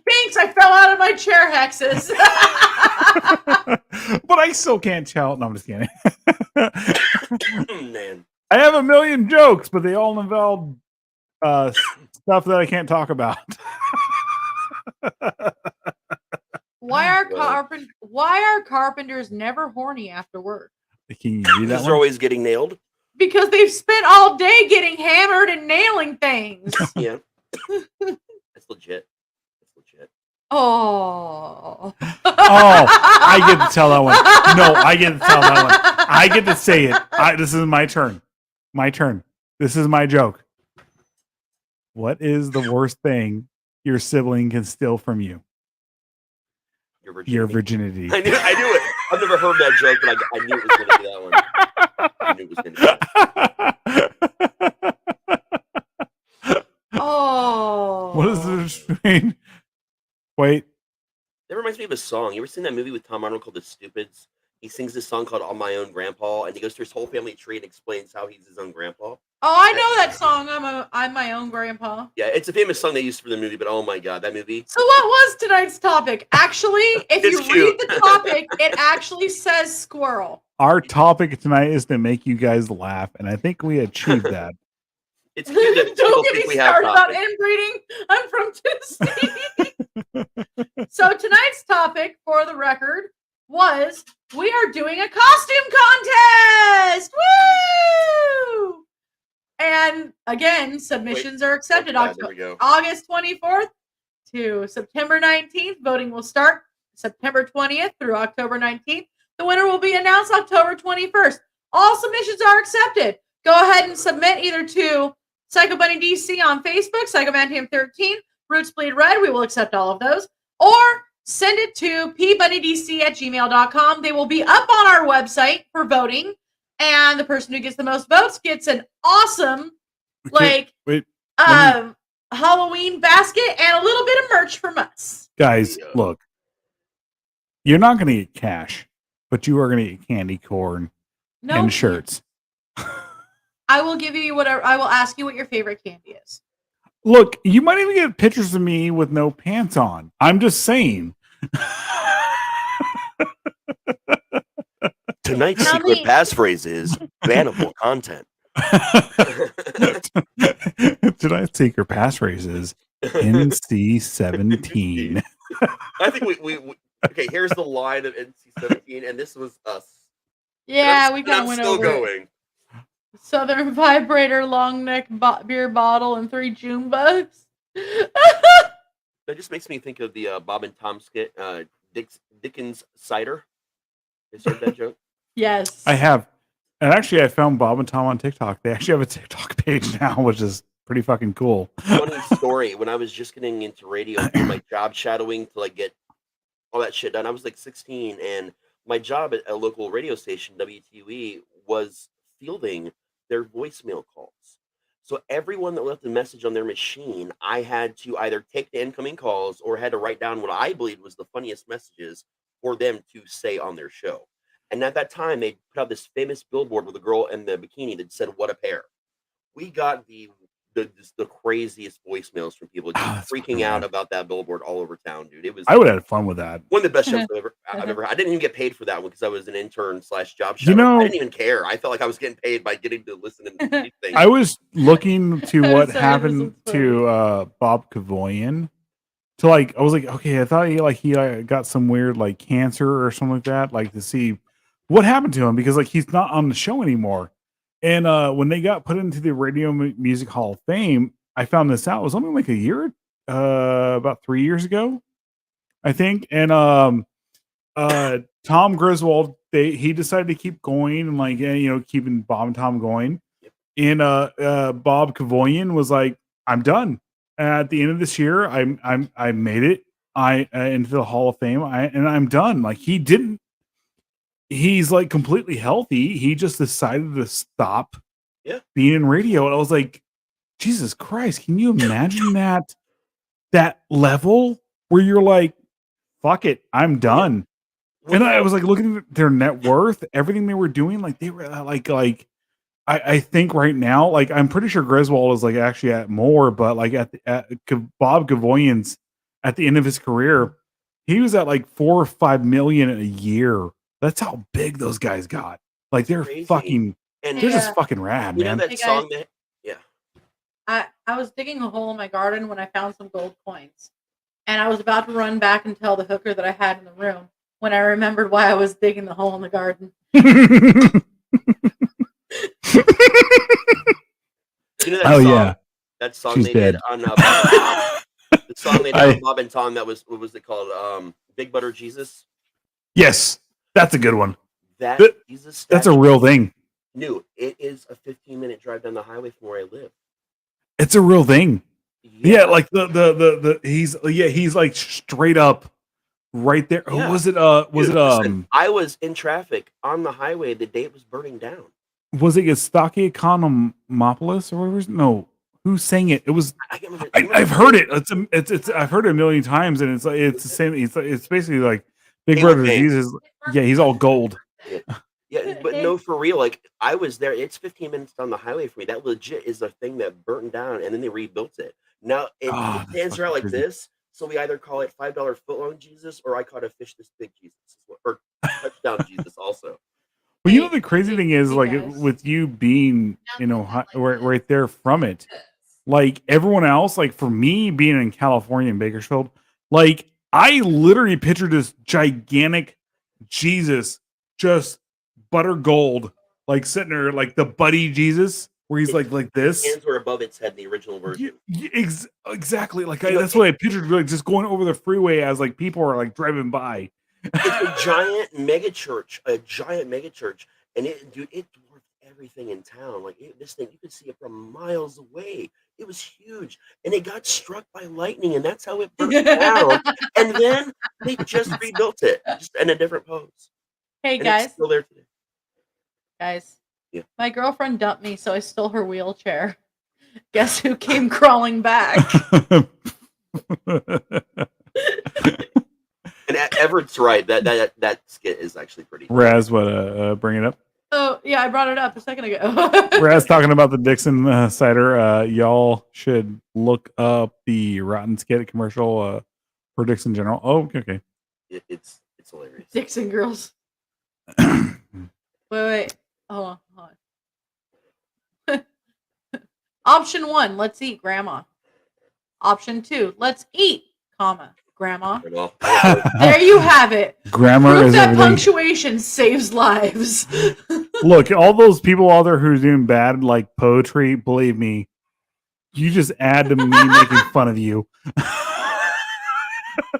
Thanks, I fell out of my chair, Hexes. But I still can't tell. No, I'm just kidding. Man. I have a million jokes, but they all involve stuff that I can't talk about. Why are carpenters never horny after work? Can you read that Because one? they're always getting nailed. Because they've spent all day getting hammered and nailing things. Yeah. That's legit. Oh. Oh, I get to tell that one. No, I get to tell that one. I get to say it. This is my turn. My turn. This is my joke. What is the worst thing your sibling can steal from you? Your virginity. I knew it. I've never heard that joke, but I knew it was going to be that one. I knew it was going to be that. Oh. What is this between? Wait. That reminds me of a song. You ever seen that movie with Tom Arnold called The Stupids? He sings this song called On My Own Grandpa, and he goes through his whole family tree and explains how he's his own grandpa. Oh, I know that song. I'm my own grandpa. Yeah, it's a famous song they used for the movie, but oh my God, that movie. So what was tonight's topic? Actually, if It's you cute. read the topic, it actually says squirrel. Our topic tonight is to make you guys laugh, and I think we achieved that. It's cute that people Don't get think me we have started about topics. inbreeding. I'm from Tennessee. So tonight's topic, for the record, was we are doing a costume contest. Woo! And again, submissions are accepted. God, there we go. August 24th to September 19th. Voting will start September 20th through October 19th. The winner will be announced October 21st. All submissions are accepted. Go ahead and submit either to Psycho Bunny DC on Facebook, Psycho Bantam 13, Roots Bleed Red. We will accept all of those. Or send it to pbunnydc@gmail.com. They will be up on our website for voting. And the person who gets the most votes gets an awesome, Halloween basket and a little bit of merch from us. Guys, look. You're not going to get cash, but you are going to get candy corn and shirts. I will give you whatever. I will ask you what your favorite candy is. Look, you might even get pictures of me with no pants on. I'm just saying. Tonight's secret passphrase is bannable content. Tonight's secret passphrase is NC-17. I think we okay, here's the line of NC-17, and this was us. Yeah, we kind I'm of went still over it. going. Southern vibrator, long neck beer bottle, and 3 June bugs. That just makes me think of the Bob and Tom skit, Dickens cider. Have you heard that joke? Yes. I have. And actually, I found Bob and Tom on TikTok. They actually have a TikTok page now, which is pretty fucking cool. Funny story. When I was just getting into radio, doing my job shadowing to like get all that shit done, I was like 16, and my job at a local radio station, WTUE, was fielding their voicemail calls. So everyone that left a message on their machine, I had to either take the incoming calls or had to write down what I believed was the funniest messages for them to say on their show. And at that time, they put out this famous billboard with a girl in the bikini that said, "What a pair." We got the craziest voicemails from people just freaking out about that billboard all over town, dude. It was I would have had fun with that. one of the best shows I've ever had. I didn't even get paid for that one because I was an intern / job You shadow. know- I didn't even care. I felt like I was getting paid by getting to listen and see things. I was looking to what Sorry, happened this is to Bob Kavoyan. To like, I was like, okay, I thought he got some weird like cancer or something like that. Like to see what happened to him because like he's not on the show anymore. And when they got put into the Radio Music Hall of Fame, I found this out. It was only like a year, about 3 years ago, I think. And Tom Griswold, he decided to keep going and like keeping Bob and Tom going. And Bob Kavoyan was like, "I'm done. At the end of this year, I made it. Into the Hall of Fame. And I'm done." Like he didn't. He's like completely healthy. He just decided to stop being in radio. And I was like, Jesus Christ, can you imagine that level where you're like, fuck it, I'm done. And I was like looking at their net worth, everything they were doing, like they were like I think right now, like I'm pretty sure Griswold is like actually at more, but like at Bob Gavoyan's at the end of his career, he was at like 4 or 5 million a year. That's how big those guys got. Like they're Crazy. fucking, And they're just fucking rad, you man. know that Hey, guys. song that I was digging a hole in my garden when I found some gold coins. And I was about to run back and tell the hooker that I had in the room when I remembered why I was digging the hole in the garden. You know that song? Yeah. That song She's they dead. did on the song they did on Bob and Tom. That was what was it called? Big Butter Jesus. Yes, that's a good one. That Jesus. That's a real thing. No, it is a 15-minute drive down the highway from where I live. It's a real thing. Yeah, like the he's like straight up right there. Yeah. Was it Listen, I was in traffic on the highway the day it was burning down. was it Staki Economopoulos or whatever? No, who sang it? It was. I've heard it. It's I've heard it a million times, and it's the same. It's basically like Big Brother Jesus. Yeah, he's all gold. Yeah, but no, for real. Like I was there. It's 15 minutes down the highway for me. That legit is a thing that burnt down, and then they rebuilt it. Now it stands around like this. So we either call it $5 footlong Jesus, or I caught a fish this big Jesus, or touchdown Jesus also. Well, you know the crazy thing is like with you being right there from it, like everyone else, like for me being in California in Bakersfield, like I literally pictured this gigantic Jesus, just butter gold, like sitting there, like the buddy Jesus, where he's like this. His hands were above its head in the original version. Exactly. Like that's what I pictured, like just going over the freeway as like people are like driving by. It's a giant mega church, and it dwarfed everything in town. Like this thing, you could see it from miles away. It was huge, and it got struck by lightning, and that's how it burned down. And then they just rebuilt it, just in a different pose. Hey And guys, it's still there today. guys. Yeah. My girlfriend dumped me, so I stole her wheelchair. Guess who came crawling back? And Everett's right. That skit is actually pretty. Raz, bring it up. Oh yeah, I brought it up a second ago. Raz talking about the Dixon cider. Y'all should look up the Rotten Skit commercial for Dixon General. Oh, okay. It's hilarious. Dixon girls. Wait. Hold on. Option 1, let's eat, Grandma. Option 2, let's eat, Grandma. Well, There you have it. Grammar Proof is that everything. punctuation saves lives. Look, all those people out there who are doing bad like poetry, believe me, you just add to me making fun of you.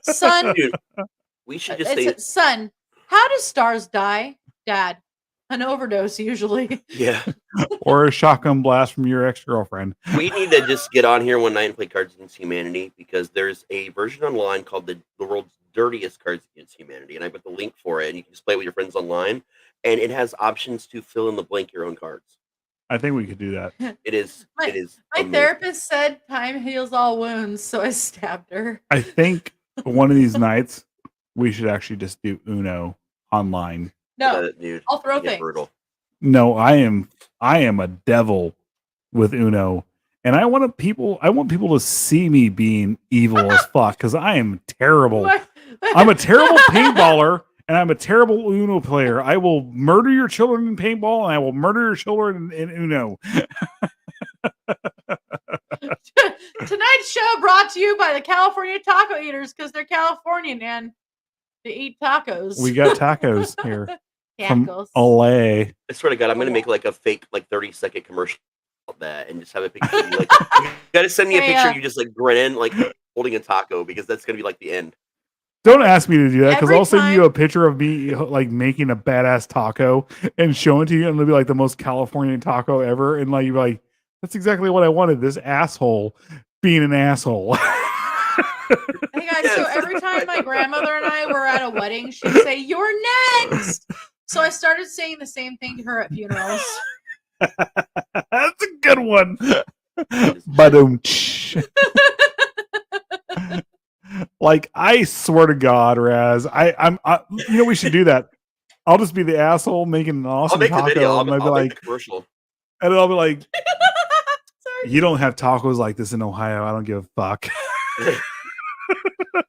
Son, dude, we should just say son, how do stars die? Dad, an overdose usually. yeah. Or a shotgun blast from your ex-girlfriend. We need to just get on here one night and play Cards Against Humanity because there's a version online called the world's dirtiest Cards Against Humanity, and I put the link for it, and you can just play it with your friends online, and it has options to fill in the blank your own cards. I think we could do that. It is. My amazing. therapist said time heals all wounds, so I stabbed her. I think one of these nights we should actually just do Uno online. No, dude, I'll throw things. Brutal. No, I am a devil with Uno. And I want people to see me being evil as fuck because I am terrible. I'm a terrible paintballer and I'm a terrible Uno player. I will murder your children in paintball and I will murder your children in Uno. Tonight's show brought to you by the California Taco Eaters because they're Californian and they eat tacos. We got tacos here from Tacos. LA. I swear to God, I'm gonna make like a fake 30-second commercial of that and just have a picture of you like you gotta send me a picture of you just like grinning like holding a taco because that's gonna be like the end. Don't ask me to do that because Every I'll send you time- a picture of me like making a badass taco and showing it to you, and it'll be like the most Californian taco ever. And like you're like, that's exactly what I wanted. This asshole being an asshole. Hey guys, so every time my grandmother and I were at a wedding, she'd say, "You're next." So I started saying the same thing to her at funerals. That's a good one. Ba-dum. Like I swear to God, Raz, I'm you know we should do that. I'll just be the asshole making an awesome I'll make taco, the video. and I'll be I'll like, make the commercial. and I'll be like, Sorry. you don't have tacos like this in Ohio. I don't give a fuck.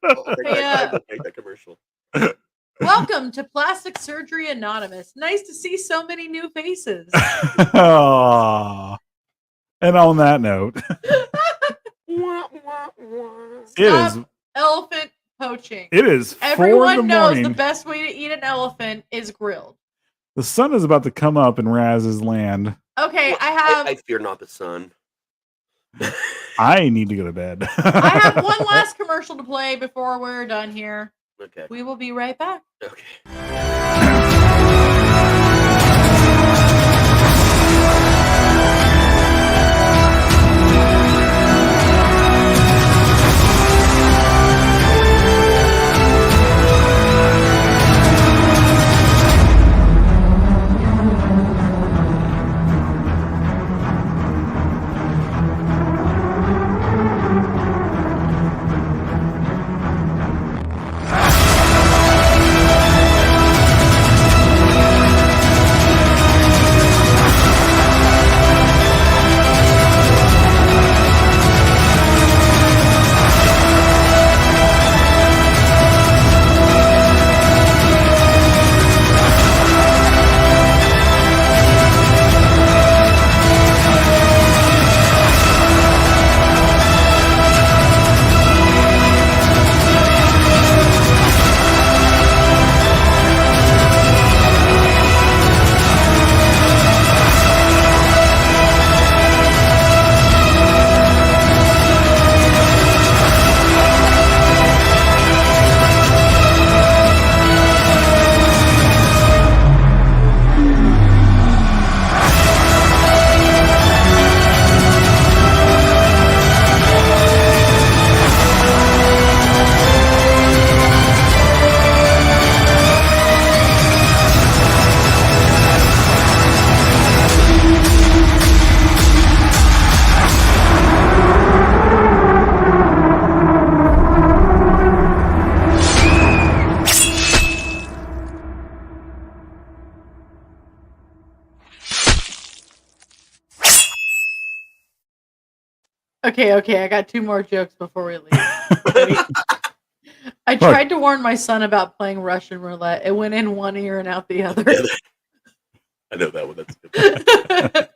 I'll make that commercial. Welcome to Plastic Surgery Anonymous. Nice to see so many new faces. Aw. And on that note, Stop elephant poaching. It is 4 Everyone in the knows morning. the best way to eat an elephant is grilled. The sun is about to come up in Raz's land. Okay, I fear not the sun. I need to go to bed. have one last commercial to play before we're done here. Okay. We will be right back. Okay. Okay, I got 2 more jokes before we leave. Ready? I tried to warn my son about playing Russian roulette. It went in one ear and out the other. I know that one. That's good.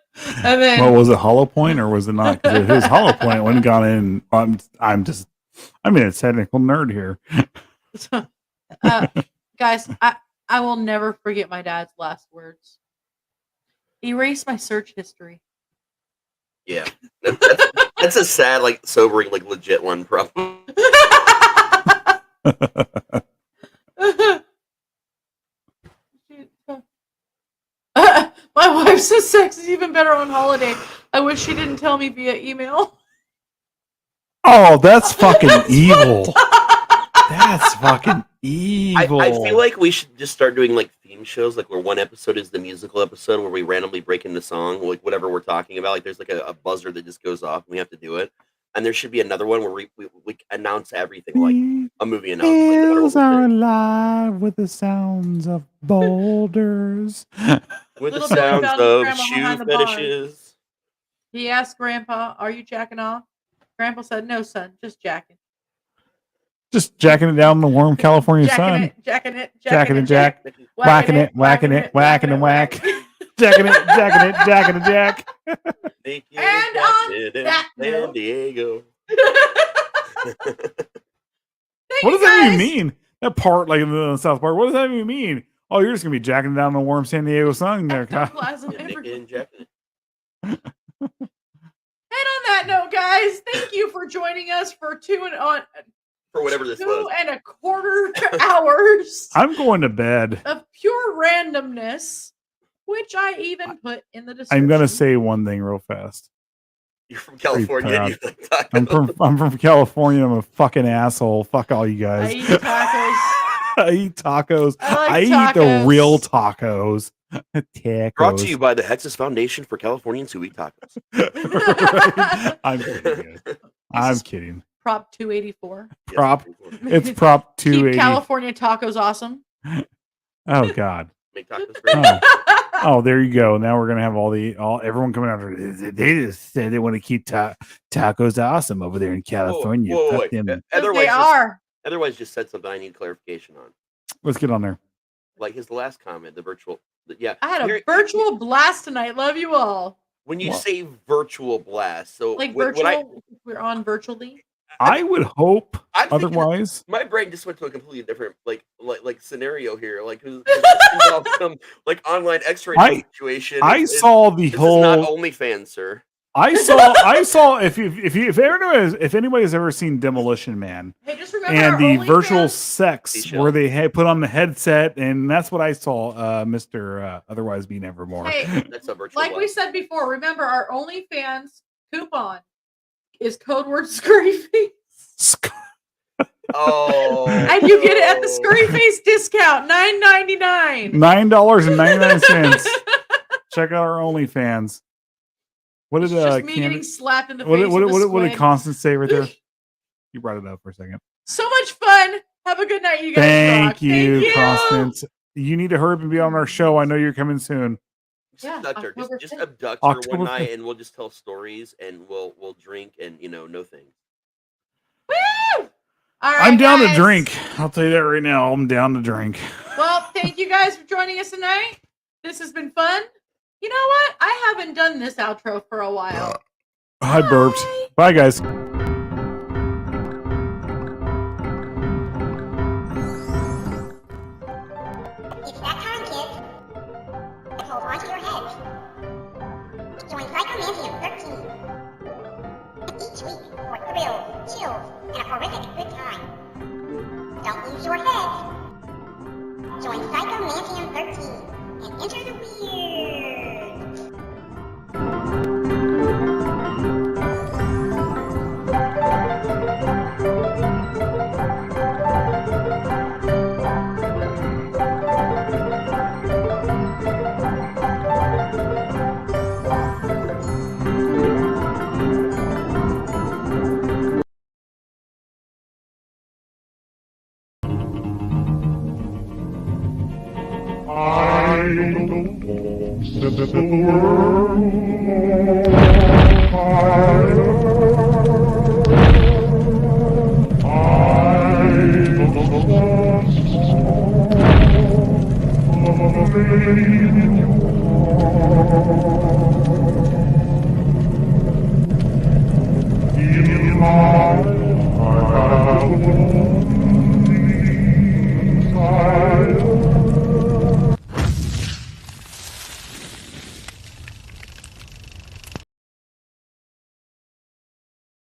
And then Well, was it hollow point or was it not? Because if it was hollow point, it wouldn't have gone in. I'm just I'm a technical nerd here. Guys, I will never forget my dad's last words. Erase my search history. Yeah. That's a sad, like, sobering, like, legit one, probably. My wife says sex is even better on holiday. I wish she didn't tell me via email. Oh, that's fucking evil. That's fucking evil. I feel like we should just start doing like theme shows, like where one episode is the musical episode where we randomly break into song, like whatever we're talking about. Like there's like a buzzer that just goes off and we have to do it. And there should be another one where we announce everything, like a movie announcement. Hills are alive with the sounds of boulders. With the Little sounds Billy found of Grandma shoe behind the barn. fetishes. He asked Grandpa, "Are you jacking off?" Grandpa said, "No, son, just jacking." Just jacking it down in the warm California sun. Jacking it, Jack. Whacking it, whacking it, whacking and whack. Jacking it, jacking it, jack. And on that San Diego. What does that even mean? That part, like in the South Park, what does that even mean? Oh, you're just gonna be jacking it down in the warm San Diego sun there, Kyle. And on that note, guys, thank you for joining us for whatever this was. 2.25 hours. I'm going to bed. Of pure randomness, which I even put in the description. I'm gonna say one thing real fast. You're from California. And you like tacos. I'm from California. I'm a fucking asshole. Fuck all you guys. I eat tacos. I eat tacos. I eat tacos. the real tacos. Tacos. Brought to you by the Hexas Foundation for Californians who eat tacos. Right. I'm kidding. I'm kidding. Prop 284. It's Prop 280. Keep California tacos awesome. Oh God. Make tacos great. Oh, there you go. Now we're gonna have everyone coming out. They just said they want to keep tacos awesome over there in California. Whoa, Fuck them. Otherwise, just said something I need clarification on. Let's get on there. Like his last comment, the virtual. Yeah, I had a virtual blast tonight. Love you all. When you say virtual blast, so like virtual, we're on virtually. I would hope. Otherwise, my brain just went to a completely different like scenario here. Like who's some like online X-ray situation. I saw the whole. This is not OnlyFans, sir. I saw if anybody has ever seen Demolition Man, hey, just remember and the virtual fans. sex where they had put on the headset, and that's what I saw. Mr. Otherwise Be Nevermore. Hey, that's a virtual. Like we said before, remember our OnlyFans coupon is code word scurry face. Oh, and you get it at the scurry face discount, $9.99. $9.99. Check out our OnlyFans. What did just me getting slapped in the face? What did Constance say right there? You brought it up for a second. So much fun. Have a good night, you guys. Thank you, Constance. You need to hurry up and be on our show. I know you're coming soon. Just abduct her one night, and we'll just tell stories, and we'll drink, and no things. Woo! All right, I'm down guys. to drink. I'll tell you that right now. I'm down to drink. Well, thank you guys for joining us tonight. This has been fun. You know what? I haven't done this outro for a while. I burped. Bye, guys. It's that time, kids. Hold on to your heads. Join Psychomantium 13. Each week for thrills, chills, and a horrific good time. Don't lose your heads. Join Psychomantium 13 and enter the weird. I don't know, set the world on fire. I don't know of a baby in my